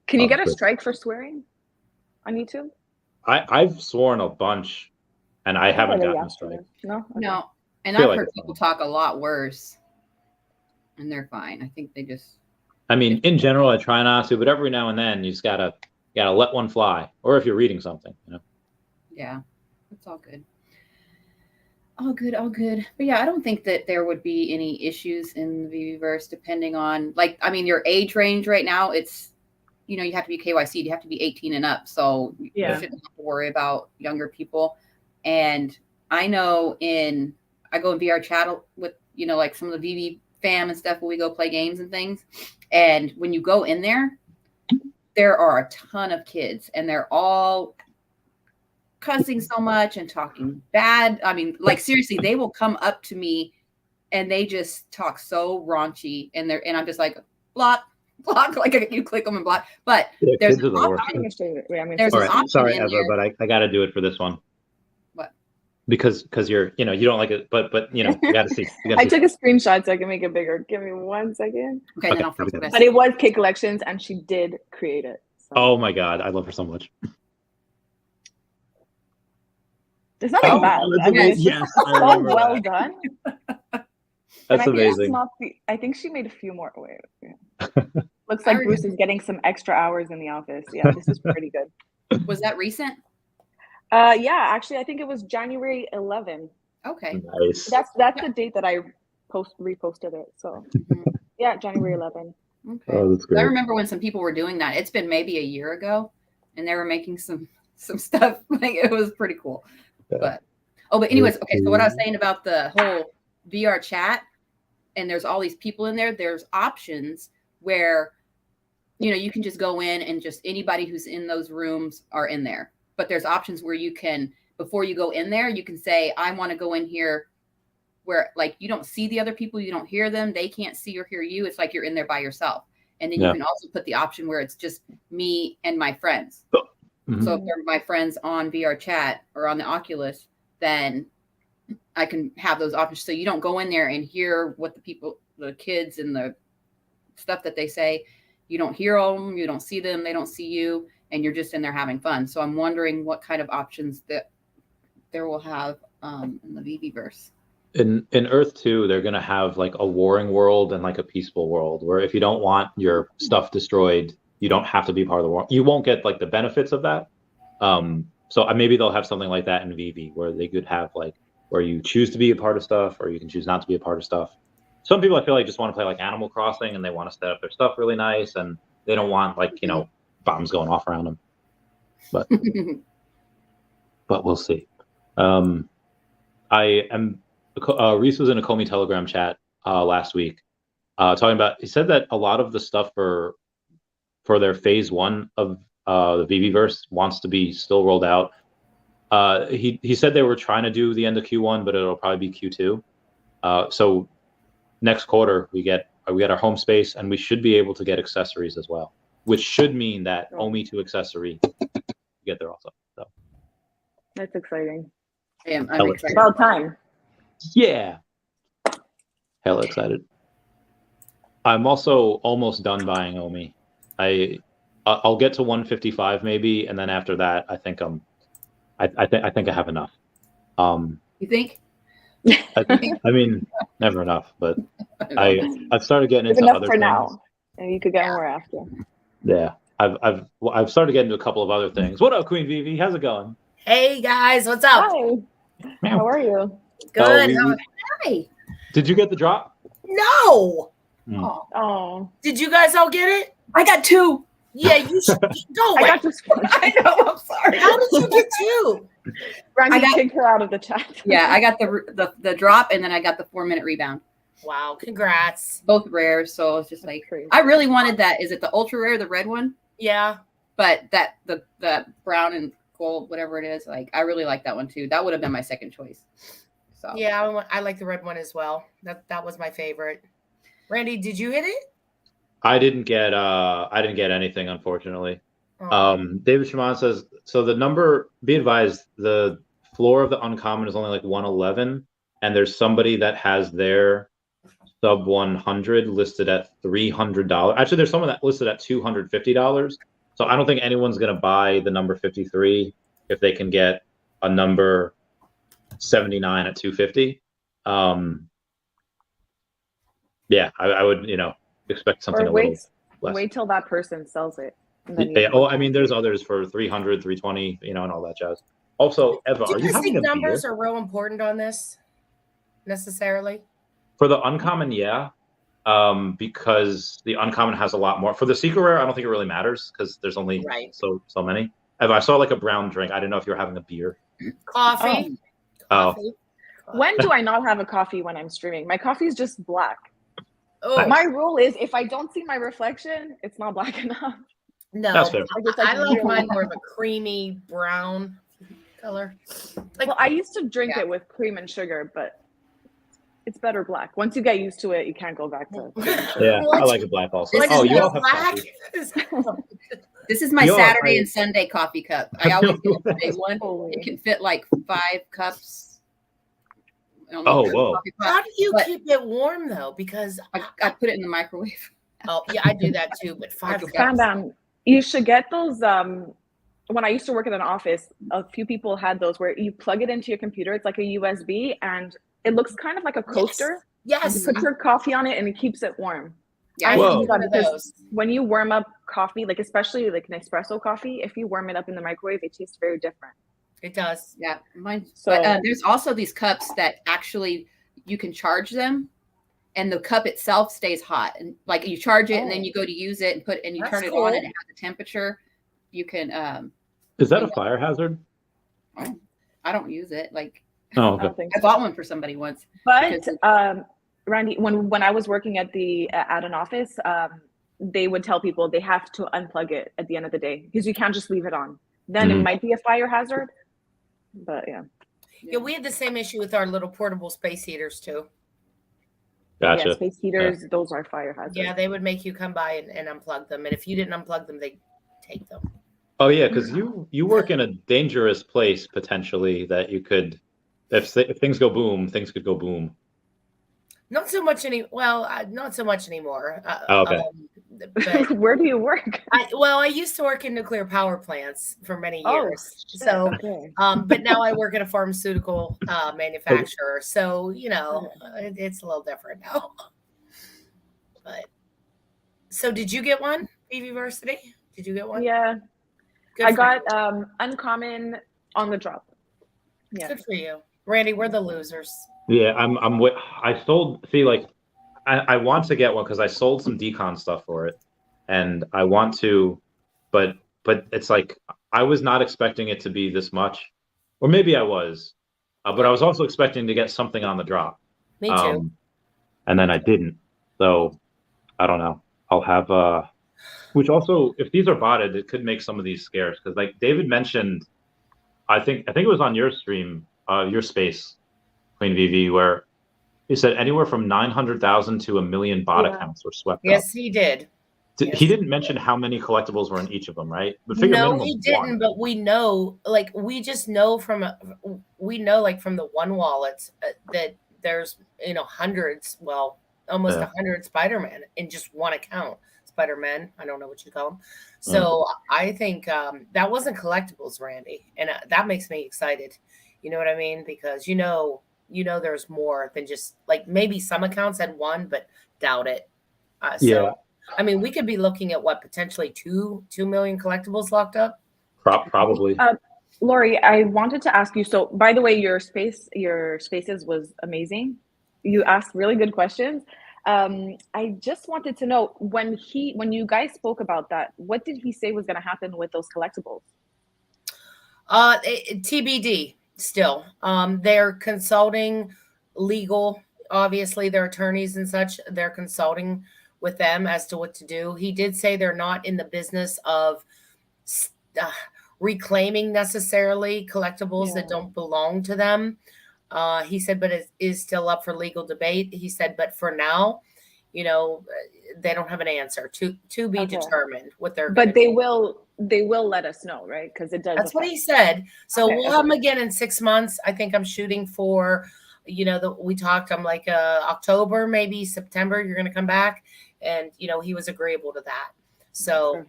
Can you get a strike for swearing on YouTube? I've sworn a bunch and I haven't gotten a strike. No? Okay. No. And I've heard people talk a lot worse. And they're fine. I think they just... I mean, in general, I try not to, but every now and then you just gotta let one fly. Or if you're reading something, you know? Yeah, it's all good. All good. But yeah, I don't think that there would be any issues in the Veveverse depending on, like, I mean, your age range right now, it's, you know, you have to be KYC, you have to be 18 and up. So you shouldn't have to worry about younger people. And I know I go in VR chat with, like some of the Veve fam and stuff when we go play games and things. And when you go in there are a ton of kids and they're all cussing so much and talking bad. I mean, like seriously, they will come up to me and they just talk so raunchy and I'm just like, block, like you click them and block. But there's an option. There's an option. Sorry, Eva, but I got to do it for this one. What? Because you're, you don't like it, but you got to see. I took a screenshot so I can make it bigger. Give me 1 second. Okay, then I'll fix it. But it was Kid Collections, and she did create it. So. Oh my God, I love her so much. There's nothing bad. I mean, it's yes, so well done. That's amazing. I think she made a few more. Wait. Yeah. Looks like Bruce is getting some extra hours in the office. Yeah, this is pretty good. Was that recent? Yeah, actually, I think it was January 11. Okay. Nice. That's the date that I reposted it. So yeah, January 11. Okay. Oh, that's great. I remember when some people were doing that. It's been maybe a year ago, and they were making some stuff. Like it was pretty cool. Yeah. But anyways, okay. So what I was saying about the whole VR chat, and there's all these people in there. There's options where, you can just go in and just anybody who's in those rooms are in there. But there's options where you can, before you go in there, you can say, I want to go in here where like you don't see the other people, you don't hear them, they can't see or hear you. It's like you're in there by yourself. And then you can also put the option where it's just me and my friends. Mm-hmm. So if they're my friends on VR chat or on the Oculus, then I can have those options. So you don't go in there and hear what the kids and the stuff that they say. You don't hear them, you don't see them, they don't see you, and you're just in there having fun. So I'm wondering what kind of options that there will have in the Veveverse. In Earth 2, they're going to have like a warring world and like a peaceful world where if you don't want your stuff destroyed, you don't have to be part of the war. You won't get like the benefits of that. So maybe they'll have something like that in Veve where they could have like where you choose to be a part of stuff or you can choose not to be a part of stuff. Some people I feel like just want to play like Animal Crossing and they want to set up their stuff really nice and they don't want like, bombs going off around them. But we'll see. Reese was in a Comey Telegram chat last week talking about, he said that a lot of the stuff for their phase 1 of the Veveverse wants to be still rolled out. He said they were trying to do the end of Q1, but it'll probably be Q2. So next quarter we get our home space and we should be able to get accessories as well, which should mean that OMI 2 accessory get there also. So that's exciting. I'm excited. About time. Yeah. Hella excited. I'm also almost done buying OMI. I'll get to 155 maybe, and then after that, I think I think I have enough. You think? I mean, never enough, but I've started getting into enough other for things. Now, and you could get more after. Yeah, I've started getting into a couple of other things. What up, Queen Veve? How's it going? Hey guys, what's up? Hi. How are you? Good. Hi. Did you get the drop? No. Oh. Did you guys all get it? I got 2. Yeah, you should go. I got this one. I know. I'm sorry. How did you get 2? Randy kicked her out of the chat. Yeah, I got the drop, and then I got the 4-minute rebound. Wow, congrats. Both rare, so it's just like I really wanted that. Is it the ultra rare, the red one? Yeah. But that the brown and gold, whatever it is, like I really like that one too. That would have been my second choice. So yeah, I like the red one as well. That was my favorite. Randy, did you hit it? I didn't get anything, unfortunately. David Shaman says, so the number, be advised, the floor of the uncommon is only like 111, and there's somebody that has their sub 100 listed at $300. Actually, there's someone that listed at $250. So I don't think anyone's going to buy the number 53 if they can get a number 79 at 250. Yeah, I would, expect something or a little less. Wait till that person sells it. Yeah. Oh, I mean, there's others for 300, 320, and all that jazz. Also, Eva, do are you having think a numbers beer? are real important on this necessarily? For the uncommon, yeah, because the uncommon has a lot more. For the secret rare, I don't think it really matters because there's only so many. Eva, I saw like a brown drink. I didn't know if you were having a beer. Coffee. Coffee. When do I not have a coffee when I'm streaming? My coffee is just black. Oh, My rule is if I don't see my reflection, it's not black enough. no. That's fair. I like mine more of a creamy brown color. Like, Well, I used to drink it with cream and sugar, but it's better black. Once you get used to it, you can't go back to Yeah, I like it black also. This Oh, is you all have black. coffee. This is my You are Saturday right. and Sunday coffee cup. I always get a big one. Holy. It can fit like 5 cups. Oh, whoa. How do you But- keep it warm though? Because I put it in the microwave. oh yeah, I do that too. But 5 Okay. cups. You should get those. When I used to work in an office, a few people had those where you plug it into your computer. It's like a USB, and it looks kind of like a coaster. Yes. You put your coffee on it, and it keeps it warm. Yeah, I Whoa. use one of those. When you warm up coffee, like especially like an espresso coffee, if you warm it up in the microwave, it tastes very different. It does. yeah, mine. So- But there's also these cups that actually you can charge them, and the cup itself stays hot. And like you charge it, and then you go to use it and you That's turn it cool. on, and it has a temperature. You can. Is that a fire hazard? I don't use it. Like Oh, I okay. don't think I so. bought one for somebody once. But because- Randy, when I was working at an office, they would tell people they have to unplug it at the end of the day because you can't just leave it on. Then it Mhm. might be a fire hazard. But yeah. Yeah, we had the same issue with our little portable space heaters too. Gotcha. Yeah, space heaters, those are fire hazards. Yeah, they would make you come by and unplug them, and if you didn't unplug them, they take them. Oh yeah, because you work in a dangerous place potentially that you could, if things go boom, things could go boom. Not so much not so much anymore. Oh, okay. But Where do you work? I used to work in nuclear power plants for many years. shit, So, okay. but now I work at a pharmaceutical manufacturer. So, it's a little different now. But so, did you get one, University? Did you get one? Yeah, Good I for got you. uncommon on the drop. Yeah. Good for you, Randy. We're the losers. Yeah, I sold. See, like, I want to get one because I sold some decon stuff for it, and I want to, but it's like I was not expecting it to be this much, or maybe I was, but I was also expecting to get something on the drop. Me too. And then I didn't. So I don't know. I'll have which also, if these are botted, it could make some of these scarce because, like David mentioned, I think it was on your stream, your space, Queen Veve, where he said anywhere from 900,000 to 1 million bot accounts were swept up. Yes, he did. He didn't mention how many collectibles were in each of them, right? But No, he didn't. But we know, like, we just know from the one wallet that there's hundreds, almost 100 Spider-Man in just one account. Spider-Man, I don't know what you call them. So I think that wasn't collectibles, Randy, and that makes me excited. You know what I mean? Because there's more than just like maybe some accounts had one, but doubt it. So I mean, we could be looking at potentially 2 million collectibles locked up. Probably. Lori, I wanted to ask you. So, by the way, your spaces was amazing. You asked really good questions. I just wanted to know when you guys spoke about that, what did he say was going to happen with those collectibles? TBD still. They're consulting legal, obviously their attorneys and such. They're consulting with them as to what to do. He did say they're not in the business of reclaiming necessarily collectibles that don't belong to them. He said, but it is still up for legal debate. He said, but for now, they don't have an answer to be determined what they're. But they will let us know, right? Because it does. That's what he said. So we'll have them again in 6 months. I think I'm shooting for, we talked. I'm like October, maybe September. You're going to come back, and he was agreeable to that. So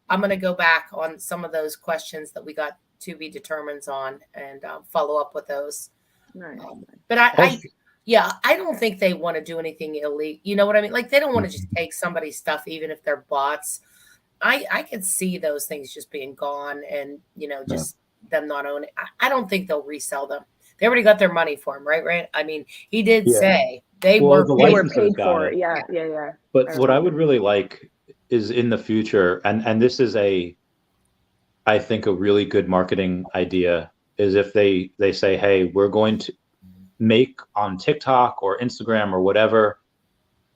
I'm going to go back on some of those questions that we got to be determined on and follow up with those. Right. But I don't think they want to do anything illegal. You know what I mean? Like they don't want to just take somebody's stuff, even if they're bots. I could see those things just being gone and, just them not owning. I don't think they'll resell them. They already got their money for them, right? I mean, he did say they were paid for it. Yeah. But what I would really like is in the future, and this is I think a really good marketing idea is if they say, hey, we're going to make on TikTok or Instagram or whatever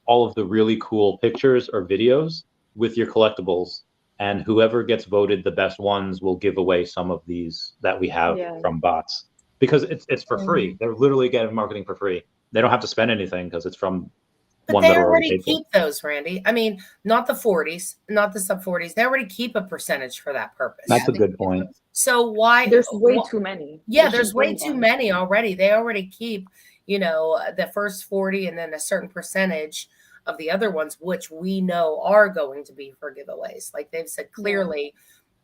all of the really cool pictures or videos with your collectibles, and whoever gets voted the best ones will give away some of these that we have from bots, because it's for free. They're literally getting marketing for free. They don't have to spend anything because it's from But one they that already keep those, Randy. I mean, not the 40s, not the sub 40s. They already keep a percentage for that purpose. That's a good point. So why? There's way too many. Yeah, there's way too many already. They already keep, the first 40 and then a certain percentage of the other ones, which we know are going to be for giveaways. Like they've said clearly,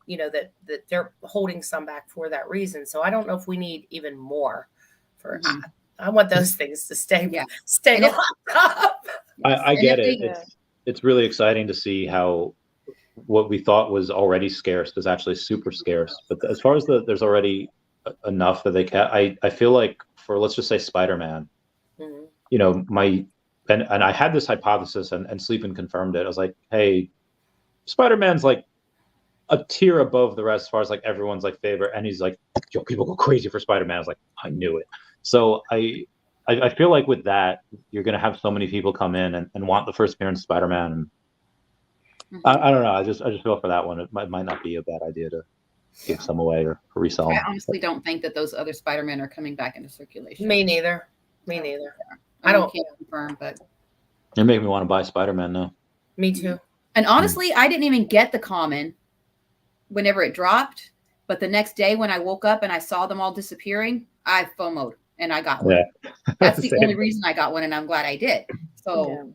that they're holding some back for that reason. So I don't know if we need even more for. I want those things to stay locked up. I get it. It's really exciting to see how what we thought was already scarce is actually super scarce. But as far as there's already enough that they can. I feel like for, let's just say, Spider-Man, and I had this hypothesis, and Sleepin confirmed it. I was like, hey, Spider-Man's like a tier above the rest as far as like everyone's like favorite, and he's like, yo, people go crazy for Spider-Man. I was like, I knew it. So I feel like with that, you're gonna have so many people come in and want the first appearance of Spider-Man. And I don't know. I just feel for that one, it might not be a bad idea to give some away or resell them. I honestly don't think that those other Spider-Men are coming back into circulation. Me neither. I can't confirm, but it made me want to buy Spider-Man now. Me too. And honestly, I didn't even get the common whenever it dropped. But the next day when I woke up and I saw them all disappearing, I FOMO'd and I got one. Yeah. That's the only reason I got one, and I'm glad I did. So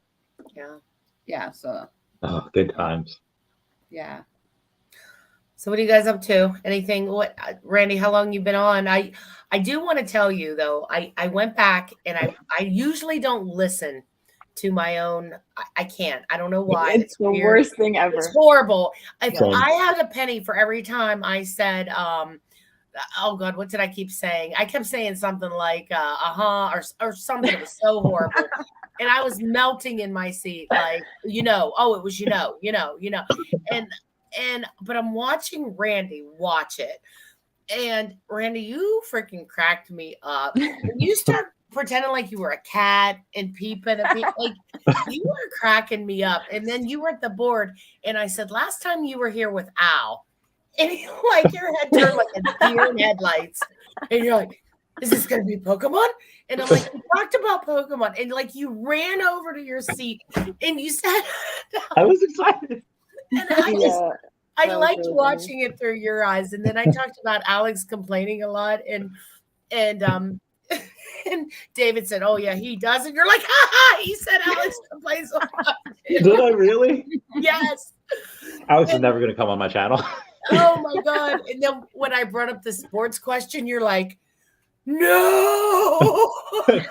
yeah. So good times. Yeah. So what are you guys up to? Anything? What, Randy, how long you been on? I do want to tell you though, I went back and I usually don't listen to my own. I can't. I don't know why. It's the worst thing ever. It's horrible. If I had a penny for every time I said, oh God, what did I keep saying? I kept saying something like, or something that was so horrible. And I was melting in my seat, like, it was, but I'm watching Randy watch it. And Randy, you freaking cracked me up. When you start pretending like you were a cat and peeping at me, like you were cracking me up. And then you were at the board, and I said, last time you were here with Al, and like your head turned like a deer in headlights, and you're like, is this gonna be Pokemon? And I'm like, we talked about Pokemon, and like you ran over to your seat and you said, I was excited. And I liked really watching it through your eyes. And then I talked about Alex complaining a lot, and David said, oh yeah, he does. And you're like, he said Alex complains a lot. Did I really? Yes. Alex is never gonna come on my channel. Oh my God. And then when I brought up the sports question, you're like, no. Shut up.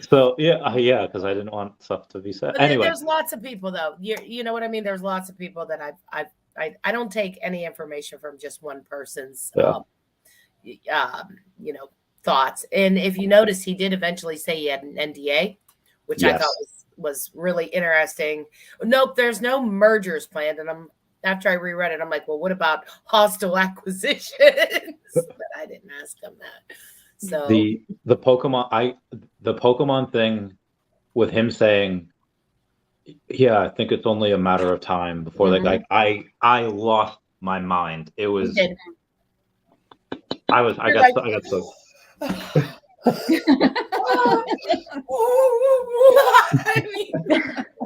So because I didn't want stuff to be said. But anyway, there's lots of people though. You know what I mean? There's lots of people that I don't take any information from just one person's thoughts. And if you notice, he did eventually say he had an NDA, which I thought was really interesting. Nope, there's no mergers planned. And after I reread it, I'm like, well, what about hostile acquisitions? But I didn't ask him that. So the Pokemon thing with him saying, I think it's only a matter of time before I lost my mind. It was I got so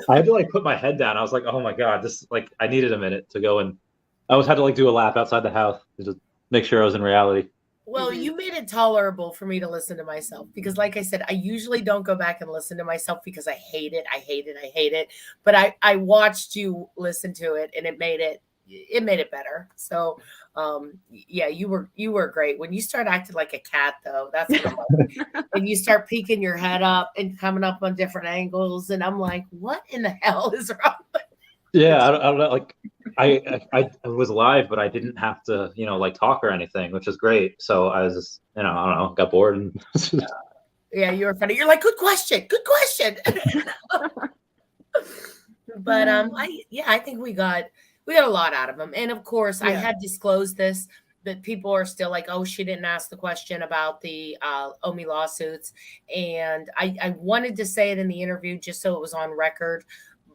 I had to like put my head down. I was like, oh my God, this I needed a minute to go, and I had to like do a lap outside the house to just make sure I was in reality. Well, you made it tolerable for me to listen to myself, because like I said, I usually don't go back and listen to myself because I hate it. But I watched you listen to it, and it made it better. So you were great. When you start acting like a cat though, that's and you start peeking your head up and coming up on different angles, and I'm like, what in the hell is wrong with Yeah, I don't know. Like I was live, but I didn't have to, talk or anything, which is great. So I was just, I don't know, got bored. And yeah, you were funny. You're like, good question. But I think we got a lot out of him. And of course, I had disclosed this but people are still like, oh, she didn't ask the question about the OMI lawsuits. And I wanted to say it in the interview just so it was on record,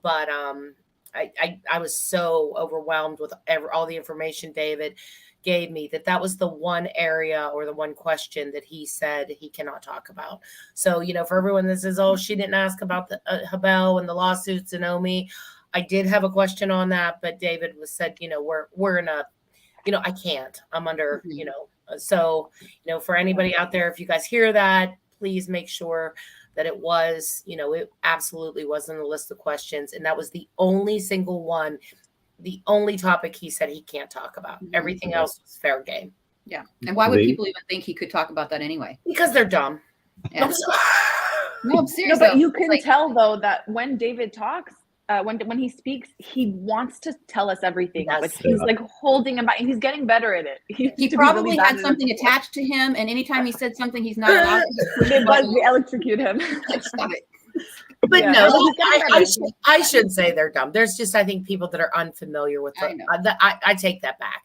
but I was so overwhelmed with all the information David gave me that was the one area or the one question that he said he cannot talk about. So, for everyone that says, oh, she didn't ask about the Habel and the lawsuits and OMI, I did have a question on that, but David said, we're in a, I can't, I'm under, so, for anybody out there, if you guys hear that, please make sure that it was, it absolutely was on the list of questions. And that was the only single one, the only topic he said he can't talk about. Everything else was fair game. Yeah. And why would people even think he could talk about that anyway? Because they're dumb. Yeah. No, I'm serious. No, but you can tell though that when David talks, when he speaks, he wants to tell us everything, but he's like holding him back, and he's getting better at it. He probably had something attached to him, and anytime he said something he's not allowed to electrocute him. Stop it. But no, I should say they're dumb. There's just, I think, people that are unfamiliar with it. I take that back.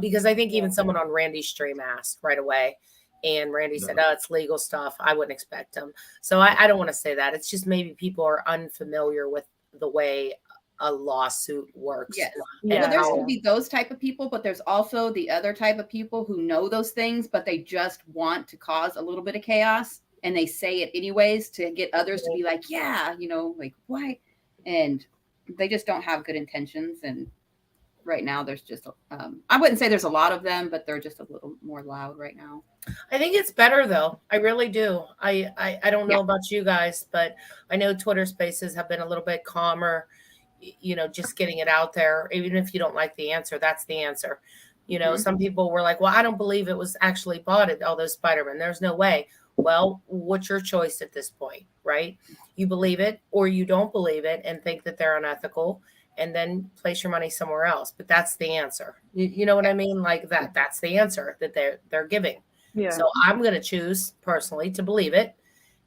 Because I think even someone on Randy's stream asked right away. And Randy said, oh, it's legal stuff. I wouldn't expect them. So I don't want to say that. It's just maybe people are unfamiliar with the way a lawsuit works. Yes. Yeah. There's going to be those type of people, but there's also the other type of people who know those things, but they just want to cause a little bit of chaos. And they say it anyways to get others to be like, yeah, like why? And they just don't have good intentions. And right now there's just, I wouldn't say there's a lot of them, but they're just a little more loud right now. I think it's better though. I really do. I don't know about you guys, but I know Twitter spaces have been a little bit calmer, just getting it out there. Even if you don't like the answer, that's the answer. Some people were like, well, I don't believe it was actually bought at all those Spider-Man. There's no way. Well, what's your choice at this point, right? You believe it or you don't believe it and think that they're unethical, and then place your money somewhere else. But that's the answer. You know what I mean? Like that's the answer that they're giving. Yeah. So I'm going to choose personally to believe it.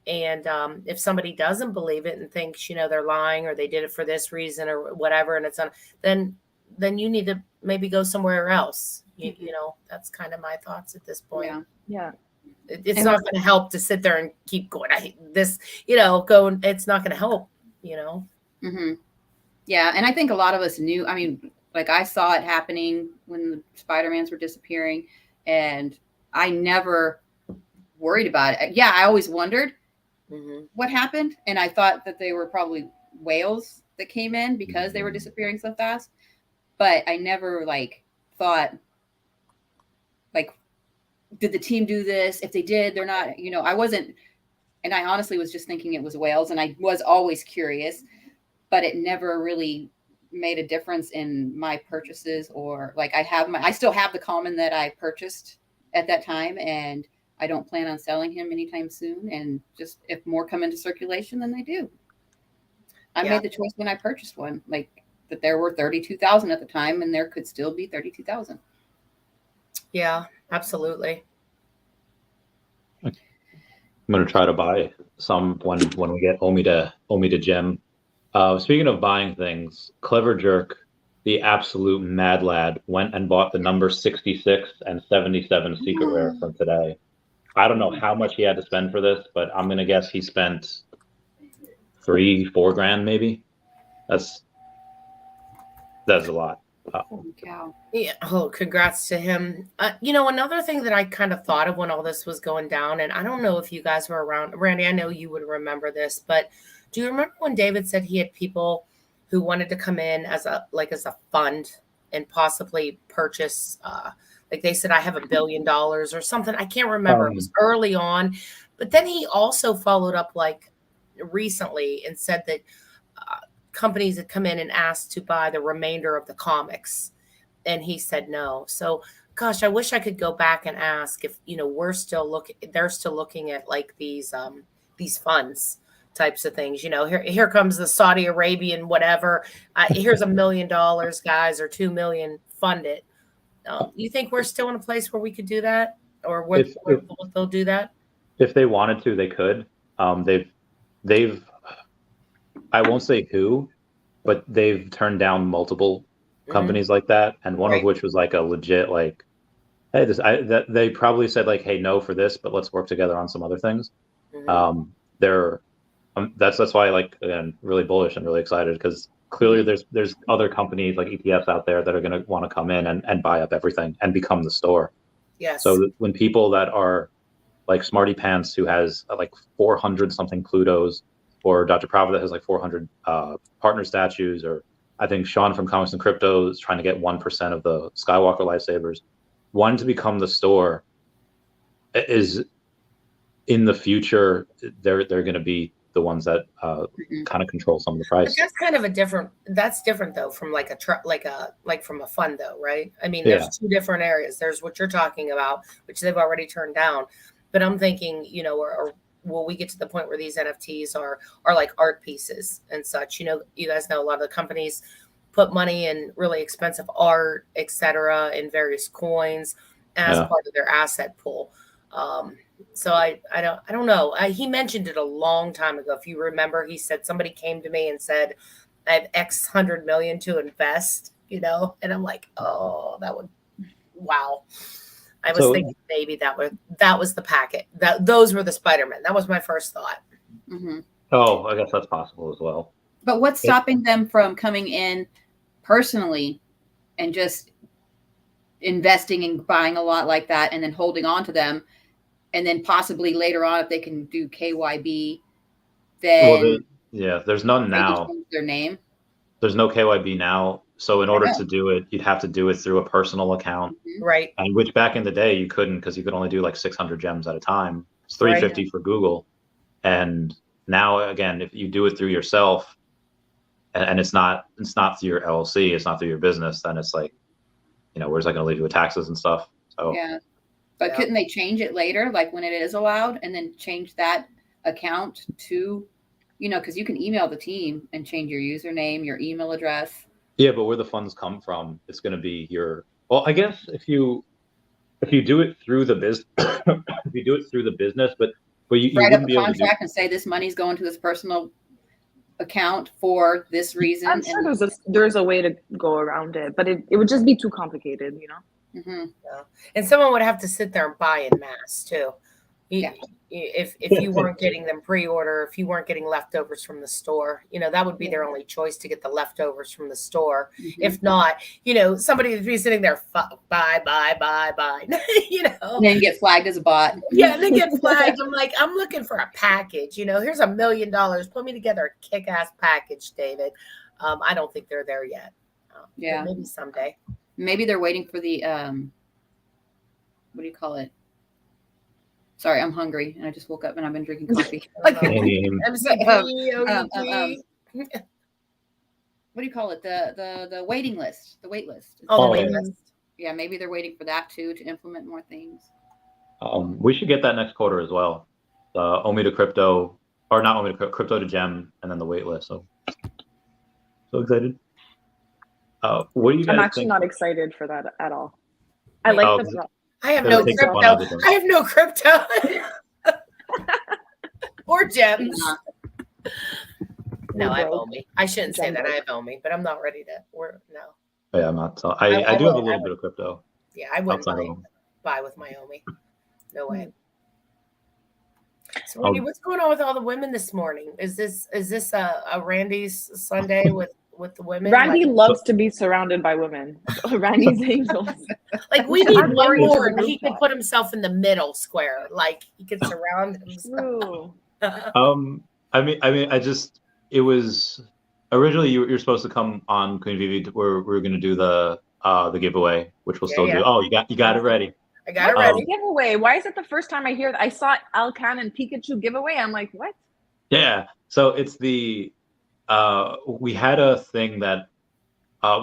And if somebody doesn't believe it and thinks, they're lying or they did it for this reason or whatever, and it's then you need to maybe go somewhere else. That's kind of my thoughts at this point. Yeah. It's not going to help to sit there and keep going. I hate this, going. It's not going to help, Mm-hmm. Yeah. And I think a lot of us knew, like I saw it happening when the Spider-Mans were disappearing, and I never worried about it. Yeah. I always wondered what happened. And I thought that they were probably whales that came in because they were disappearing so fast. But I never thought did the team do this? If they did, they're not, I wasn't, and I honestly was just thinking it was whales, and I was always curious, but it never really made a difference in my purchases, or I still have the common that I purchased at that time, and I don't plan on selling him anytime soon. And just if more come into circulation, then they do. I made the choice when I purchased one, that there were 32,000 at the time, and there could still be 32,000. Yeah, absolutely. I'm going to try to buy some when we get Omi to gym. Speaking of buying things, Clever Jerk, the absolute mad lad, went and bought the number 66 and 77 secret rare from today. I don't know how much he had to spend for this, but I'm going to guess he spent $3-4 grand maybe. That's a lot. Holy cow. Yeah. Oh, congrats to him. Another thing that I kind of thought of when all this was going down, and I don't know if you guys were around, Randy, I know you would remember this, but do you remember when David said he had people who wanted to come in as a fund and possibly purchase, they said, I have $1 billion or something. I can't remember. It was early on, but then he also followed up recently and said that companies had come in and asked to buy the remainder of the comics, and he said no. So gosh, I wish I could go back and ask if they're still looking at these funds types of things. Here comes the Saudi Arabian whatever, here's $1 million, guys, or 2 million, fund it. You think we're still in a place where we could do that, or where they'll do that? If they wanted to, they could. They've I won't say who, but they've turned down multiple companies like that, and one of which was a legit hey, they probably said like, hey, no for this, but let's work together on some other things. Mhm. That's why, like, again, really bullish and really excited, because clearly there's other companies like ETFs out there that are going to want to come in and buy up everything and become the store. Yes. So when people that are like Smarty Pants, who has like 400 something Plutos, or Dr. Prava that has like 400 partner statues, or I think Sean from Comics and Crypto is trying to get 1% of the Skywalker Lifesavers, wanting to become the store is, in the future, they're going to be the ones that kind of control some of the price. But that's kind of that's different though from like from a fund though, right? I mean, there's two different areas. There's what you're talking about, which they've already turned down. But I'm thinking, you know, or will we get to the point where these NFTs are like art pieces and such? You know, you guys know a lot of the companies put money in really expensive art, etc., in various coins as part of their asset pool. So I don't know. He mentioned it a long time ago. If you remember, he said somebody came to me and said, I have X 100 million to invest, you know, and I'm like, oh, wow. I was thinking maybe that was the packet. Those were the Spider-Man. That was my first thought. Mm-hmm. Oh, I guess that's possible as well. But what's stopping them from coming in personally and just investing and buying a lot like that and then holding on to them? And then possibly later on, if they can do KYB, then there's none now. Change their name. There's no KYB now. So in order to do it, you'd have to do it through a personal account, right? And which back in the day you couldn't, because you could only do like 600 gems at a time. It's 350 for Google, and now again, if you do it through yourself, and it's not through your LLC, it's not through your business, then it's like, you know, where's that going to leave you with taxes and stuff? So yeah. But couldn't they change it later, like when it is allowed, and then change that account to, you know, because you can email the team and change your username, your email address. Yeah, but where the funds come from, it's going to be well, I guess if you do it through the business, if you do it through the business, but you write up wouldn't a be able to contract and say this money's going to this personal account for this reason. I'm sure there's a way to go around it, but it would just be too complicated, you know. Mm-hmm. Yeah. And someone would have to sit there and buy in mass too. If you weren't getting them pre-order, if you weren't getting leftovers from the store, you know, that would be their only choice, to get the leftovers from the store. Mm-hmm. If not, you know, somebody would be sitting there, buy, you know, and then get flagged as a bot. Yeah, and they get flagged. I'm like, I'm looking for a package. You know, here's $1 million. Put me together a kick-ass package, David. I don't think they're there yet. Yeah, maybe someday. Maybe they're waiting for the what do you call it? Sorry, I'm hungry and I just woke up and I've been drinking coffee. What do you call it? The waiting list, the wait list. Oh, the wait list. Yeah, maybe they're waiting for that too, to implement more things. We should get that next quarter as well. The OMI to crypto, or not OMI to crypto to gem, and then the wait list. So excited. What do you guys I'm actually think? Not excited for that at all. I like the I have no crypto. I have no crypto or gems. No, I have OMI. I shouldn't say that. I have OMI, but I'm not ready to. No. Yeah, I'm not. I do have a little bit of crypto. Yeah, I wouldn't buy with my OMI. No way. So, Randy, what's going on with all the women this morning? Is this a Randy's Sunday with the women? Randy loves to be surrounded by women. Randy's angels. Like, we need one more, and he can put himself in the middle square. Like, he could surround himself. I mean, it was originally you're supposed to come on Queen Veve, where we're going to do the giveaway, which we'll still do. Oh, you got it ready. I got it ready. Giveaway. Why is it the first time I hear that? I saw Alcan and Pikachu giveaway. I'm like, what? Yeah. So it's the we had a thing that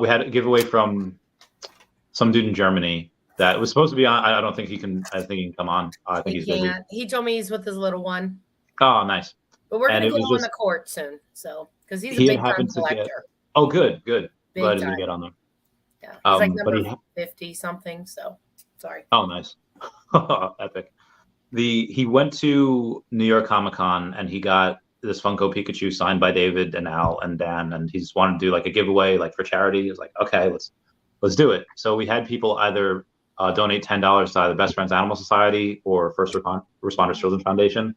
we had a giveaway from some dude in Germany that was supposed to be on. I don't think he can. I think he can come on. I think he's busy. He told me he's with his little one. Oh, nice. But we're gonna get him on the court soon, so because he's a big time collector. Good. Glad to get on there. Yeah, he's like number 50 something. So sorry. Oh, nice. Epic. He went to New York Comic-Con and he got this Funko Pikachu signed by David and Al and Dan, and he just wanted to do like a giveaway, like for charity. He was like, okay, let's do it. So we had people either donate $10 to the Best Friends Animal Society or First Responders Children's Foundation.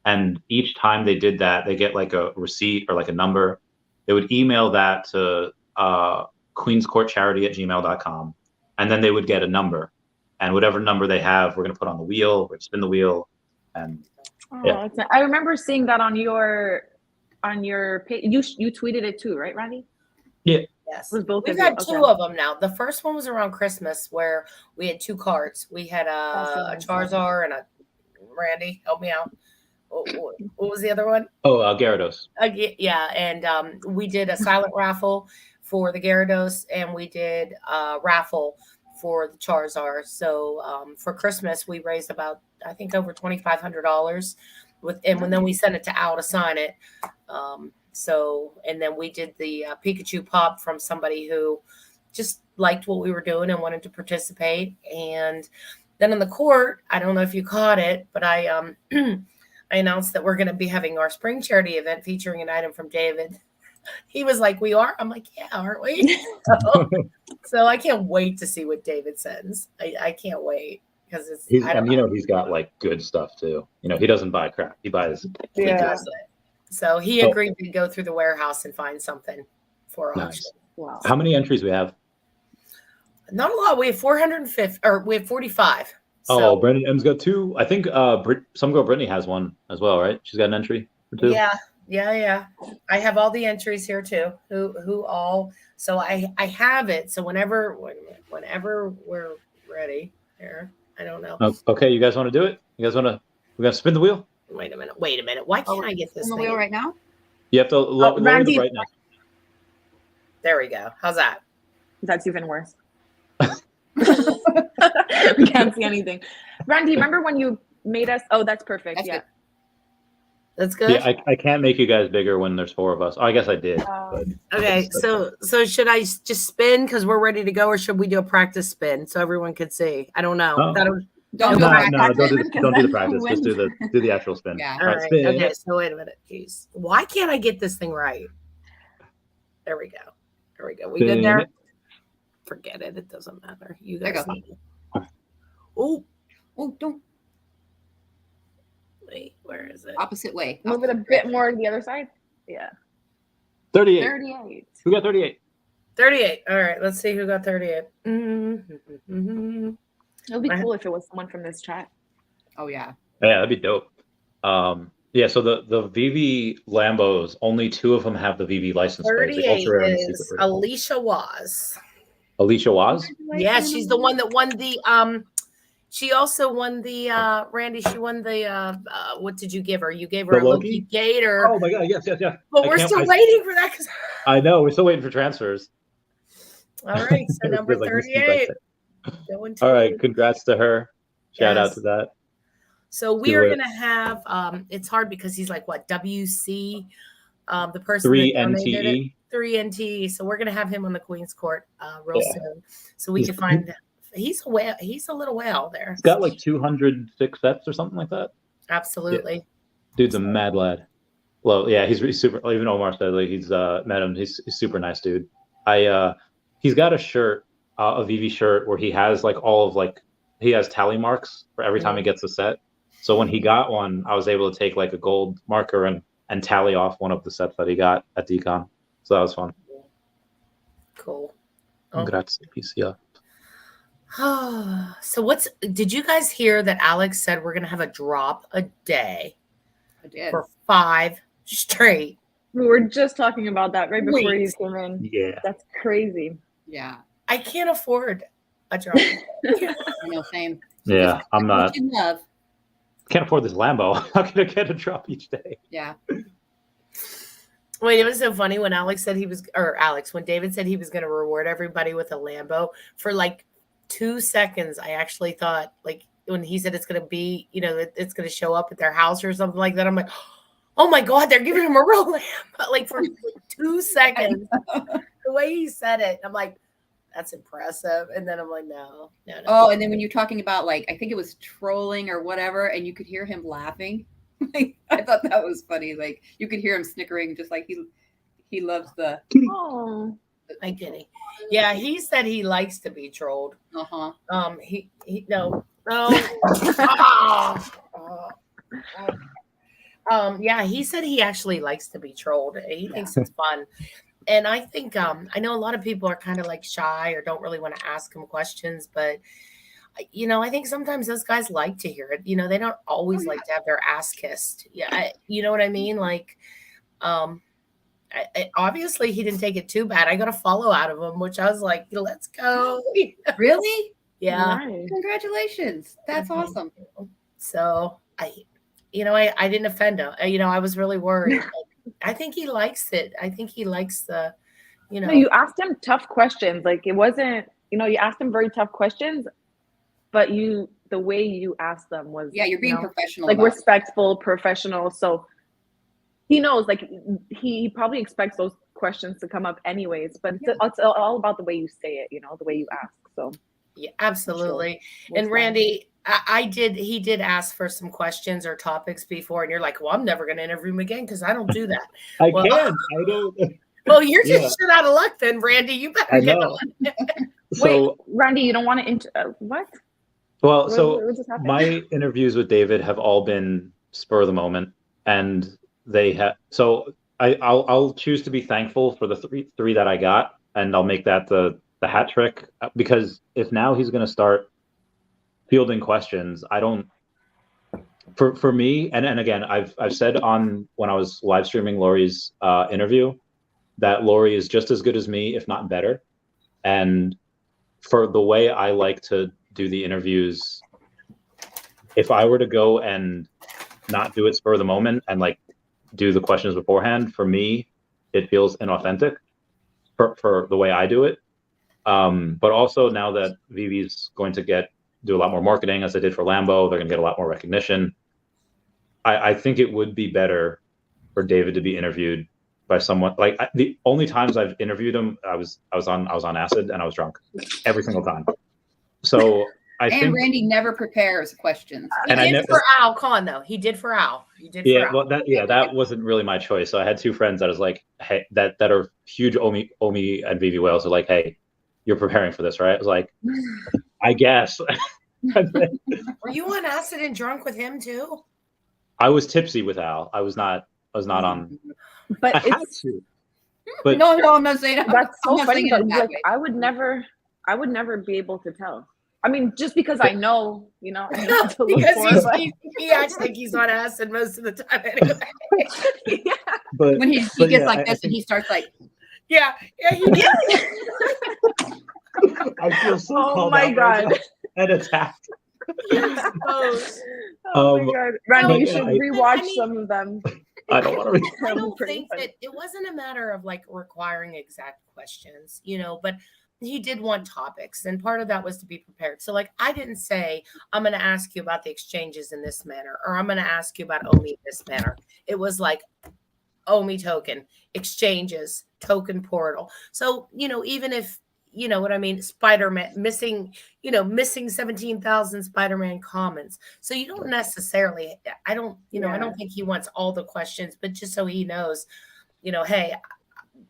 And each time they did that, they get like a receipt or like a number. They would email that to Queenscourtcharity@gmail.com. And then they would get a number. And whatever number they have, we're going to put on the wheel, we're going to spin the wheel. And yeah. I remember seeing that on your page. You tweeted it too, right, Randy? Yeah. Yes. Was both We've of you? had Okay. two of them now. The first one was around Christmas where we had two cards. We had a Charizard and a Randy. Help me out. What was the other one? Oh, Gyarados. Yeah, and we did a silent raffle for the Gyarados, and we did a raffle for the Charizard. So for Christmas, we raised about, I think, over $2,500 and then we sent it to Al to sign it. And then we did the Pikachu pop from somebody who just liked what we were doing and wanted to participate. And then in the court, I don't know if you caught it, but I I announced that we're going to be having our spring charity event featuring an item from David. He was like, "We are?" I'm like, "Yeah, aren't we?" So I can't wait to see what David sends. I can't wait because it's. He's got like good stuff too. He doesn't buy crap. He buys. He does it. So he agreed to go through the warehouse and find something for auction. Nice. Wow. How many entries we have? Not a lot. We have 450, or we have 45. So, Brendan M's got 2. I think some girl Brittany has one as well, right? She's got an entry for 2. Yeah. I have all the entries here too. Who all? So I have it. So whenever we're ready here, I don't know. Okay, you guys want to do it? We're gonna spin the wheel. Wait a minute. Why can't I get this On the thing? wheel right now? You have to lower the brightness. There we go. How's that? That's even worse. We can't see anything. Randy, remember when you made us? Oh, that's perfect. That's yeah. good. That's good. Yeah, I can't make you guys bigger when there's 4 of us. Oh, I guess I did. Okay, so should I just spin because we're ready to go, or should we do a practice spin so everyone could see? I don't know. Oh. Don't No, do don't do the practice. Just do the actual spin. Yeah. All right. Spin. Okay, so wait a minute. Jeez. Why can't I get this thing right? There we go. We good there? Forget it. It doesn't matter. You guys know. Oh, don't. Wait, where is it? Opposite way. Move it a bit more to the other side. Yeah. 38. 38. Who got 38? 38. All right. Let's see who got 38. Mm-hmm. It would be cool if it was someone from this chat. Oh yeah. Yeah, that'd be dope. Yeah, so the Veve Lambos, only 2 of them have the Veve license plate. 38 is Alicia Waz. Alicia Waz? Yeah, she's the one that won the she also won the Randy, she won the what did you give her? You gave her a Loki Gator. Oh my god, yes. But we're still waiting for that because I know, we're still waiting for transfers. All right, so number 38. All right, congrats to her. Shout out to that. So we are gonna have it's hard because he's like what WC the person 3 NTE. 3 NTE. So we're gonna have him on the Queen's Court real soon. So we can find he's a little way out there. He's got like 206 sets or something like that. Absolutely. Yeah. Dude's a mad lad. Well, yeah, he's really super. Even Omar said like he's met him. He's super nice dude. He's got a shirt, a Veve shirt where he has like all of like he has tally marks for every time he gets a set. So when he got one, I was able to take like a gold marker and tally off one of the sets that he got at Decon. So that was fun. Cool. Congrats, PCF. So did you guys hear that Alex said we're gonna have a drop a day? I did. For 5 straight. We were just talking about that right before he came in. Yeah. That's crazy. Yeah. I can't afford a drop. I know, same. Yeah, I'm not. Love. Can't afford this Lambo. How can I get a drop each day? Yeah. Wait, it was so funny when when David said he was going to reward everybody with a Lambo for like 2 seconds. I actually thought like when he said it's going to be, it's going to show up at their house or something like that. I'm like, oh my God, they're giving him a real Lambo. Like for 2 seconds, the way he said it, I'm like, that's impressive. And then I'm like, no. Oh, and then when you're talking about like, I think it was trolling or whatever, and you could hear him laughing. Like, I thought that was funny. Like you could hear him snickering, just like he loves the I did he. Yeah, he said he likes to be trolled. Uh-huh. He no. Yeah, he said he actually likes to be trolled. He thinks it's fun. And I think I know a lot of people are kind of like shy or don't really want to ask him questions, but I think sometimes those guys like to hear it. They don't always like to have their ass kissed. Yeah, you know what I mean? Like, obviously he didn't take it too bad. I got a follow out of him, which I was like, let's go. Really? Yeah. Nice. Congratulations. That's awesome. So I didn't offend him. I was really worried. I think he likes it. I think he likes the, No, you asked him tough questions. Like, it wasn't, you asked him very tough questions, but the way you asked them was, you're being professional, like respectful, professional. So he knows, like, he probably expects those questions to come up anyways, but it's all about the way you say it, the way you ask. So yeah, absolutely. Sure. And Randy, he did ask for some questions or topics before, and you're like, well, I'm never going to interview him again because I don't do that. I don't. Well, you're just shit out of luck then, Randy. You better get on. So, wait, Randy, you don't want to what? Well, what just happened? My interviews with David have all been spur of the moment, and they have. So I'll choose to be thankful for the three that I got, and I'll make that the hat trick, because if now he's going to start fielding questions, I don't. For me, and again, I've said on when I was live streaming Lori's interview that Lori is just as good as me, if not better, and for the way I like to do the interviews, if I were to go and not do it spur of the moment and like do the questions beforehand, for me, it feels inauthentic for the way I do it. But also now that Veve's going to do a lot more marketing, as I did for Lambo, they're going to get a lot more recognition. I think it would be better for David to be interviewed by someone like the only times I've interviewed him, I was on acid and I was drunk every single time. So I think Randy never prepares questions. He did for Al Kahn though. He did for Al. Well, that wasn't really my choice. So I had two friends that was like, hey, that are huge Omi and Veve whales are like, hey, you're preparing for this, right? I was like, I guess. Were you on acid and drunk with him too? I was tipsy with Al. I was not on. But I had to. But no, I'm not saying that. That's so funny. But like, way. I would never be able to tell. I mean, just because I know, I know to look because for, he acts like he's on acid most of the time anyway. Yeah. But when he gets like this and he starts like, he did. I feel so oh my God. And attacked. Oh my God. Randy, you should rewatch some of them. I don't want to. I don't think that it wasn't a matter of like requiring exact questions, but he did want topics, and part of that was to be prepared. So like, I didn't say, I'm going to ask you about the exchanges in this manner, or I'm going to ask you about OMI in this manner. It was like OMI token, exchanges, token portal. So, even if, you know what I mean, Spider-Man missing 17,000 Spider-Man comments. So you don't necessarily, I don't think he wants all the questions, but just so he knows, hey,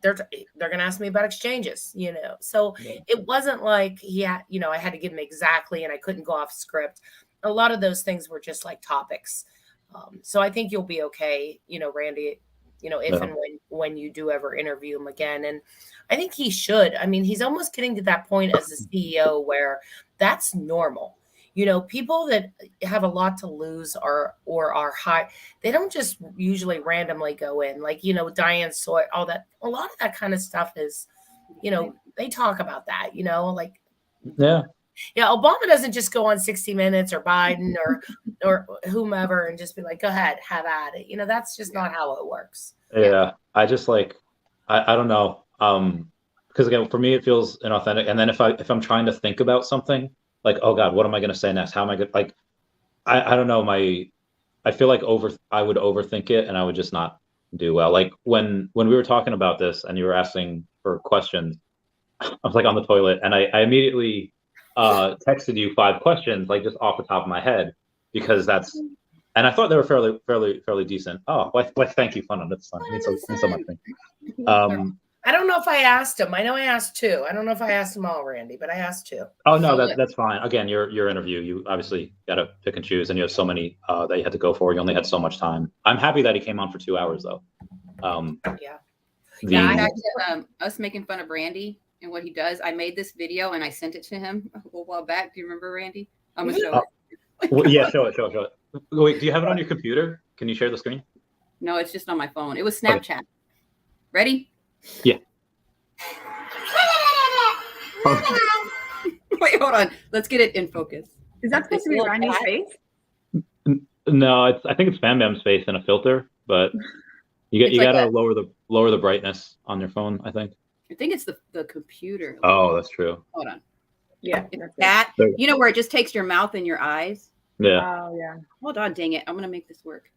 they're going to ask me about exchanges, So it wasn't like he had, I had to give him exactly, and I couldn't go off script. A lot of those things were just like topics. So I think you'll be okay, Randy, if and when you do ever interview him again. And I think he should. I mean, he's almost getting to that point as a CEO where that's normal. People that have a lot to lose or are high, they don't just usually randomly go in, like, Diane Soy, all that. A lot of that kind of stuff is, they talk about that, like, yeah, Obama doesn't just go on 60 Minutes or Biden or whomever and just be like, go ahead, have at it. That's just not how it works. Yeah. I just like, I don't know. Because again, for me, it feels inauthentic. And then if I'm trying to think about something, like, oh God, what am I going to say next? How am I going to, like, I don't know. I feel like I would overthink it and I would just not do well. Like when we were talking about this and you were asking for questions, I was like on the toilet and I immediately texted you 5 questions, like just off the top of my head, because and I thought they were fairly decent. Oh, well, thank you, Fun. That's fun. It means so much to me. I don't know if I asked him. I know I asked 2. I don't know if I asked them all, Randy, but I asked 2. Oh no, that's fine. Again, your interview. You obviously got to pick and choose, and you have so many that you had to go for. You only had so much time. I'm happy that he came on for 2 hours though. Yeah. Back to us making fun of Randy and what he does. I made this video and I sent it to him a little while back. Do you remember, Randy? I'm gonna show it. Well, yeah, show it. Wait, do you have it on your computer? Can you share the screen? No, it's just on my phone. It was Snapchat. Okay. Ready? Yeah. Wait, hold on. Let's get it in focus. Is that supposed to be Randy's face? No, I think it's Bam Bam's face in a filter, but you gotta lower the brightness on your phone. I think it's the computer. Oh, that's true. Hold on. Yeah, that you know where it just takes your mouth and your eyes. Yeah. Oh yeah. Hold on, dang it! I'm gonna make this work.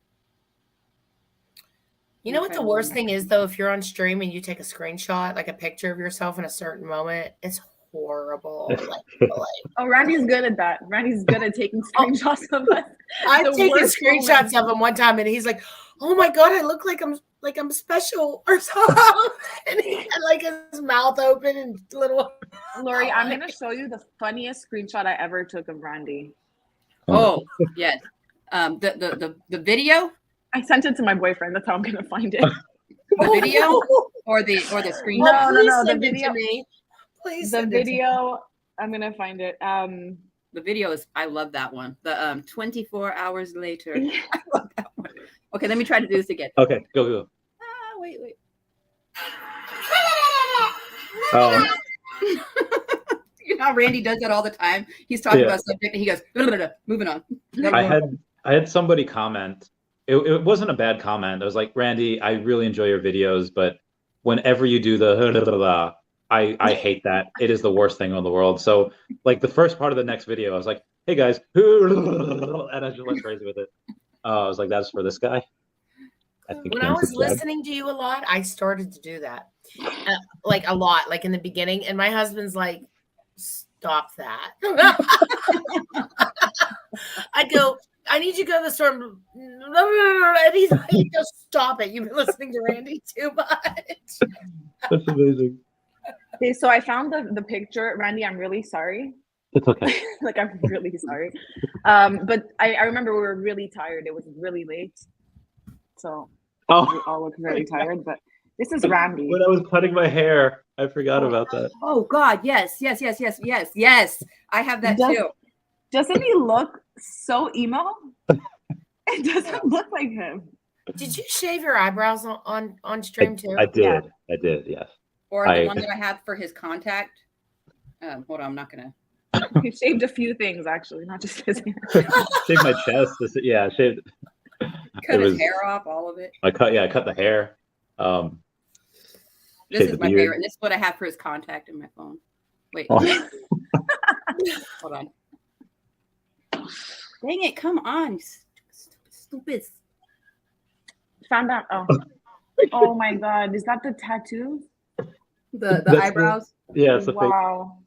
You know what the worst thing is though? If you're on stream and you take a screenshot, like a picture of yourself in a certain moment, it's horrible. Oh, Randy's good at that. Randy's good at taking screenshots of us. I've taken screenshots of him one time, and he's like, "Oh my god, I look like I'm special or something." And he had like his mouth open and little. Lori, I'm gonna show you the funniest screenshot I ever took of Randy. Oh yes, the video. I sent it to my boyfriend. That's how I'm gonna find it. The video or the screenshot? No, the video. Please. The video. I'm gonna find it. The video is. I love that one. The 24 hours later. I love that one. Okay, let me try to do this again. Okay, go. Wait. Oh. You know how Randy does that all the time. He's talking about subject and he goes, moving on. I had somebody comment. It wasn't a bad comment. I was like, Randy, I really enjoy your videos, but whenever you do the I hate that. It is the worst thing in the world. So like the first part of the next video, I was like, hey guys, and I just went crazy with it. I was like, that's for this guy. When I was listening to you a lot, I started to do that, like a lot, like in the beginning. And my husband's like, stop that. I go, I need you to go to the store. And he's like, just stop it. You've been listening to Randy too much. That's amazing. Okay, so I found the picture. Randy, I'm really sorry. It's okay. Like, I'm really sorry. But I remember we were really tired. It was really late. So we all look very tired. But this is Randy. When I was cutting my hair, I forgot about that. Oh, God. Yes. I have that too. Doesn't he look so emo? It doesn't look like him. Did you shave your eyebrows on stream too? I did. Yeah. I did, yes. Or the one that I have for his contact. Hold on, I'm not going to. He shaved a few things, actually, not just his hair. Shaved my chest. I shaved. Cut his hair off, all of it. I cut the hair. This is my favorite. This is what I have for his contact in my phone. Wait. Hold on. Dang it, come on. Stupid. Found out. Oh my God. Is that the tattoo? The eyebrows? Yeah, it's wow.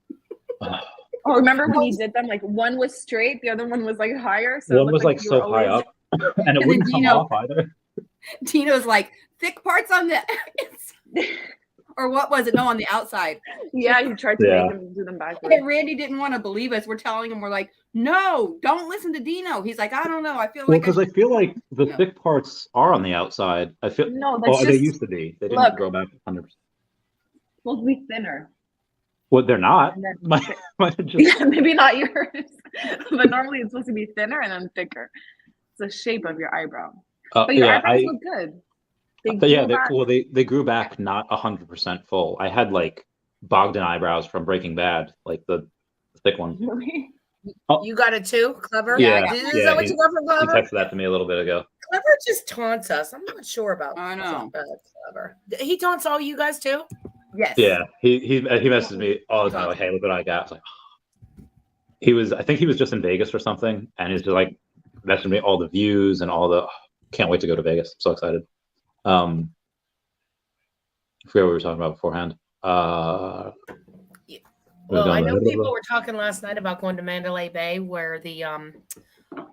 Oh, remember when you did them? Like one was straight, the other one was like higher. So one was like so high up, and it wouldn't come off either. Tino's like thick parts on the, or what was it? No, on the outside. Yeah, you tried to make him do them backwards. And Randy didn't want to believe us. We're telling him, we're like, no, don't listen to Dino. He's like, I don't know. I feel like because I feel like the thick parts are on the outside. I feel they used to be. They didn't grow back 100%. Supposed to be thinner. Well, they're not. Maybe not yours, but normally it's supposed to be thinner and then thicker. It's the shape of your eyebrow. But your eyebrows look good. They grew back not 100% full. I had like Bogdan eyebrows from Breaking Bad, like the thick ones. Really? You got it too, Clever? Yeah. Is that what you got from Clever? He texted that to me a little bit ago. Clever just taunts us. I'm not sure about. I know. Clever. He taunts all you guys too. Yes. Yeah. He messages me all the time like, hey, look what I got. I was like, I think he was just in Vegas or something, and he's just like messaging me all the views and all the. Can't wait to go to Vegas. I'm so excited. I forget what we were talking about beforehand. Well, I know people were talking last night about going to Mandalay Bay, where the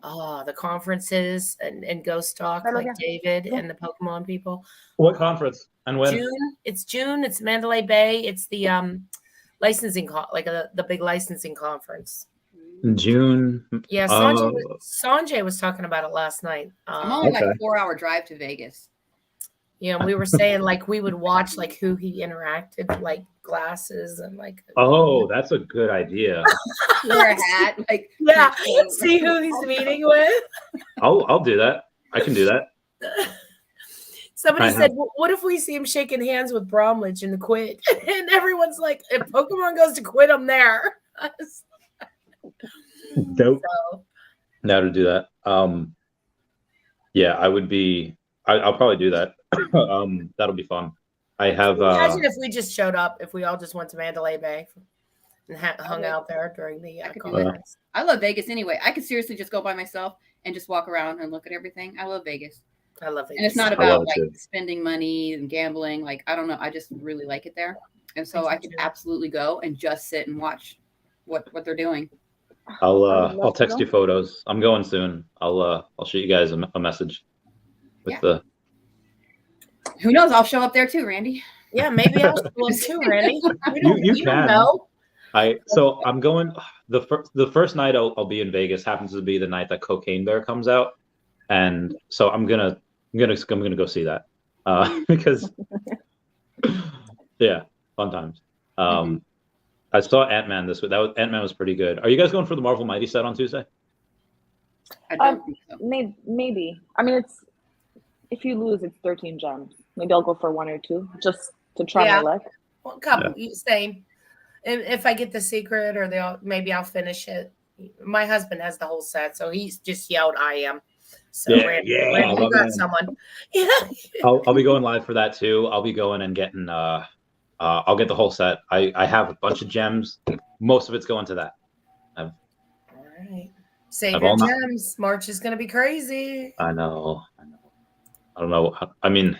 the conferences and ghost talk, like David and the Pokemon people. What conference and when? June. It's June. It's Mandalay Bay. It's the licensing the big licensing conference. June. Yeah, Sanjay was talking about it last night. I'm only like a 4-hour drive to Vegas. Yeah, we were saying like we would watch like who he interacted, like glasses and like. Oh, that's a good idea. Wear a hat, like yeah. See who he's meeting with. I'll do that. I can do that. Somebody said, "What if we see him shaking hands with Bromwich in the Quid?" And everyone's like, "If Pokemon goes to Quid, I'm there." Dope. Now to do that. Yeah, I would be. I'll probably do that. That'll be fun. I have. Imagine if we just showed up. If we all just went to Mandalay Bay and hung out there during the conference. I love Vegas anyway. I could seriously just go by myself and just walk around and look at everything. I love Vegas. I love Vegas. And it's not about like spending money and gambling. Like, I don't know. I just really like it there. And so I could absolutely go and just sit and watch what they're doing. I'll text you photos. I'm going soon. I'll shoot you guys a message with the. Who knows? I'll show up there too, Randy. Yeah, maybe I'll show up too, Randy. You can. Don't know. I'm going the first night I'll be in Vegas happens to be the night that Cocaine Bear comes out, and so I'm gonna go see that because yeah, fun times. I saw Ant-Man this week. Ant-Man was pretty good. Are you guys going for the Marvel Mighty set on Tuesday? I don't think so. Maybe. I mean, if you lose, it's 13 gems. Maybe I'll go for 1 or 2 just to try my luck. Well, a couple, same. And if I get the secret, or maybe I'll finish it. My husband has the whole set, so he's just yelled, "I am." So Randy got someone. Yeah. I'll be going live for that too. I'll be going and getting. I'll get the whole set. I have a bunch of gems. Most of it's going to that. All right. Save your gems. March is going to be crazy. I know. I don't know. I mean,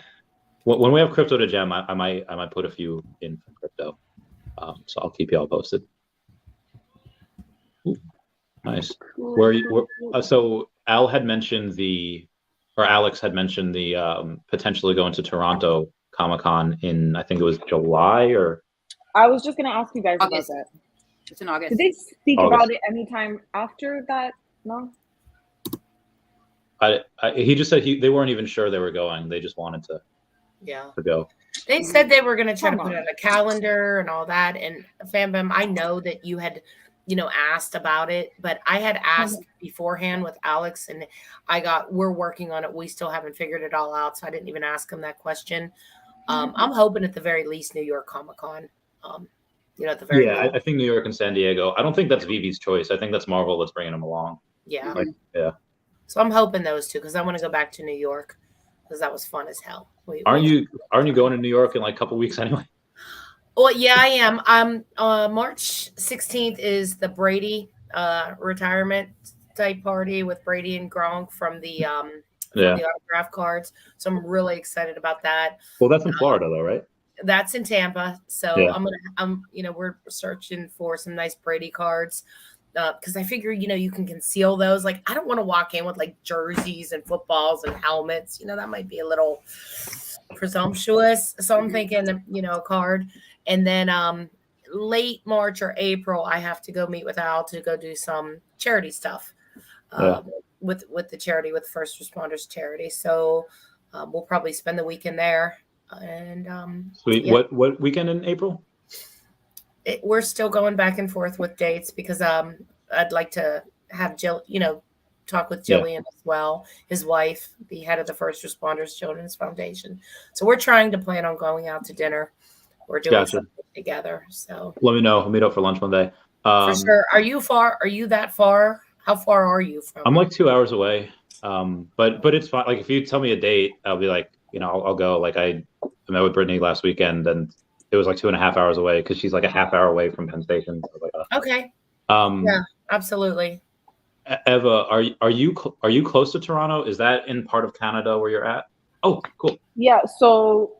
when we have crypto to gem, I might put a few in for crypto. So I'll keep you all posted. Ooh, nice. So Alex had mentioned the potentially going to Toronto Comic-Con in, I think it was July or. I was just going to ask you guys August. about that. It's in August. Did they speak about it anytime after that? No. He just said they weren't even sure they were going. They just wanted to go. They said they were going to try to put it on a calendar and all that. And Fam Bam, I know that you had, asked about it, but I had asked beforehand with Alex, and we're working on it. We still haven't figured it all out, so I didn't even ask him that question. I'm hoping at the very least New York Comic-Con. At the very least. I think New York and San Diego. I don't think that's Vivi's choice. I think that's Marvel that's bringing them along. Yeah. Yeah. So I'm hoping those two, because I want to go back to New York, because that was fun as hell. Aren't you going to New York in like a couple weeks anyway? Well, yeah, I am. March 16th is the Brady retirement type party with Brady and Gronk from the autograph cards. So I'm really excited about that. Well, that's in Florida though, right? That's in Tampa. So we're searching for some nice Brady cards. Because I figure, you can conceal those. Like, I don't want to walk in with like jerseys and footballs and helmets. That might be a little presumptuous. So I'm thinking, a card. And then late March or April, I have to go meet with Al to go do some charity stuff with the charity, with First Responders Charity. So we'll probably spend the weekend there. And sweet. Yeah. What weekend in April? We're still going back and forth with dates because I'd like to have Jill, talk with Jillian as well, his wife, the head of the First Responders Children's Foundation. So we're trying to plan on going out to dinner. We're doing something together. So let me know. We'll meet up for lunch one day. For sure. Are you far? Are you that far? How far are you from? I'm like 2 hours away. But it's fine. Like if you tell me a date, I'll be like, I'll go. Like I met with Brittany last weekend, and it was like 2.5 hours away because she's like a half hour away from Penn Station. So like, okay. Yeah, absolutely. Eva, are you close to Toronto? Is that in part of Canada where you're at? Oh, cool. Yeah. So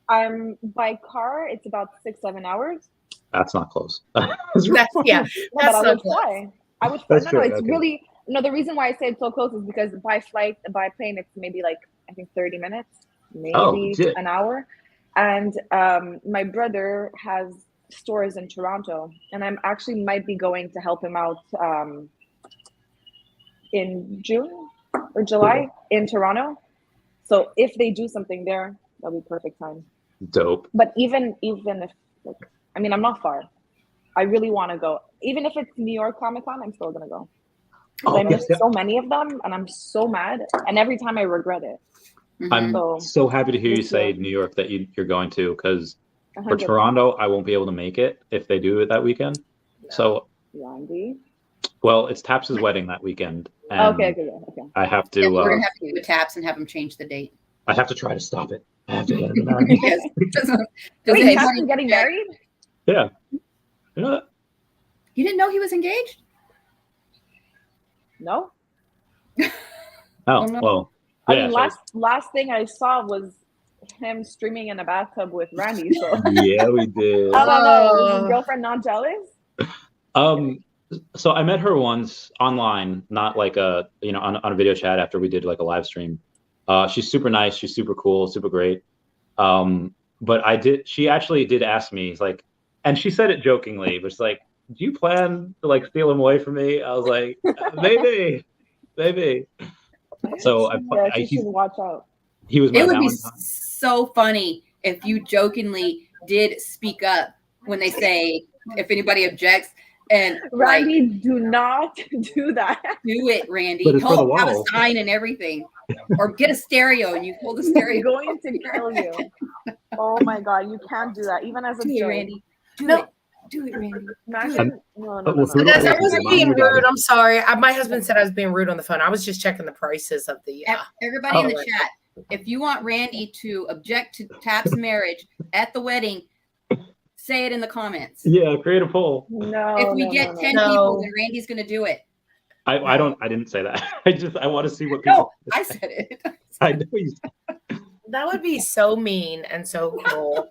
I'm by car. It's about 6-7 hours. That's not close. That's not close. I would fly. No, it's really No, the reason why I say it's so close is because by plane, it's maybe like, I think 30 minutes, maybe an hour. And my brother has stores in Toronto, and I'm actually might be going to help him out in June or July in Toronto. So if they do something there, that'll be perfect time. Dope. But even if, like, I mean, I'm not far. I really want to go. Even if it's New York Comic Con, I'm still gonna go. I miss so many of them, and I'm so mad. And every time I regret it. I'm so happy to hear you say New York that you're going to, because for 100%. Toronto, I won't be able to make it if they do it that weekend. So, Randy. Well, it's Taps' wedding that weekend. And Okay. I have to. We're gonna have to do Taps and have him change the date. I have to try to stop it. I have to get him married. Wait, Taps is getting married? Yeah. Yeah. You didn't know he was engaged? No. Oh, no. Well. I mean, last thing I saw was him streaming in a bathtub with Randy. So yeah, we did. I don't know. Was his girlfriend not jealous? So I met her once online, not like on a video chat after we did like a live stream. She's super nice. She's super cool, super great. But she actually did ask me, like, and she said it jokingly, but she's like, do you plan to like steal him away from me? I was like, maybe. So you should watch out. He was. It would be so funny if you jokingly did speak up when they say, if anybody objects. And Randy, do not do that. Do it, Randy. Have a sign and everything, or get a stereo and you hold the stereo. Going to kill you. Oh my God, you can't do that, even as a kid. Randy. Do it, Randy. Imagine. No. Guys, I wasn't being rude. I'm sorry. My husband said I was being rude on the phone. I was just checking the prices of the. Everybody in the chat, if you want Randy to object to Tap's marriage at the wedding, say it in the comments. Yeah, create a poll. No. If we get 10 people, then Randy's going to do it. I didn't say that. I want to see what people. No, I said it. I know you said. That would be so mean and so cruel.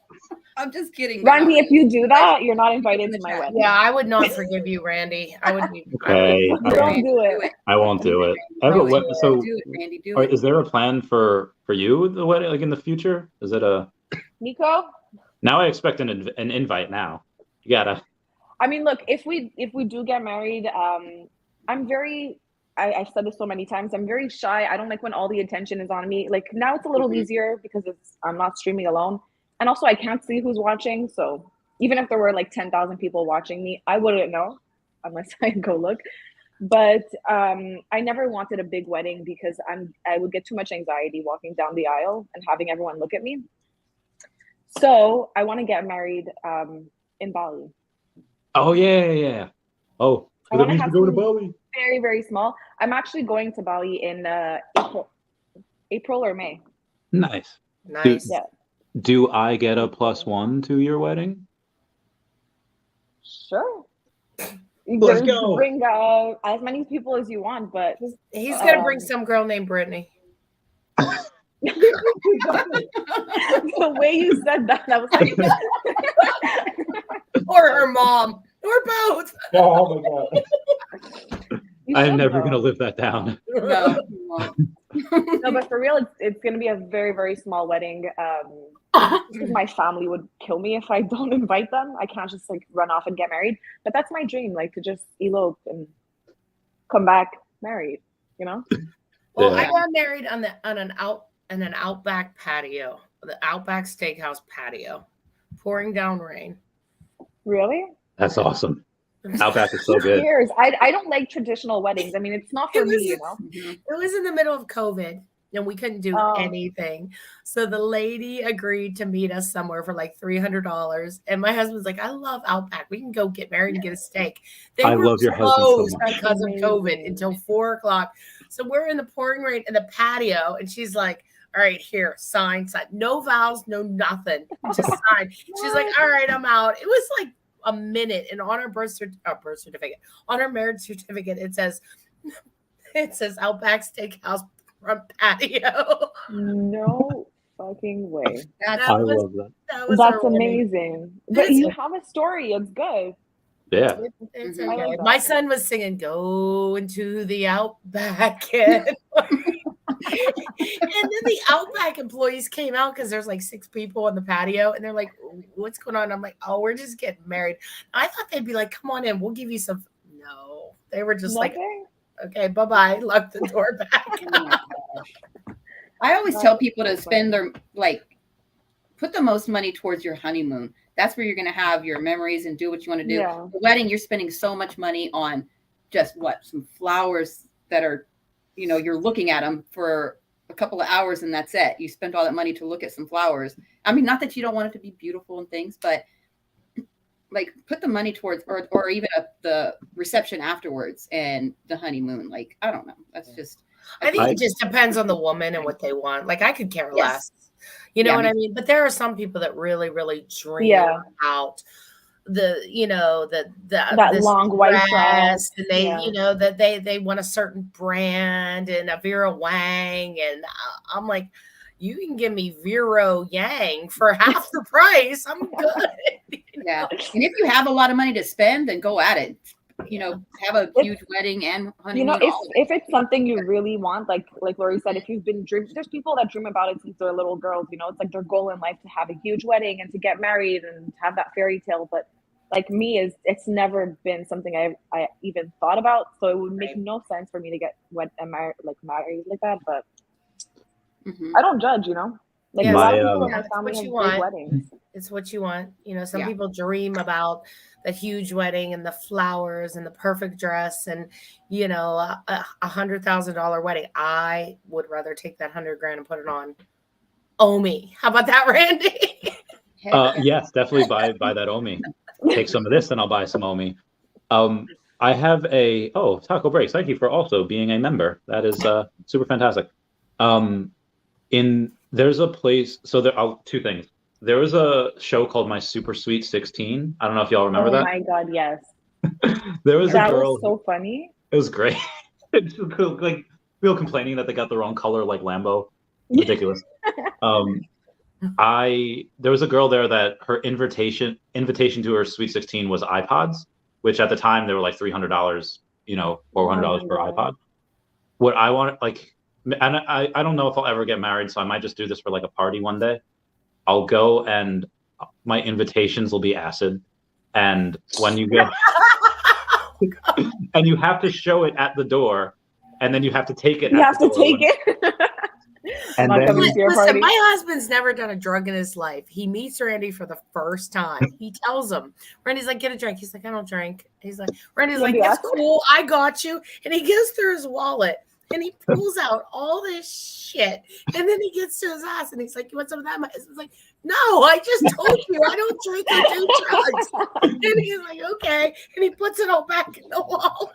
I'm just kidding. Randy, if you do that, you're not invited to my wedding. Yeah, I would not forgive you, Randy. I would be. Okay. Don't do it. I won't do it. So, do it, Randy. Do it. Is there a plan for you the wedding, like in the future? Is it a Nico? Now I expect an invite. Now you gotta. I mean, look, if we do get married, I'm very. I've said this so many times. I'm very shy. I don't like when all the attention is on me. Like now, it's a little easier because I'm not streaming alone, and also I can't see who's watching. So even if there were like 10,000 people watching me, I wouldn't know unless I go look. But I never wanted a big wedding because I would get too much anxiety walking down the aisle and having everyone look at me. So I want to get married in Bali. Oh yeah. Oh, so that means we're going to Bali. Very, very small. I'm actually going to Bali in April or May. Nice. Do I get a +1 to your wedding? Sure. Let's go. Bring as many people as you want, but he's gonna bring some girl named Brittany. The way you said that, I was like, or her mom, or both. Oh my God. I'm never gonna live that down. No, but for real, it's gonna be a very, very small wedding. My family would kill me if I don't invite them. I can't just like run off and get married. But that's my dream, like to just elope and come back married. You know. Well, I got married on an Outback patio, the Outback Steakhouse patio, pouring down rain. Really? That's awesome. Outback is so good. Cheers. I don't like traditional weddings. I mean, it's not for me, you know. It was in the middle of COVID and we couldn't do anything. So the lady agreed to meet us somewhere for like $300. And my husband's like, I love Outback. We can go get married and get a steak. I love your husband so much. Because of COVID until 4:00. So we're in the pouring rain in the patio and she's like, all right, here, sign. No vows, no nothing. Just sign. She's like, all right, I'm out. It was like a minute. And on her birth certificate, on her marriage certificate, it says Outback Steakhouse front patio. No fucking way. I love that. That's amazing. But you have a story. It's good. Yeah. It's Mhm. I okay. like that. My son was singing "Go into the Outback," and then the Outback employees came out because there's like 6 people on the patio, and they're like, "What's going on?" I'm like, "Oh, we're just getting married." I thought they'd be like, "Come on in, we'll give you some." No, they were just like, Nothing? "Okay, bye bye." Lock the door back. Oh my gosh. I always tell people to spend their put the most money towards your honeymoon. That's where you're going to have your memories and do what you want to do. Yeah. The wedding, you're spending so much money on just some flowers that are, you're looking at them for a couple of hours and that's it. You spent all that money to look at some flowers. I mean, not that you don't want it to be beautiful and things, but like put the money towards, or even the reception afterwards and the honeymoon. Like, I don't know. That's just, I think it just depends on the woman and what they want. Like, I could care less. You know Yeah, what me I mean? But there are some people that really, really dream Yeah. about the, That this long white dress. and they, Yeah. that they want a certain brand and a Vera Wang. And I'm like, you can give me Vero Yang for half the price. I'm good. yeah. And if you have a lot of money to spend, then go at it. Have a huge wedding and honeymoon. If it's something you really want, like Lori said, if you've been dreaming, there's people that dream about it since they're little girls. It's like their goal in life to have a huge wedding and to get married and have that fairy tale. But like me, it's never been something I even thought about. So it would make no sense for me to get married like that. But I don't judge. Like Yeah, a lot of people in my it's family what have you big want. weddings. It's what you want. Some people dream about the huge wedding and the flowers and the perfect dress and, $100,000 wedding. I would rather take that $100,000 and put it on Omi. How about that, Randy? Yes, definitely buy that Omi. Take some of this and I'll buy some Omi. I have Taco Breaks. Thank you for also being a member. That is super fantastic. There's a place, so there are 2 things. There was a show called My Super Sweet 16. I don't know if y'all remember that. Oh my God, yes. There was a girl. That was so funny. It was great. It's like people complaining that they got the wrong color, like Lambo. Ridiculous. There was a girl there that her invitation to her Sweet 16 was iPods, which at the time they were like $300, $400 per iPod. What I want, and I don't know if I'll ever get married, so I might just do this for like a party one day. I'll go and my invitations will be acid. And when you go, and you have to show it at the door, and then you have to take it. You have to take it. And then, listen, my husband's never done a drug in his life. He meets Randy for the first time. He tells him, Randy's like, get a drink. He's like, I don't drink. He's like, Randy's like, that's cool. I got you. And he goes through his wallet and he pulls out all this shit. And then he gets to his ass and he's like, you want some of that? My husband's like, no, I just told you I don't drink or do drugs. And he's like, okay. And he puts it all back in the wallet.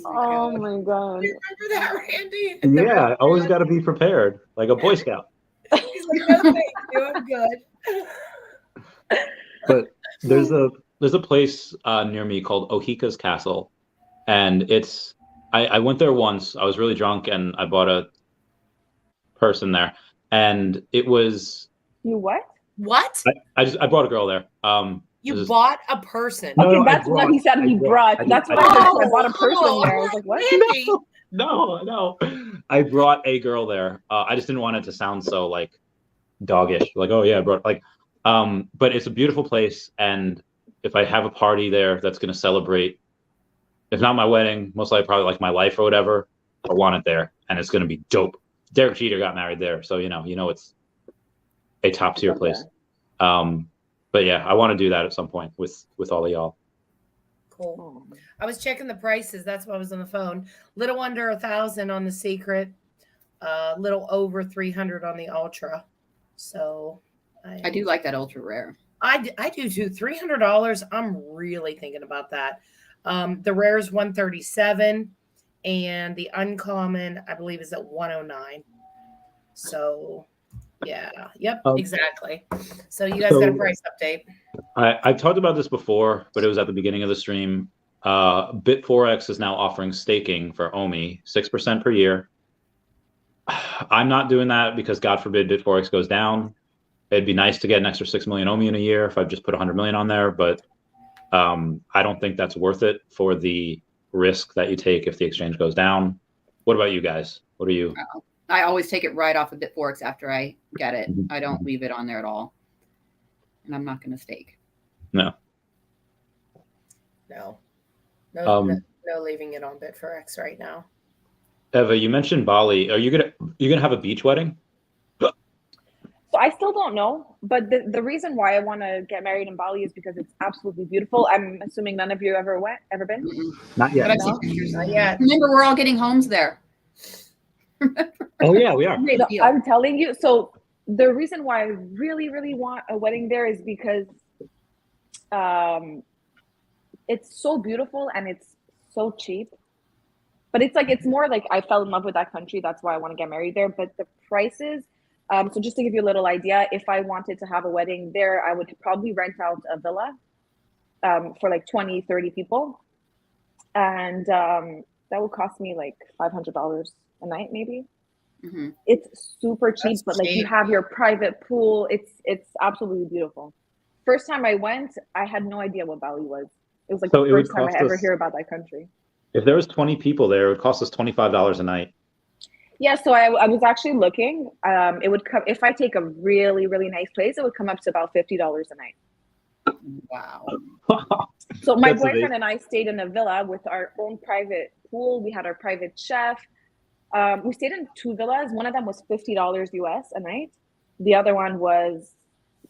Oh my God. You remember that, Randy? Yeah, always got to be prepared, like a Boy Scout. He's like, no, thank you, I'm good. But there's a place near me called Ohika's Castle, and I went there once. I was really drunk, and I bought a person there, and it was. You what? What? I brought a girl there. You bought a person. Okay, that's what he said. He brought. That's what I said. I bought a person there. I was like, what? No. I brought a girl there. I just didn't want it to sound so like doggish. Like, oh yeah, I brought but it's a beautiful place, and if I have a party there that's going to celebrate, if not my wedding, most likely probably like my life or whatever, I want it there, and it's going to be dope. Derek Jeter got married there, so it's a top tier place. But yeah, I want to do that at some point with all of y'all. Cool. I was checking the prices. That's why I was on the phone. Little under 1,000 on the Secret, little over 300 on the Ultra. So I do like that ultra rare. I do too. $300. I'm really thinking about that. The rare is 137, and the uncommon I believe is at 109. So. Yeah. Yep. Exactly. So you guys got a price update. I've talked about this before, but it was at the beginning of the stream. Bit4X is now offering staking for OMI 6% per year. I'm not doing that because God forbid Bit4X goes down. It'd be nice to get an extra 6 million OMI in a year if I just put 100 million on there, but I don't think that's worth it for the risk that you take if the exchange goes down. What about you guys? What are you? I always take it right off of Bitforex after I get it. Mhm. I don't leave it on there at all. And I'm not going to stake. No. No, no leaving it on Bitforex right now. Eva, you mentioned Bali. Are you gonna have a beach wedding? So I still don't know, but the reason why I want to get married in Bali is because it's absolutely beautiful. I'm assuming none of you ever been? Mm-mm. Not yet. But I've seen pictures. Not yet. Remember, we're all getting homes there. Oh yeah, we are. No, I'm telling you. So the reason why I really, really want a wedding there is because it's so beautiful and it's so cheap. But it's more like I fell in love with that country. That's why I want to get married there. But the prices, so just to give you a little idea, if I wanted to have a wedding there, I would probably rent out a villa for like 20, 30 people. And that would cost me like $500 a night, maybe. Mm-hmm. It's super cheap, That's but like you cheap. have your private pool. It's absolutely beautiful. First time I went, I had no idea what Bali was. It was like So the it would first time I cost ever us- hear about that country. If there was 20 people there, it would cost us $25 a night. Yeah, so I was actually looking. It would come if I take a really, really nice place, it would come up to about $50 a night. Wow. So my That's boyfriend amazing. and I stayed in a villa with our own private pool. We had our private chef. We stayed in two villas. One of them was $50 US a night. The other one was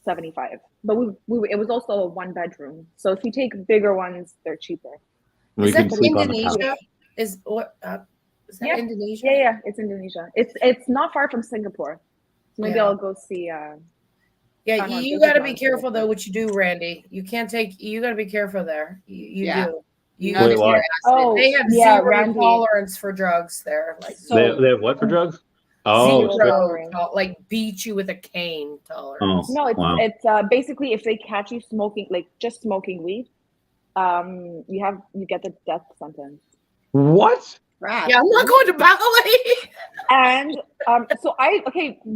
75. But it was also a 1 bedroom. So if you take bigger ones, they're cheaper. We Is can that sleep on the couch. Indonesia? Is that Yeah. Indonesia? Yeah, it's Indonesia. It's not far from Singapore. So maybe Yeah. I'll go see. Yeah, I know, you there's got to one be in careful though Singapore. what you do, Randy. You can't take. You got to be careful there. You Yeah. do. You None Wait, of why? your Oh, They have yeah, zero Randy. tolerance for drugs there. Like So They have what for drugs? Oh, Zero. strict- tolerance. like beat you with a cane tolerance. Oh. no, Wow. it's basically if they catch you smoking, like just smoking weed, you get the death sentence. What? crap. Yeah, I'm not going to Bali. And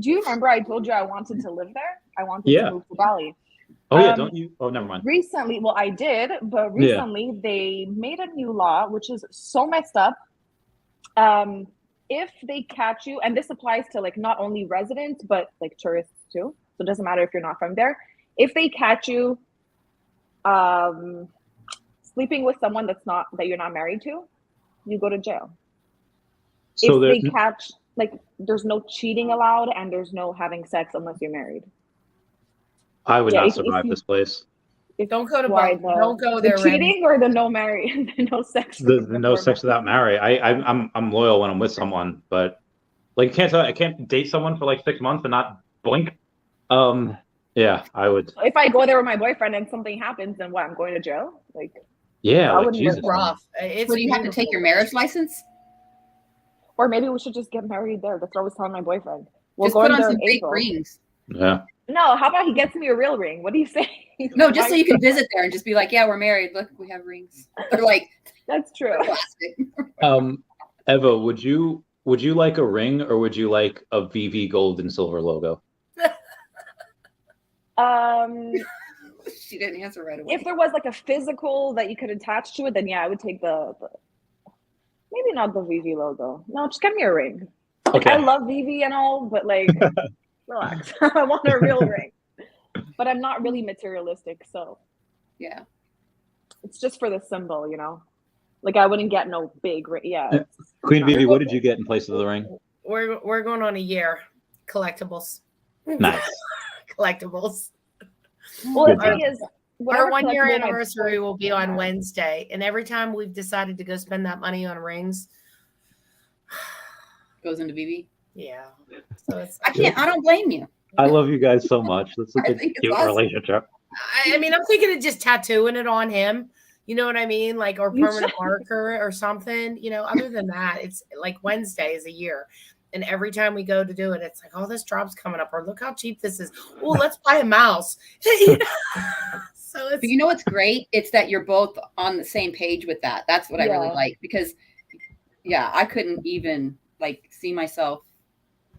do you remember I told you I wanted to live there? I wanted Yeah. to move to Bali. Oh yeah, Um, don't you? Oh, never mind. Recently, well, I did, but recently they made a new law which is so messed up. If they catch you, and this applies to like not only residents but like tourists too, so it doesn't matter if you're not from there. If they catch you sleeping with someone that you're not married to, you go to jail. So If they catch, like, there's no cheating allowed and there's no having sex unless you're married. I would Yeah, not if survive you- this place. Don't go to Why Bali. Don't go the there, Randy. cheating or the no marry, the no sex. The no before sex without marry. I'm loyal when I'm with someone, but like I can't date someone for like 6 months and not blink. Yeah, I would. If I go there with my boyfriend and something happens, then what? I'm going to jail. Like, Yeah, I like wouldn't Jesus. It's rough. It's So do you have to take your marriage license? or maybe we should just get married there. That's what I was telling my boyfriend. We'll Just go put in on there some in fake April. rings. Yeah. No, how about he gets me a real ring? What do you say? No, just so you can visit there and just be like, yeah, we're married. Look, we have rings. They're like That's true. plastic. Eva, would you like a ring or would you like a Veve gold and silver logo? She didn't answer right away. If there was like a physical that you could attach to it, then yeah, I would take the maybe not the Veve logo. No, just get me a ring. Okay. I love Veve and all, but like, relax. I want a real ring. But I'm not really materialistic, so Yeah. it's just for the symbol, you know. Like I wouldn't get no big ring. Yeah. Queen Veve, what did you get in place of the ring? We're going on a year. Collectibles. Nice. Collectibles. Well, the Good thing job. is, Our whatever 1 year collectible my anniversary will be on boyfriend Wednesday, and every time we've decided to go spend that money on rings, Goes into BB. yeah. So it's. I don't blame you. I love you guys so much. That's such I a think it's cute awesome. relationship. I mean, I'm thinking of just tattooing it on him. You know what I mean? Like, or You permanent should. marker or something. You know, other than that, it's like Wednesday is a year. And every time we go to do it, it's like, oh, this drop's coming up, or look how cheap this is. Oh, let's buy a mouse. You know? So it's But you know what's great? It's that you're both on the same page with that. That's what I really Yeah. like because, yeah, I couldn't even like see myself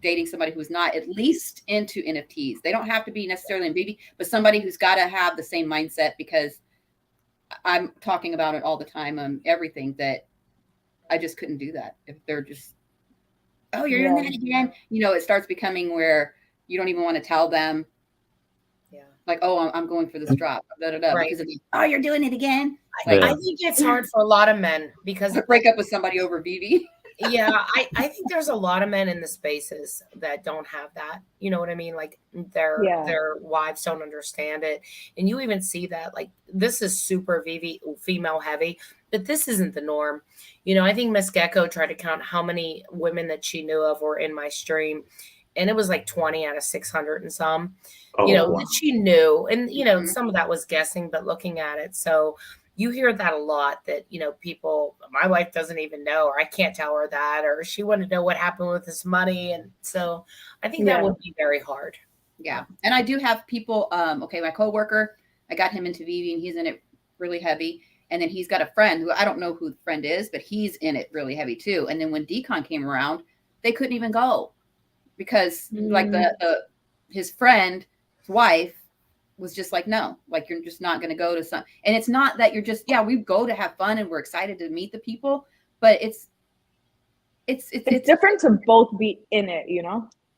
dating somebody who's not at least into NFTs. They don't have to be necessarily in BB, but somebody who's got to have the same mindset because I'm talking about it all the time on everything, that I just couldn't do that. If they're just, oh, you're doing that again. It starts becoming where you don't even want to tell them. Yeah. Like, oh, I'm going for this drop. Right. Because oh, you're doing it again. I think it's hard for a lot of men because break up with somebody over Veve. Yeah, I think there's a lot of men in the spaces that don't have that. You know what I mean? Like their wives don't understand it. And you even see that, like, this is super female heavy, but this isn't the norm. I think Miss Gecko tried to count how many women that she knew of were in my stream, and it was like 20 out of 600 and some, wow. that she knew. And, some of that was guessing, but looking at it. So you hear that a lot, that, people, my wife doesn't even know, or I can't tell her that, or she wouldn't know what happened with this money. And so I think that would be very hard. Yeah. And I do have people, my coworker, I got him into Veve, and he's in it really heavy. And then he's got a friend who I don't know who the friend is, but he's in it really heavy too. And then when decon came around, they couldn't even go because like his friend's wife was just like, no, like, you're just not going to go to some. And it's not that you're just, we go to have fun and we're excited to meet the people, but it's different to both be in it,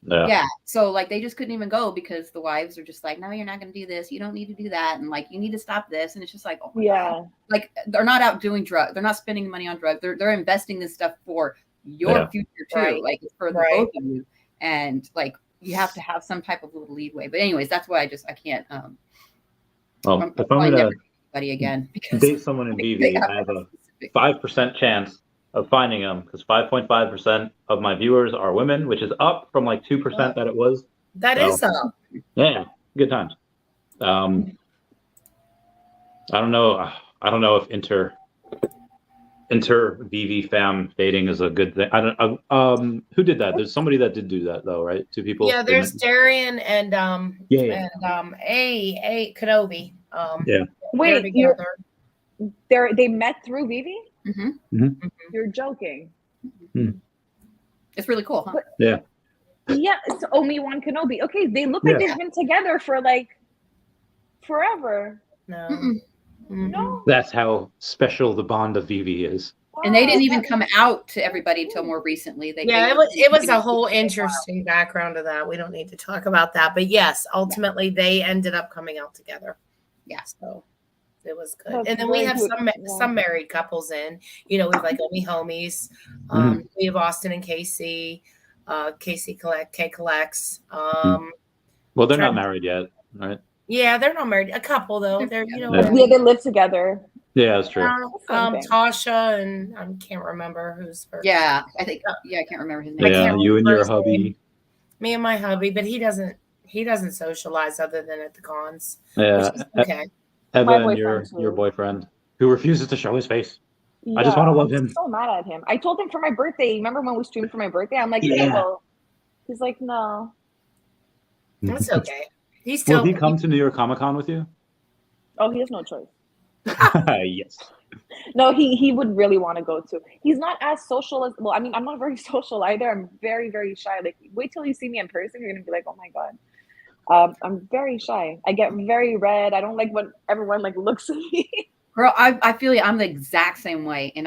Yeah. So like, they just couldn't even go because the wives are just like, no, you're not going to do this. You don't need to do that. And like, you need to stop this. And it's just like, oh my God. Like, they're not out doing drugs. They're not spending money on drugs. They're investing this stuff for your future too. Right. Like, for the both of you. And like, you have to have some type of little leadway. But anyways, that's why I can't. Well, if I'm going to again date someone in Veve, I have a 5% chance of finding them, because 5.5% of my viewers are women, which is up from like 2% that it was. That is up. Yeah, good times. I don't know if inter Veve fam dating is a good thing. I don't. Who did that? There's somebody that did do that though, right? 2 people. Yeah, there's Darian and A Kenobi. Wait, they met through Veve? Mm-hmm. Mm-hmm. You're joking. Mm-hmm. It's really cool, huh? Yeah, it's Obi-Wan Kenobi. Okay, they look like they've been together for like forever. No. Mm-hmm. No. That's how special the bond of Veve is. And they didn't even come out to everybody until more recently. It was a whole interesting background to that. We don't need to talk about that. But yes, ultimately they ended up coming out together. Yeah. So it was good. That's and then we have some married couples in. We have like Omi Homies. We have Austin and Casey. Casey collects. Well, they're not married yet, right? Yeah, they're not married. A couple though. They're they live together. Yeah, that's true. Tasha and I can't remember who's her. Yeah, I think. I can't remember his name. Yeah, you and your hubby. Me and my hubby, but he doesn't socialize other than at the cons. Yeah. Okay. Evan, your boyfriend, who refuses to show his face. Yeah, I just want to love him. I'm so mad at him. I told him for my birthday. Remember when we streamed for my birthday? I'm like, well. He's like, no. That's okay. Will he come to New York Comic Con with you? Oh, he has no choice. Yes. No, he would really want to go to. He's not as social as, well, I mean, I'm not very social either. I'm very, very shy. Like, wait till you see me in person. You're going to be like, oh my God. I'm very shy. I get very red. I don't like when everyone like looks at me. Girl, I feel you. I'm the exact same way. And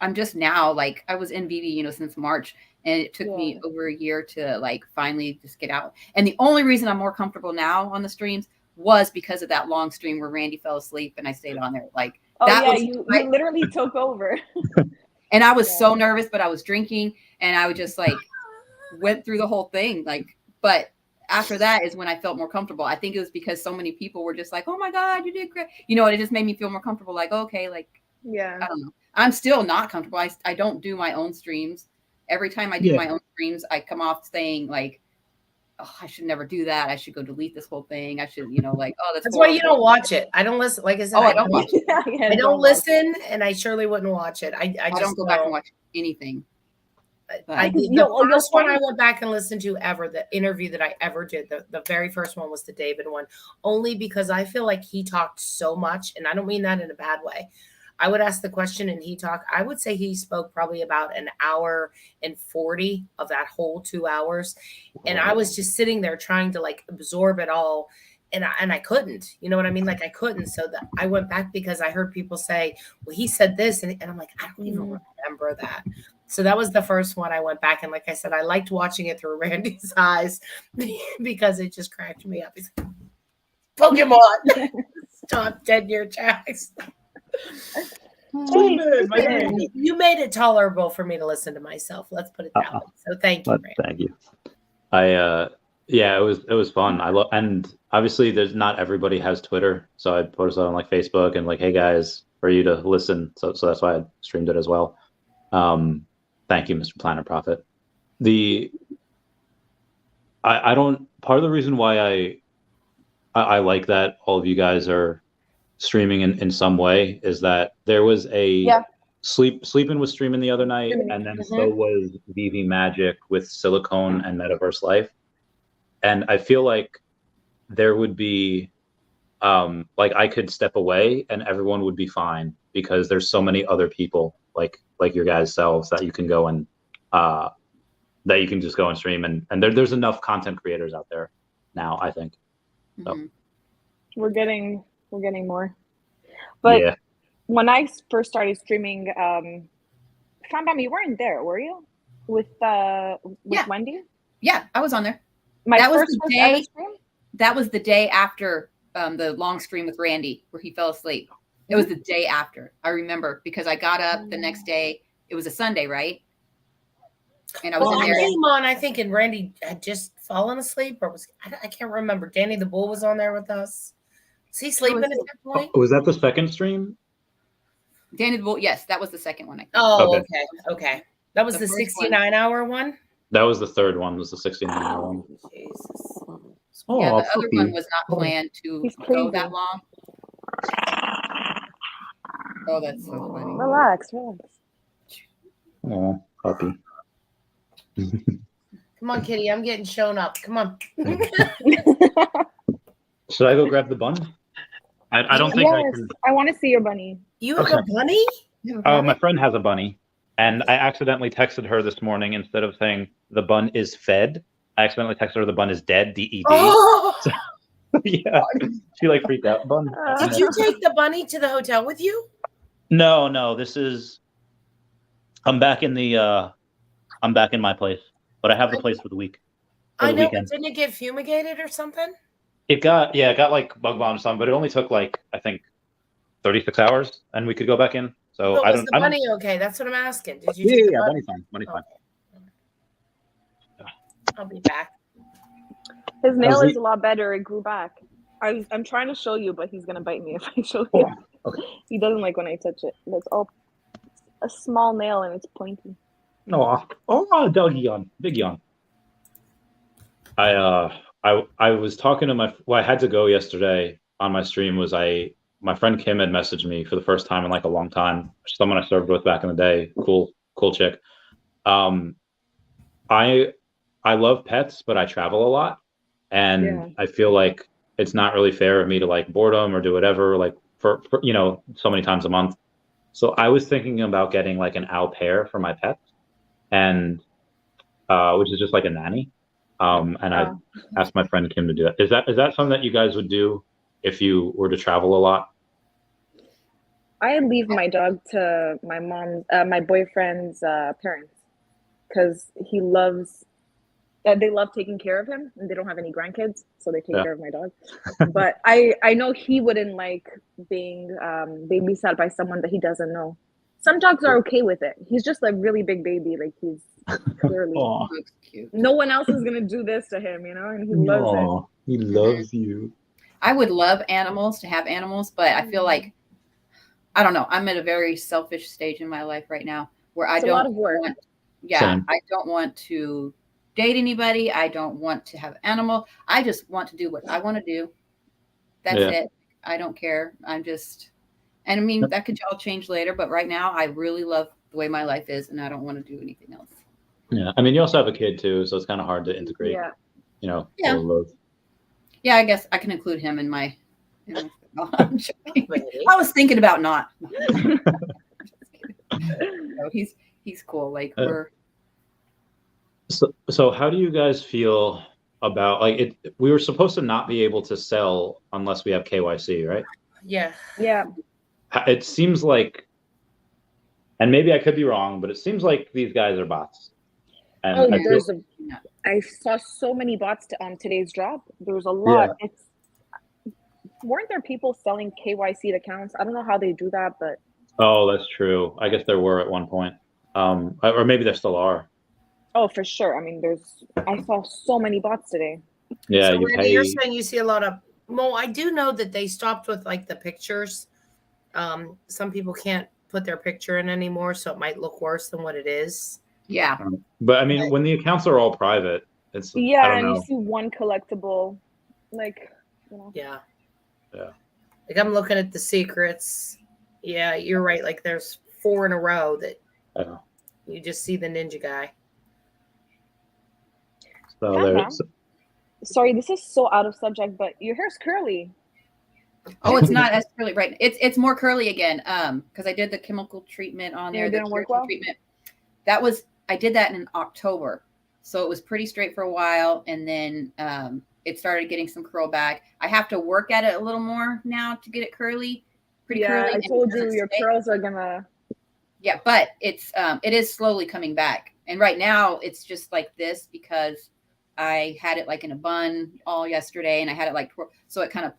I'm just now, like, I was in Veve, since March. And it took me over a year to like finally just get out. And the only reason I'm more comfortable now on the streams was because of that long stream where Randy fell asleep and I stayed on there. Like, you literally took over. And I was so nervous, but I was drinking and I would just like went through the whole thing. Like, but after that is when I felt more comfortable. I think it was because so many people were just like, oh my God, you did great. It just made me feel more comfortable. Like, okay, like, I don't know. I'm still not comfortable. I don't do my own streams. Every time I do my own streams, I come off saying like, oh, I should never do that. I should go delete this whole thing. I should, like, oh, that's why you don't watch it. I don't listen. Like I said, I don't watch it. I don't listen, and I surely wouldn't watch it. I just don't go back and watch anything. The first one I went back and listened to ever, the interview that I ever did, the very first one was the David one, only because I feel like he talked so much, and I don't mean that in a bad way. I would ask the question and he talked. I would say he spoke probably about an hour and 40 of that whole 2 hours. And I was just sitting there trying to like absorb it all. and I couldn't, you know what I mean? Like I couldn't. So that I went back because I heard people say, well, he said this. And I'm like, I don't even remember that. So that was the first one I went back. And like I said, I liked watching it through Randy's eyes because it just cracked me up. He's like, Pokemon, stop dead in your tracks. You made it tolerable for me to listen to myself. Let's put it that way. So thank you, Randy. Thank you. Yeah, it was fun. And obviously there's not everybody has Twitter. So I posted on like Facebook and like, hey guys, for you to listen. So that's why I streamed it as well. Thank you, Mr. Planet Prophet. I don't, part of the reason why I like that all of you guys are streaming in some way is that there was a Sleepin' was streaming the other night, and then so was Veve Magic with Silicone and Metaverse Life. And I feel like there would be like I could step away and everyone would be fine because there's so many other people like your guys' selves that you can go and that you can just go and stream and there's enough content creators out there now, I think. So we're getting more. But when I first started streaming, Fambam, you weren't there, were you? With Wendy? Yeah, I was on there. That was the day after the long stream with Randy where he fell asleep. It was the day after. I remember because I got up the next day. It was a Sunday, right? And I was in there. I came on, I think, and Randy had just fallen asleep, or I can't remember. Danny the Bull was on there with us. Was he sleeping at that point? Was that the second stream? Danny the Bull, yes, that was the second one. Okay. That was the 69-hour one? That was the third one, was the 69-hour one. Jesus. Oh, yeah, the other one was not planned to go that long. Oh, that's so funny. Relax. Oh, puppy. Come on, kitty. I'm getting shown up. Come on. Should I go grab the bun? I don't think I can. I want to see your bunny. You have a bunny? Oh, my friend has a bunny. And I accidentally texted her this morning instead of saying the bun is fed. I accidentally texted her the bun is dead, DED. Oh! So, yeah, she like freaked out. Bun. Did you take the bunny to the hotel with you? No. I'm back in my place, but I have the place for the week. I know, but didn't it get fumigated or something? It got like bug bomb or something, but it only took like I think 36 hours, and we could go back in. So was the bunny okay? That's what I'm asking. Did you? Yeah, bunny's fine. Bunny's fine. I'll be back. His nail is a lot better. It grew back. I'm trying to show you, but he's gonna bite me if I show you. Oh, okay. He doesn't like when I touch it. It's all a small nail and it's pointy. Doggy yawn, big yawn. I was talking to I had to go yesterday on my stream. My friend Kim had messaged me for the first time in like a long time. Someone I served with back in the day. Cool chick. I love pets, but I travel a lot, and I feel like it's not really fair of me to like board them or do whatever like for so many times a month. So I was thinking about getting like an au pair for my pets, and which is just like a nanny. And I asked my friend Kim to do that. Is that something that you guys would do if you were to travel a lot? I leave my dog to my boyfriend's parents because they love taking care of him, and they don't have any grandkids, so they take care of my dog. But I know he wouldn't like being babysat by someone that he doesn't know. Some dogs are okay with it. He's just a really big baby, like he's clearly cute. No one else is gonna do this to him, and he loves it. He loves you. I would love to have animals, but I feel like I don't know. I'm at a very selfish stage in my life right now where I don't. A lot of work. I don't want to date anybody. I don't want to have animal. I just want to do what I want to do. That's it. I don't care. And I mean, that could all change later, but right now I really love the way my life is, and I don't want to do anything else. Yeah. I mean, you also have a kid too, so it's kind of hard to integrate. Yeah. Yeah, I guess I can include him in my I was thinking about not. He's cool. Like we're. So how do you guys feel about like it. We were supposed to not be able to sell unless we have KYC, right? Yeah. Yeah. It seems like, and maybe I could be wrong, but it seems like these guys are bots. And Oh, I feel, I saw so many bots on today's drop. There's a lot. Yeah. Weren't there people selling KYC accounts? I don't know how they do that, but oh, that's true. I guess there were at one point, or maybe there still are. oh, for sure. I mean, I saw so many bots today. Yeah, So Randy, you're saying you see a lot of. Well, I do know that they stopped with like the pictures. Some people can't put their picture in anymore, so it might look worse than what it is. Yeah. But I mean, when the accounts are all private, it's I don't know. You see one collectible, like, you know. Yeah. Yeah. Like I'm looking at the secrets. Yeah, you're right. Like there's 4 in a row that you just see the ninja guy. So there's. Sorry, this is so out of subject, but your hair's curly. Oh, it's not as curly, right? It's more curly again. Because I did the chemical treatment on there. It didn't work well. Treatment. I did that in October, so it was pretty straight for a while, and then it started getting some curl back. I have to work at it a little more now to get it curly, pretty curly. I told you your curls are gonna. Yeah, but it is slowly coming back, and right now it's just like this because I had it like in a bun all yesterday, and I had it like so it kind of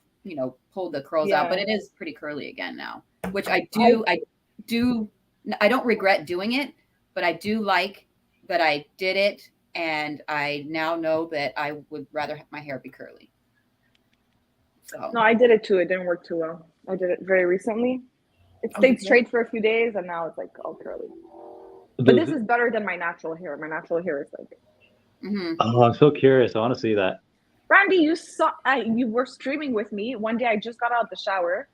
pulled the curls out, but it is pretty curly again now, which I don't regret doing it, but I do like that I did it, and I now know that I would rather have my hair be curly. So no, I did it too. It didn't work too well. I did it very recently. It stayed straight for a few days, and now it's like all curly. But this is better than my natural hair. My natural hair is like. Mm-hmm. Oh, I'm so curious. I want to see that. Randy, you were streaming with me. One day I just got out of the shower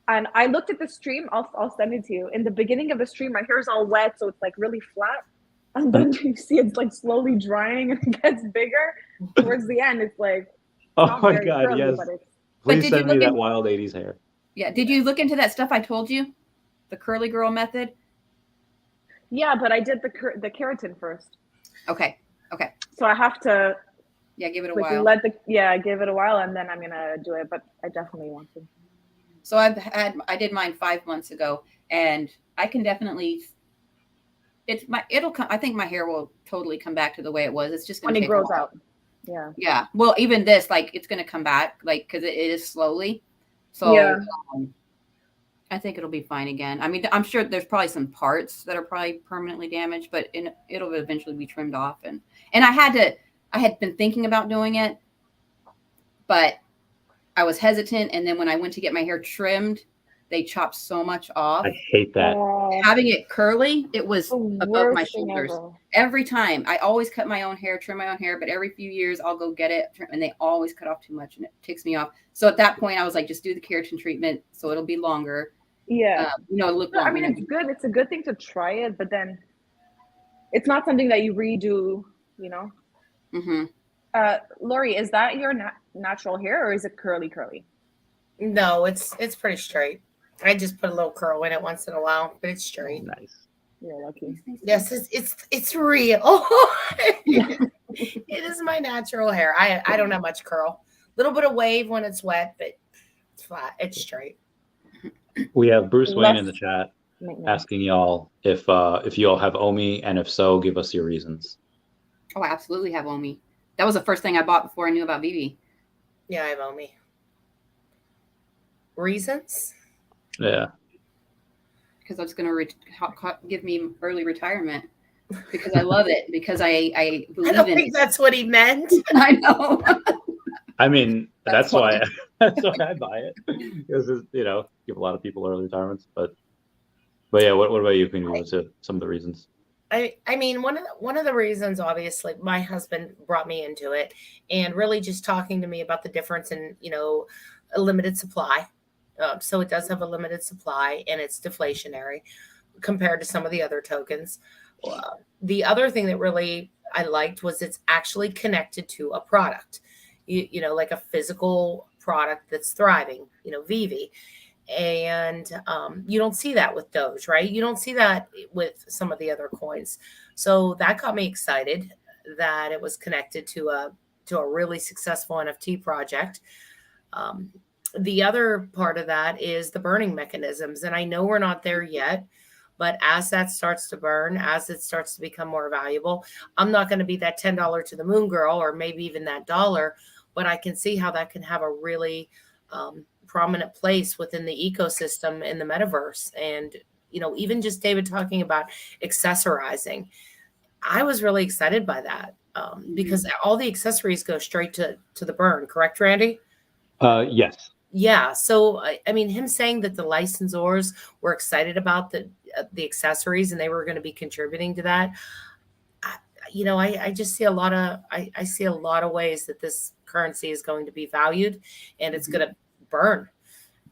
and I looked at the stream. I'll send it to you. In the beginning of the stream, my hair's all wet, so it's like really flat. And then you see it's like slowly drying and it gets bigger. Towards the end, it's like oh my god, curly, yes. Please send me that wild 80s hair. Yeah. Did you look into that stuff I told you? The curly girl method? Yeah, but I did the keratin first. Okay. So I have to give it a while. Give it a while, and then I'm gonna do it. But I definitely want to. So I did mine 5 months ago, and I can definitely. It'll come. I think my hair will totally come back to the way it was. It's just when it grows out. Yeah. Yeah. Well, even this, like, it's gonna come back, like, because it is slowly. So I think it'll be fine again. I mean, I'm sure there's probably some parts that are probably permanently damaged, but it'll eventually be trimmed off. And I had been thinking about doing it, but I was hesitant. And then when I went to get my hair trimmed, they chopped so much off. I hate that. Having it curly, it was above my shoulders. Every time. I always cut my own hair, trim my own hair, but every few years I'll go get it, and they always cut off too much, and it ticks me off. So at that point, I was like, just do the keratin treatment, so it'll be longer. Yeah. Look longer. I mean, it's good. It's a good thing to try it, but then it's not something that you redo, Mm-hmm. Lori, is that your natural hair, or is it curly? No, it's pretty straight. I just put a little curl in it once in a while, but it's straight. Nice. You're lucky. Yes, it's real. It is my natural hair. I don't have much curl. A little bit of wave when it's wet, but it's flat. It's straight. We have Bruce Wayne in the chat asking y'all if you all have OMI, and if so, give us your reasons. Oh, I absolutely have OMI. That was the first thing I bought before I knew about Veve. Yeah, I have OMI. Reasons? Yeah. Because I was going to give me early retirement because I love it, because I believe I don't think that's what he meant. I know. I mean, that's why I buy it, because you give a lot of people early retirements. But yeah, what about you? Can you go to some of the reasons? I mean, one of the reasons, obviously, my husband brought me into it, and really just talking to me about the difference in a limited supply. So it does have a limited supply, and it's deflationary compared to some of the other tokens. The other thing that really I liked was it's actually connected to a product, like a physical product that's thriving, Veve. And you don't see that with Doge, right? You don't see that with some of the other coins. So that got me excited that it was connected to to a really successful NFT project. The other part of that is the burning mechanisms. And I know we're not there yet, but as that starts to burn, as it starts to become more valuable, I'm not going to be that $10 to the moon girl, or maybe even that dollar, but I can see how that can have a really prominent place within the ecosystem in the metaverse. And, you know, even just David talking about accessorizing, I was really excited by that because all the accessories go straight to the burn. Correct, Randy? Yes. Yeah. So, I mean, him saying that the licensors were excited about the accessories and they were going to be contributing to that. I just see a lot of, I see a lot of ways that this currency is going to be valued and it's going to burn.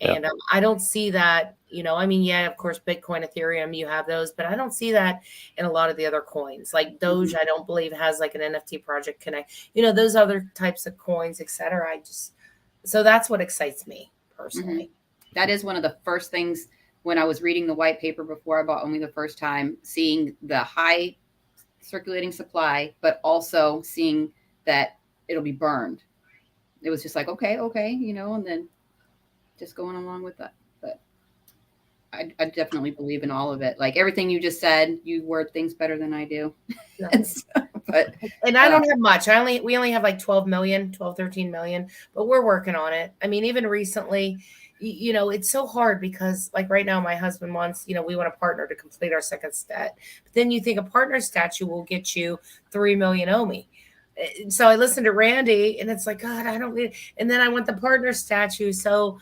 And I don't see that, I mean, yeah, of course, Bitcoin, Ethereum, you have those, but I don't see that in a lot of the other coins. Like Doge, I don't believe has like an NFT project connect, those other types of coins, et cetera. So that's what excites me personally. That is one of the first things when I was reading the white paper before I bought Omi the first time, seeing the high circulating supply, but also seeing that it'll be burned. It was just like, okay, and then just going along with that. But I definitely believe in all of it. Like everything you just said, you word things better than I do. And I don't have much. We only have like 13 million, but we're working on it. I mean, even recently, it's so hard because like right now, my husband wants, we want a partner to complete our second stat. But then you think a partner statue will get you 3 million Omi. So I listened to Randy and it's like, God, I don't need, and then I want the partner statue. So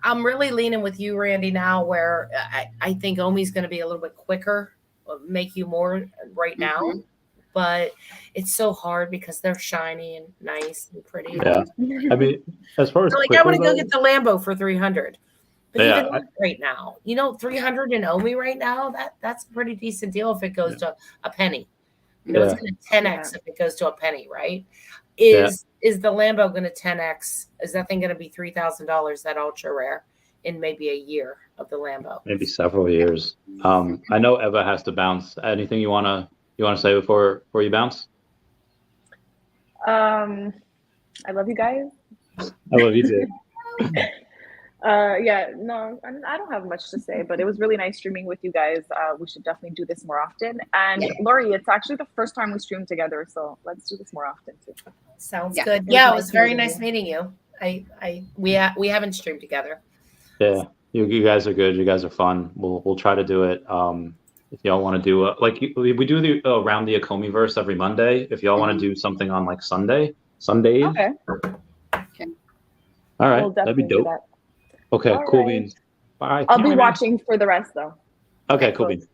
I'm really leaning with you, Randy, now where I think Omi's going to be a little bit quicker, make you more right now. But it's so hard because they're shiny and nice and pretty. Yeah. I mean, as far as like I want to go get the Lambo for 300. But Yeah, even right now, 300 in Omi right now, that's a pretty decent deal if it goes to a penny. It's going to 10x if it goes to a penny, right? Is the Lambo going to 10x? Is that thing going to be $3,000, that ultra rare, in maybe a year of the Lambo? Maybe several years. I know Eva has to bounce. Anything you wanna say before you bounce? I love you guys. I love you too. No, I don't have much to say, but it was really nice streaming with you guys. We should definitely do this more often. And Lori, it's actually the first time we stream together, so let's do this more often too. Sounds good. Yeah, it was very nice meeting you. We haven't streamed together. Yeah, you guys are good. You guys are fun. We'll try to do it. If y'all want to do we do the around the Akomiverse every Monday. If y'all want to do something on like Sundays. Okay. All right, that'd be dope. Okay, all cool right. beans. Bye. I'll be watching for the rest though. Okay, cool beans.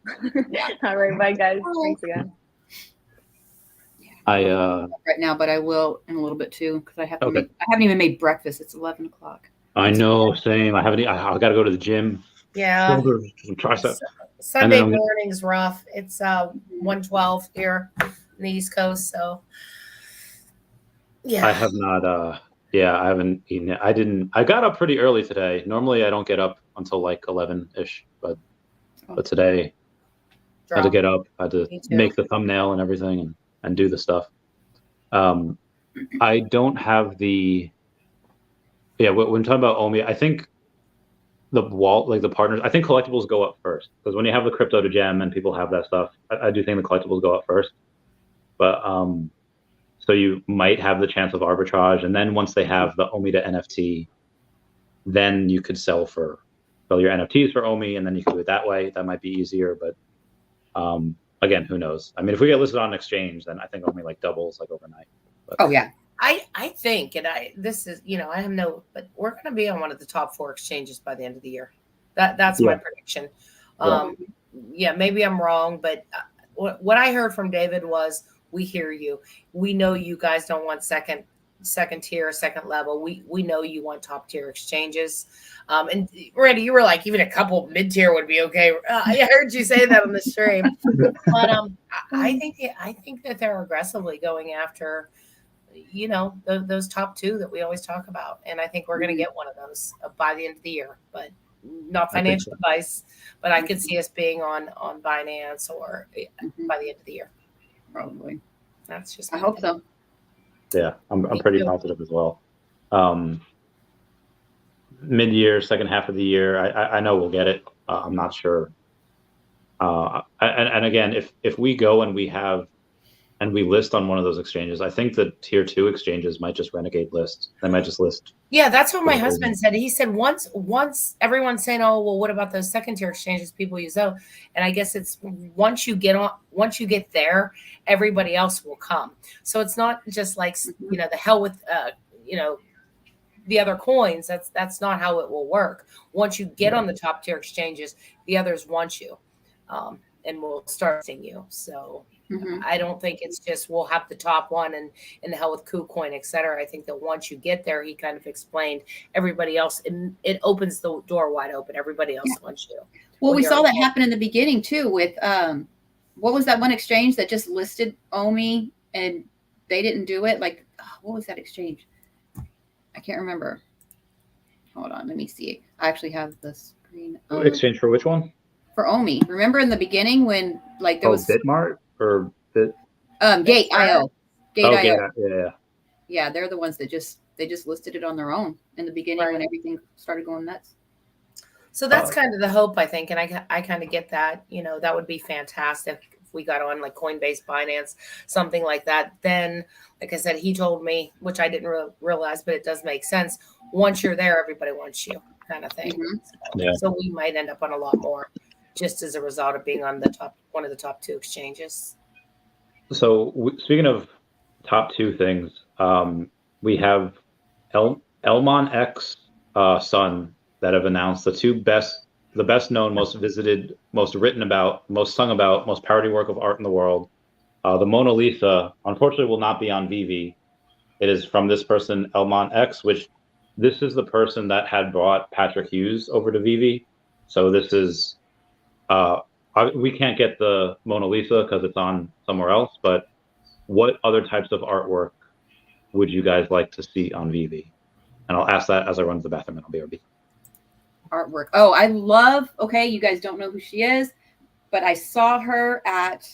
All right, bye guys. Thanks again. Right now, but I will in a little bit too because I haven't even made breakfast. It's 11 o'clock. I know, same. I got to go to the gym. Yeah. Tricep. Sunday morning's rough. It's 1:12 here on the East Coast, so yeah. I have not. I haven't eaten it. I got up pretty early today. Normally, I don't get up until like 11-ish, but today I had to get up. I had to make the thumbnail and everything and do the stuff. I don't have the. Yeah, when talking about Omi, I think the partners, I think collectibles go up first because when you have the crypto to gem and people have that stuff, I do think the collectibles go up first. But so you might have the chance of arbitrage, and then once they have the Omi to NFT, then you could sell your NFTs for Omi, and then you could do it that way. That might be easier, but again, who knows? I mean, if we get listed on an exchange, then I think Omi like doubles like overnight. But, oh yeah. I think, and this is, I have but we're going to be on one of the top 4 exchanges by the end of the year. That's my prediction. Maybe I'm wrong, but what I heard from David was, we hear you. We know you guys don't want second tier, second level. We know you want top tier exchanges. And Randy, you were like, even a couple mid tier would be okay. I heard you say that on the stream, but I think that they're aggressively going after, those top 2 that we always talk about. And I think we're going to get one of those by the end of the year, but not financial advice, but I could see us being on Binance or by the end of the year. Probably. That's just, I hope so. Yeah, I'm Me pretty too. positive as well. Mid-year, second half of the year, I know we'll get it. I'm not sure. And again, if we go and we list on one of those exchanges, I think the tier 2 exchanges might just renegade list. They might just list. Yeah, that's what my for no husband reason. said. He said once everyone's saying, "Oh, well, what about those second tier exchanges people use?" Oh, and I guess it's once you get there, everybody else will come. So it's not just like the hell with the other coins. That's not how it will work. Once you get on the top tier exchanges, the others want you, and will start seeing you. So I don't think it's just we'll have the top one and the hell with KuCoin, et cetera. I think that once you get there, he kind of explained everybody else, and it opens the door wide open. Everybody else wants you. Well, we saw that happen in the beginning too with what was that one exchange that just listed OMI and they didn't do it? Like, what was that exchange? I can't remember. Hold on, let me see. I actually have the screen. Exchange for which one? For OMI. Remember in the beginning when like there was Bitmart or Bit? Gate.io. Gate.io. Yeah. Yeah, they're the ones that they just listed it on their own in the beginning when everything started going nuts. So that's kind of the hope, I think, and I kind of get that. That would be fantastic if we got on like Coinbase, Binance, something like that. Then, like I said, he told me, which I didn't realize, but it does make sense. Once you're there, everybody wants you, kind of thing. So we might end up on a lot more, just as a result of being on one of the top 2 exchanges. So speaking of top 2 things, we have Elmon X Sun that have announced the best known, most visited, most written about, most sung about, most parody work of art in the world. The Mona Lisa, unfortunately, will not be on Veve. It is from this person, Elmon X, which this is the person that had brought Patrick Hughes over to Veve. So this is, we can't get the Mona Lisa because it's on somewhere else, but what other types of artwork would you guys like to see on Veve? And I'll ask that as I run to the bathroom and I'll be RB. Artwork. Oh, I love, okay, you guys don't know who she is, but I saw her at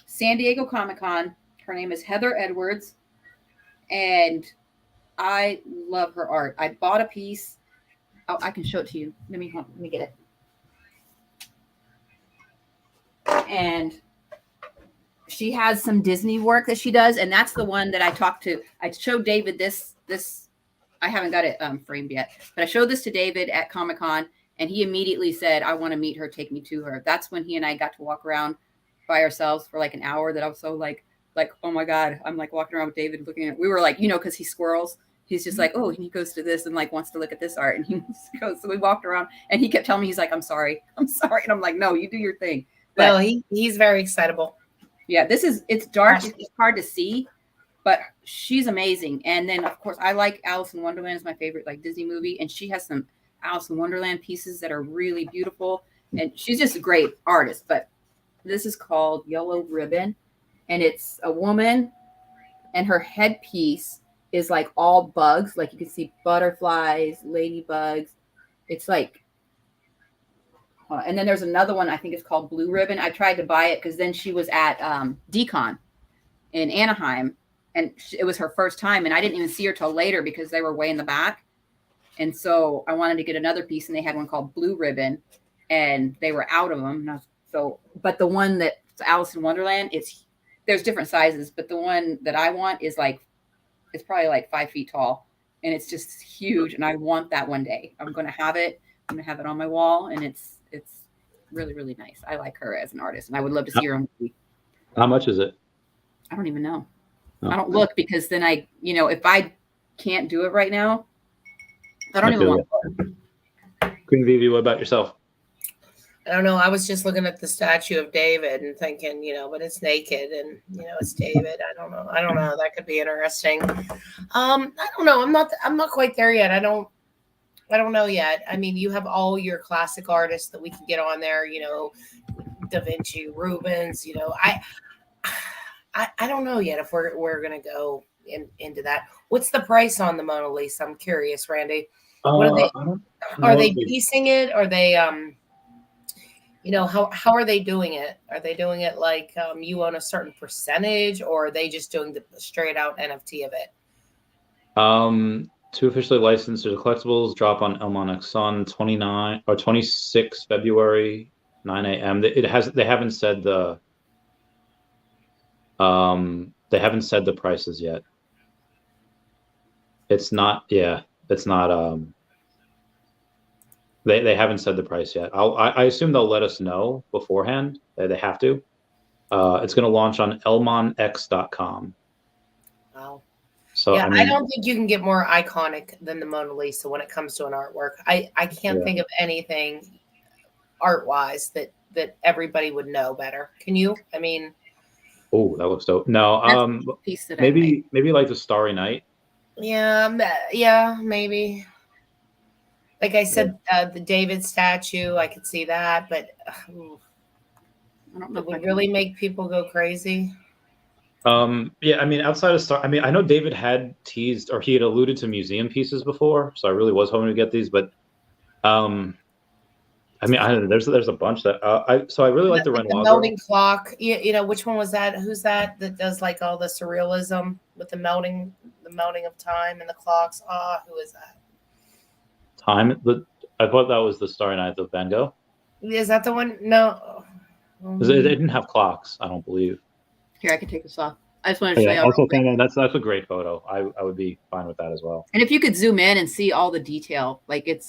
San Diego Comic-Con. Her name is Heather Edwards, and I love her art. I bought a piece. Oh, I can show it to you. Let me get it. And she has some Disney work that she does, and that's the one that I talked to. I showed David this. I haven't got it framed yet, but I showed this to David at Comic-Con, and he immediately said, "I want to meet her. Take me to her." That's when he and I got to walk around by ourselves for like an hour. That I was so like, oh my god, I'm like walking around with David, looking at. We were like, because he squirrels. He's just like, oh, he goes to this and like wants to look at this art, and he goes. So we walked around, and he kept telling me, he's like, I'm sorry, and I'm like, no, you do your thing. But he's very excitable. Yeah, it's dark. It's hard to see, but she's amazing. And then, of course, I like Alice in Wonderland is my favorite like Disney movie, and she has some Alice in Wonderland pieces that are really beautiful, and she's just a great artist. But this is called Yellow Ribbon, and it's a woman, and her headpiece is like all bugs, like you can see butterflies, ladybugs. It's like, and then there's another one I think it's called Blue Ribbon. I tried to buy it because then she was at Decon in Anaheim, and it was her first time, and I didn't even see her till later because they were way in the back. And so I wanted to get another piece, and they had one called Blue Ribbon, and they were out of them. But the one that's Alice in Wonderland, there's different sizes, but the one that I want is like, it's probably like 5 feet tall, and it's just huge. And I want that one day. I'm going to have it. I'm going to have it on my wall, and it's really, really nice. I like her as an artist, and I would love to see her on TV. How much is it? I don't even know. I don't look because then if I can't do it right now, I don't even want to. Queen Veve, what about yourself? I don't know. I was just looking at the statue of David and thinking, but it's naked and, it's David. I don't know. That could be interesting. I don't know. I'm not quite there yet. I don't know yet. I mean, you have all your classic artists that we can get on there, Da Vinci, Rubens, I don't know yet if we're going to go into that. What's the price on the Mona Lisa? I'm curious, Randy. What are they piecing it? Are they, You know, how are they doing it? Are they doing it like you own a certain percentage, or are they just doing the straight out NFT of it? To officially licensed the collectibles drop on Elmonic Sun 29 or 26 February 9 a.m. They haven't said the prices yet. It's not they haven't said the price yet. I assume they'll let us know beforehand. They have to. It's going to launch on elmonx.com. Wow. So yeah, I mean, I don't think you can get more iconic than the Mona Lisa when it comes to an artwork. I can't think of anything art wise that everybody would know better. Can you? I mean, oh, that looks dope. No, That's a piece that I maybe like the Starry Night. yeah, maybe. Like I said, the David statue, I could see that, but I don't know. it would really make people go crazy. Yeah, I mean, outside of Star, I mean, I know David had teased or he had alluded to museum pieces before, so I really was hoping to get these, but I mean, I don't know, there's a bunch that I really like the Like Renoir the melting girl. clock. You know, which one was that? Who's that does like all the surrealism with the melting of time and the clocks? Who is that? I thought that was the Starry Night of Van Gogh. Is that the one? No. 'Cause they didn't have clocks, I don't believe. Here, I can take this off. I just wanted to show you. Also, that's a great photo. I would be fine with that as well. And if you could zoom in and see all the detail, like it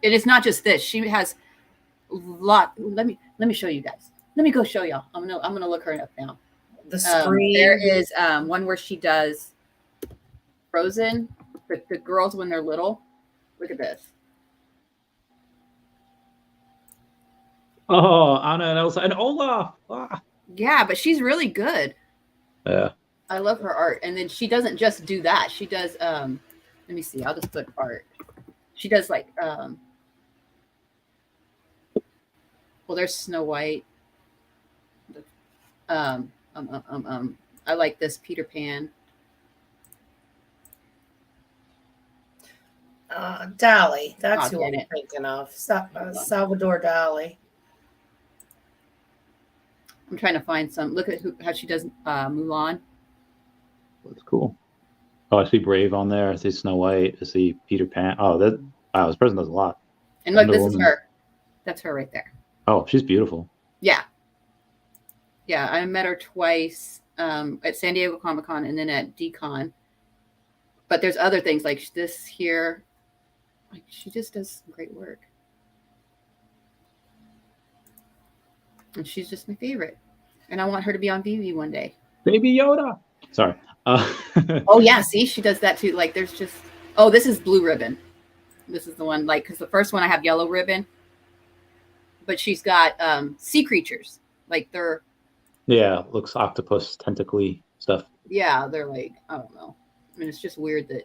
is not just this. She has a lot. Let me show you guys. Let me go show y'all. I'm gonna look her up now. The screen. There is one where she does Frozen. The girls when they're little. Look at this. Oh, Anna and Elsa and Olaf. Ah. Yeah, but she's really good. Yeah. I love her art. And then she doesn't just do that. She does let me see. I'll just put art. She does like well, there's Snow White. I like this Peter Pan. Dali. That's who I'm thinking of. Salvador Dali. I'm trying to find some. Look at how she does Mulan. That's cool. Oh, I see Brave on there. I see Snow White. I see Peter Pan. Oh, this person does a lot. And look, this is her. That's her right there. Oh, she's beautiful. Yeah. Yeah, I met her twice at San Diego Comic-Con and then at DCon. But there's other things like this here. Like she just does some great work. And she's just my favorite. And I want her to be on Veve one day. Baby Yoda. Sorry. Oh, yeah. See, she does that too. Like there's just, oh, this is blue ribbon. This is the one, like, because the first one I have yellow ribbon. But she's got sea creatures. Like they're. Yeah, looks octopus, tentacly stuff. Yeah, they're like, I don't know. I mean, it's just weird that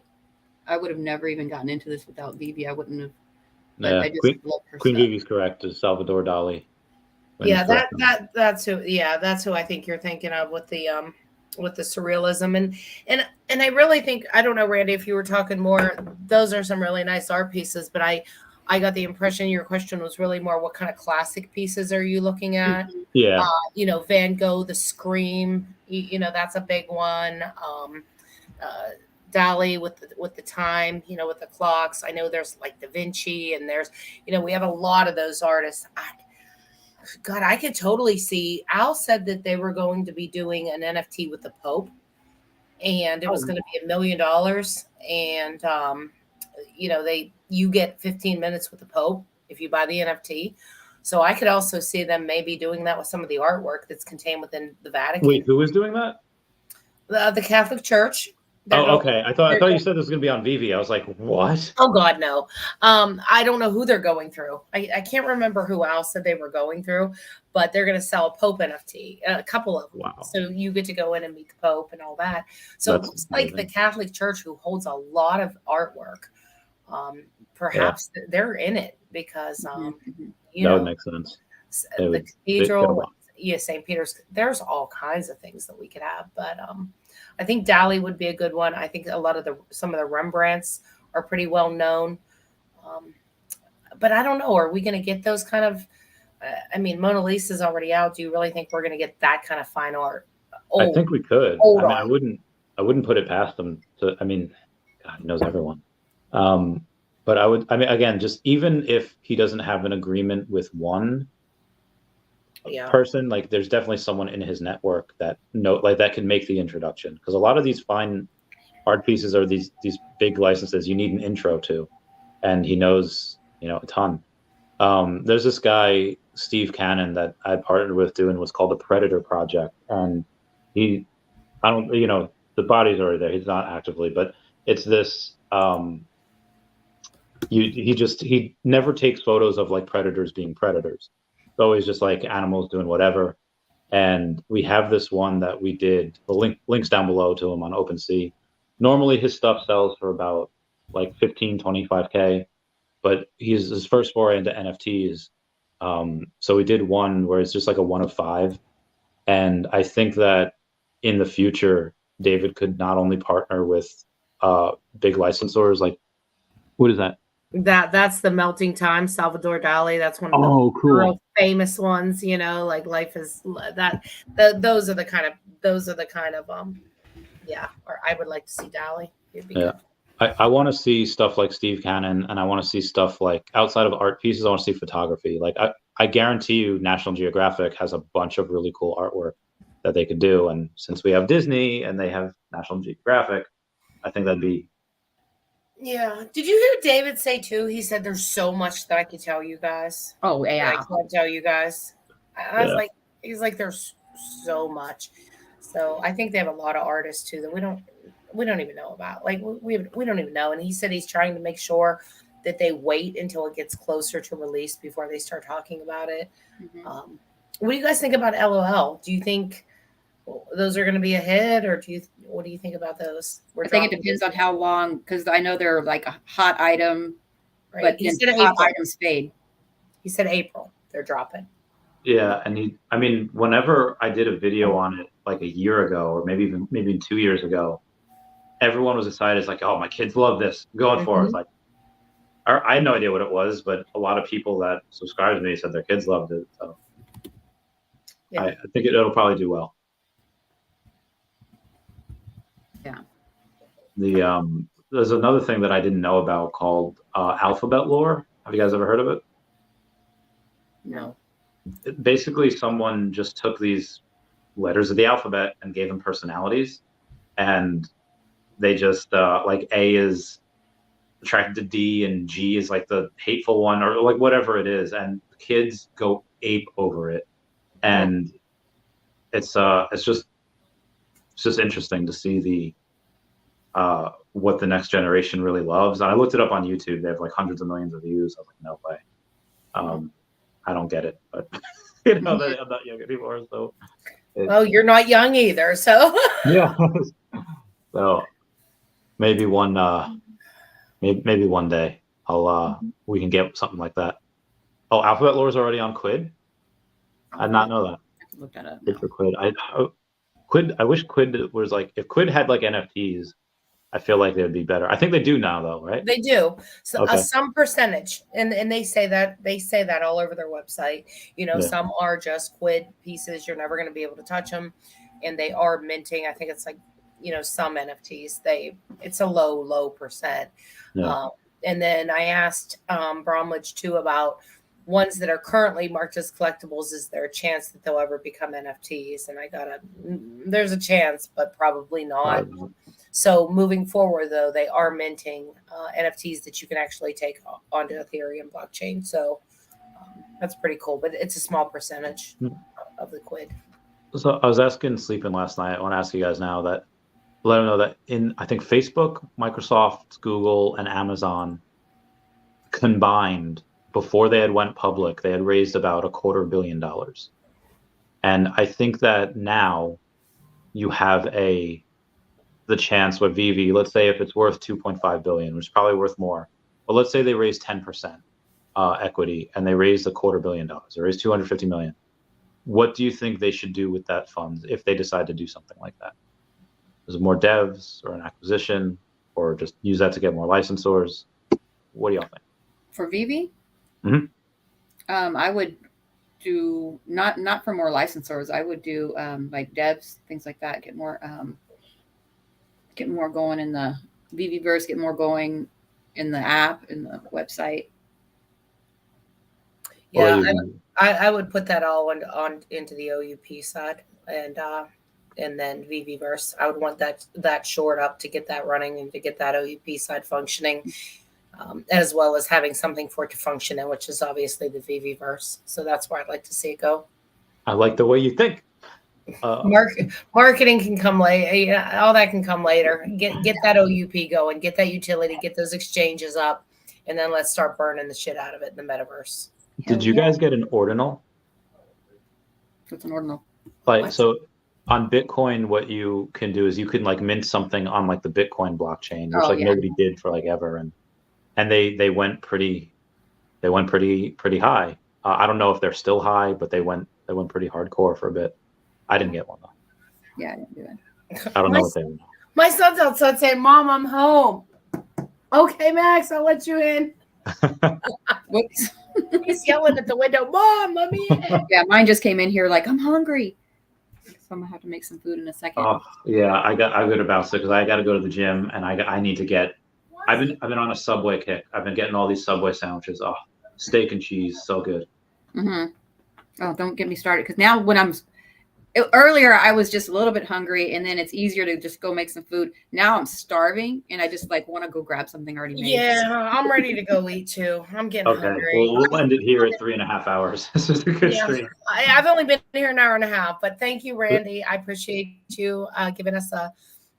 I would have never even gotten into this without Veve. I wouldn't have. But Yeah, I just love her Queen stuff. Vivi's correct. Is Salvador Dali. Yeah, that's who. Yeah, that's who I think you're thinking of with the surrealism and I really think, I don't know, Randy, if you were talking more. Those are some really nice art pieces, but I got the impression your question was really more what kind of classic pieces are you looking at? Yeah. You know, Van Gogh, The Scream. You know, that's a big one. Dali with the time, you know, with the clocks. I know there's like Da Vinci, and there's, you know, we have a lot of those artists. God, I could totally see. Al said that they were going to be doing an NFT with the Pope, and it was going to be $1 million. And you know, you get 15 minutes with the Pope if you buy the NFT. So I could also see them maybe doing that with some of the artwork that's contained within the Vatican. Wait, who is doing that? The Catholic Church. Oh, okay. I thought you said this was going to be on Veve. I was like, what? Oh God, no. I don't know who they're going through. I can't remember who else said they were going through, but they're going to sell a Pope NFT, a couple of them. Wow. So you get to go in and meet the Pope and all that. So it's looks like the Catholic Church, who holds a lot of artwork, perhaps they're in it because you know, that would make sense. The cathedral, St. Peter's. There's all kinds of things that we could have, but I think Dali would be a good one. I think a lot of some of the Rembrandts are pretty well known. But I don't know. Are we going to get those kind of I mean, Mona Lisa's already out. Do you really think we're going to get that kind of fine art? I think we could. Old I mean, art. I wouldn't put it past them to, I mean, God knows everyone. But I mean, again, just even if he doesn't have an agreement with one person, like there's definitely someone in his network that that can make the introduction. Because a lot of these fine art pieces are these big licenses you need an intro to, and he knows, a ton. There's this guy, Steve Cannon, that I partnered with doing what's called the Predator Project. And the body's already there. He's not actively, but it's this, he never takes photos of like predators being predators. It's always just like animals doing whatever. And we have this one that we did, the links down below to him on OpenSea. Normally his stuff sells for about like 15, 25K. But he's his first foray into NFTs. So we did one where it's just like a 1 of 5. And I think that in the future, David could not only partner with big licensors, like, what is that? That's the Melting Time, Salvador Dali. That's one of the real famous ones, like life is that. Those are the kind of yeah. Or I would like to see Dali. It'd be good. I want to see stuff like Steve Cannon, and I want to see stuff like outside of art pieces. I want to see photography. Like I guarantee you, National Geographic has a bunch of really cool artwork that they could do. And since we have Disney and they have National Geographic, I think that'd be. Yeah. Did you hear David say too? He said there's so much that I could tell you guys. Oh yeah. I can't tell you guys. I was like, he's like, there's so much. So I think they have a lot of artists too that we don't even know about. Like we don't even know. And he said he's trying to make sure that they wait until it gets closer to release before they start talking about it. Mm-hmm. What do you guys think about LOL? Do you think those are going to be a hit, or what do you think about those? I think it depends on how long, because I know they're like a hot item, right? But he said hot items fade. He said April they're dropping. Yeah, and whenever I did a video on it like a year ago, or maybe 2 years ago, everyone was excited. It's like, oh, my kids love this. I'm going for it. It's like, I had no idea what it was, but a lot of people that subscribed to me said their kids loved it. So yeah. I think it'll probably do well. Yeah. There's another thing that I didn't know about called alphabet lore. Have you guys ever heard of it? No. Basically, someone just took these letters of the alphabet and gave them personalities, and they just like A is attracted to D and G is like the hateful one, or like whatever it is, and kids go ape over it, and it's just interesting to see the what the next generation really loves. And I looked it up on YouTube. They have like hundreds of millions of views. I was like, no way. I don't get it, but I'm not young anymore, so. Well, you're not young either, so. Yeah. So maybe one day we can get something like that. Oh, alphabet lore is already on Quid. I did not know that. I can look that up. Good for Quid. I wish Quid was like, if Quid had like NFTs, I feel like they would be better. I think they do now, though, right? They do. So some percentage, and they say that all over their website. Some are just Quid pieces. You're never going to be able to touch them, and they are minting. I think it's like, some NFTs. It's a low percent. Yeah. And then I asked Bromwich too about ones that are currently marked as collectibles. Is there a chance that they'll ever become NFTs? And I there's a chance, but probably not. So moving forward, though, they are minting NFTs that you can actually take onto Ethereum blockchain. So that's pretty cool, but it's a small percentage of the Quid. So I was asking Sleeping last night. I want to ask you guys now that, let them know that I think Facebook, Microsoft, Google, and Amazon combined, before they had went public, they had raised about $250 million. And I think that now you have the chance with Veve, let's say if it's worth 2.5 billion, which is probably worth more, but let's say they raise 10% equity and they raised $250 million. They raised 250 million. What do you think they should do with that funds if they decide to do something like that? Is it more devs or an acquisition, or just use that to get more licensors? What do y'all think? For Veve? Mm-hmm. I would do not for more licensors. I would do like devs, things like that. Get more going in the Veveverse. Get more going in the app, in the website. Yeah, I would put that all on into the OUP side, and then Veveverse. I would want that short up to get that running and to get that OUP side functioning, as well as having something for it to function in, which is obviously the Veveverse. So that's where I'd like to see it go. I like the way you think. Marketing can come later. All that can come later. Get that OUP going. Get that utility. Get those exchanges up, and then let's start burning the shit out of it in the metaverse. Did you guys get an ordinal? What's an ordinal? Like, so on Bitcoin, what you can do is you can like mint something on like the Bitcoin blockchain, which nobody did for like ever, and they went pretty high. I don't know if they're still high, but they went pretty hardcore for a bit. I didn't get one though. Yeah, I didn't do it. I don't know what they were. My son's outside saying, "Mom, I'm home." Okay, Max, I'll let you in. Whoops. He's yelling at the window, "Mom, let me in." Yeah, mine just came in here like, I'm hungry. So I'm gonna have to make some food in a second. Oh yeah, I got about it because I got to go to the gym and I need to get. I've been on a Subway kick. I've been getting all these Subway sandwiches. Oh, steak and cheese, so good. Mm-hmm. Oh, don't get me started, because now earlier I was just a little bit hungry, and then it's easier to just go make some food. Now I'm starving, and I just like want to go grab something already made. Yeah, I'm ready to go eat too. I'm getting hungry. Well, we'll end it here at 3.5 hours. This is a good stream. I've only been here an hour and a half, but thank you, Randy. I appreciate you giving us a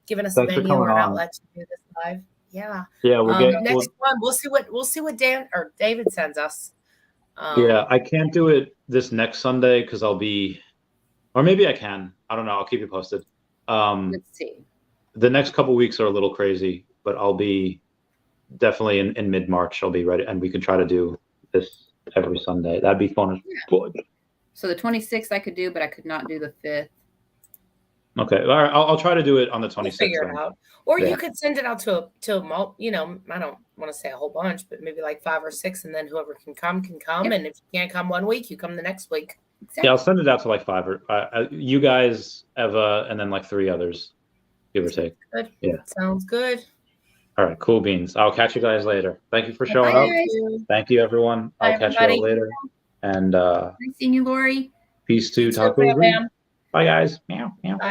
venue or an outlet to do this live. Yeah. Yeah. Next one, we'll see what Dan or David sends us. Yeah, I can't do it this next Sunday because I'll be. Or maybe I can. I don't know. I'll keep you posted. Let's see. The next couple of weeks are a little crazy, but I'll be definitely in mid-March. I'll be ready, and we can try to do this every Sunday. That'd be fun. Yeah. So the 26th I could do, but I could not do the 5th. Okay. All right. I'll try to do it on the 26th. We'll figure it out. Or you could send it out to I don't want to say a whole bunch, but maybe like 5 or 6, and then whoever can come. Yep. And if you can't come one week, you come the next week. Exactly. Yeah, I'll send it out to like 5 or you guys, Eva, and then like 3 others, give or take. Good. Yeah. Sounds good. All right, cool beans. I'll catch you guys later. Thank you for showing up. Thank you, everyone. I'll catch you all later. And nice seeing you, Lori. Peace to Taco. Bye, guys. Meow, meow. Bye.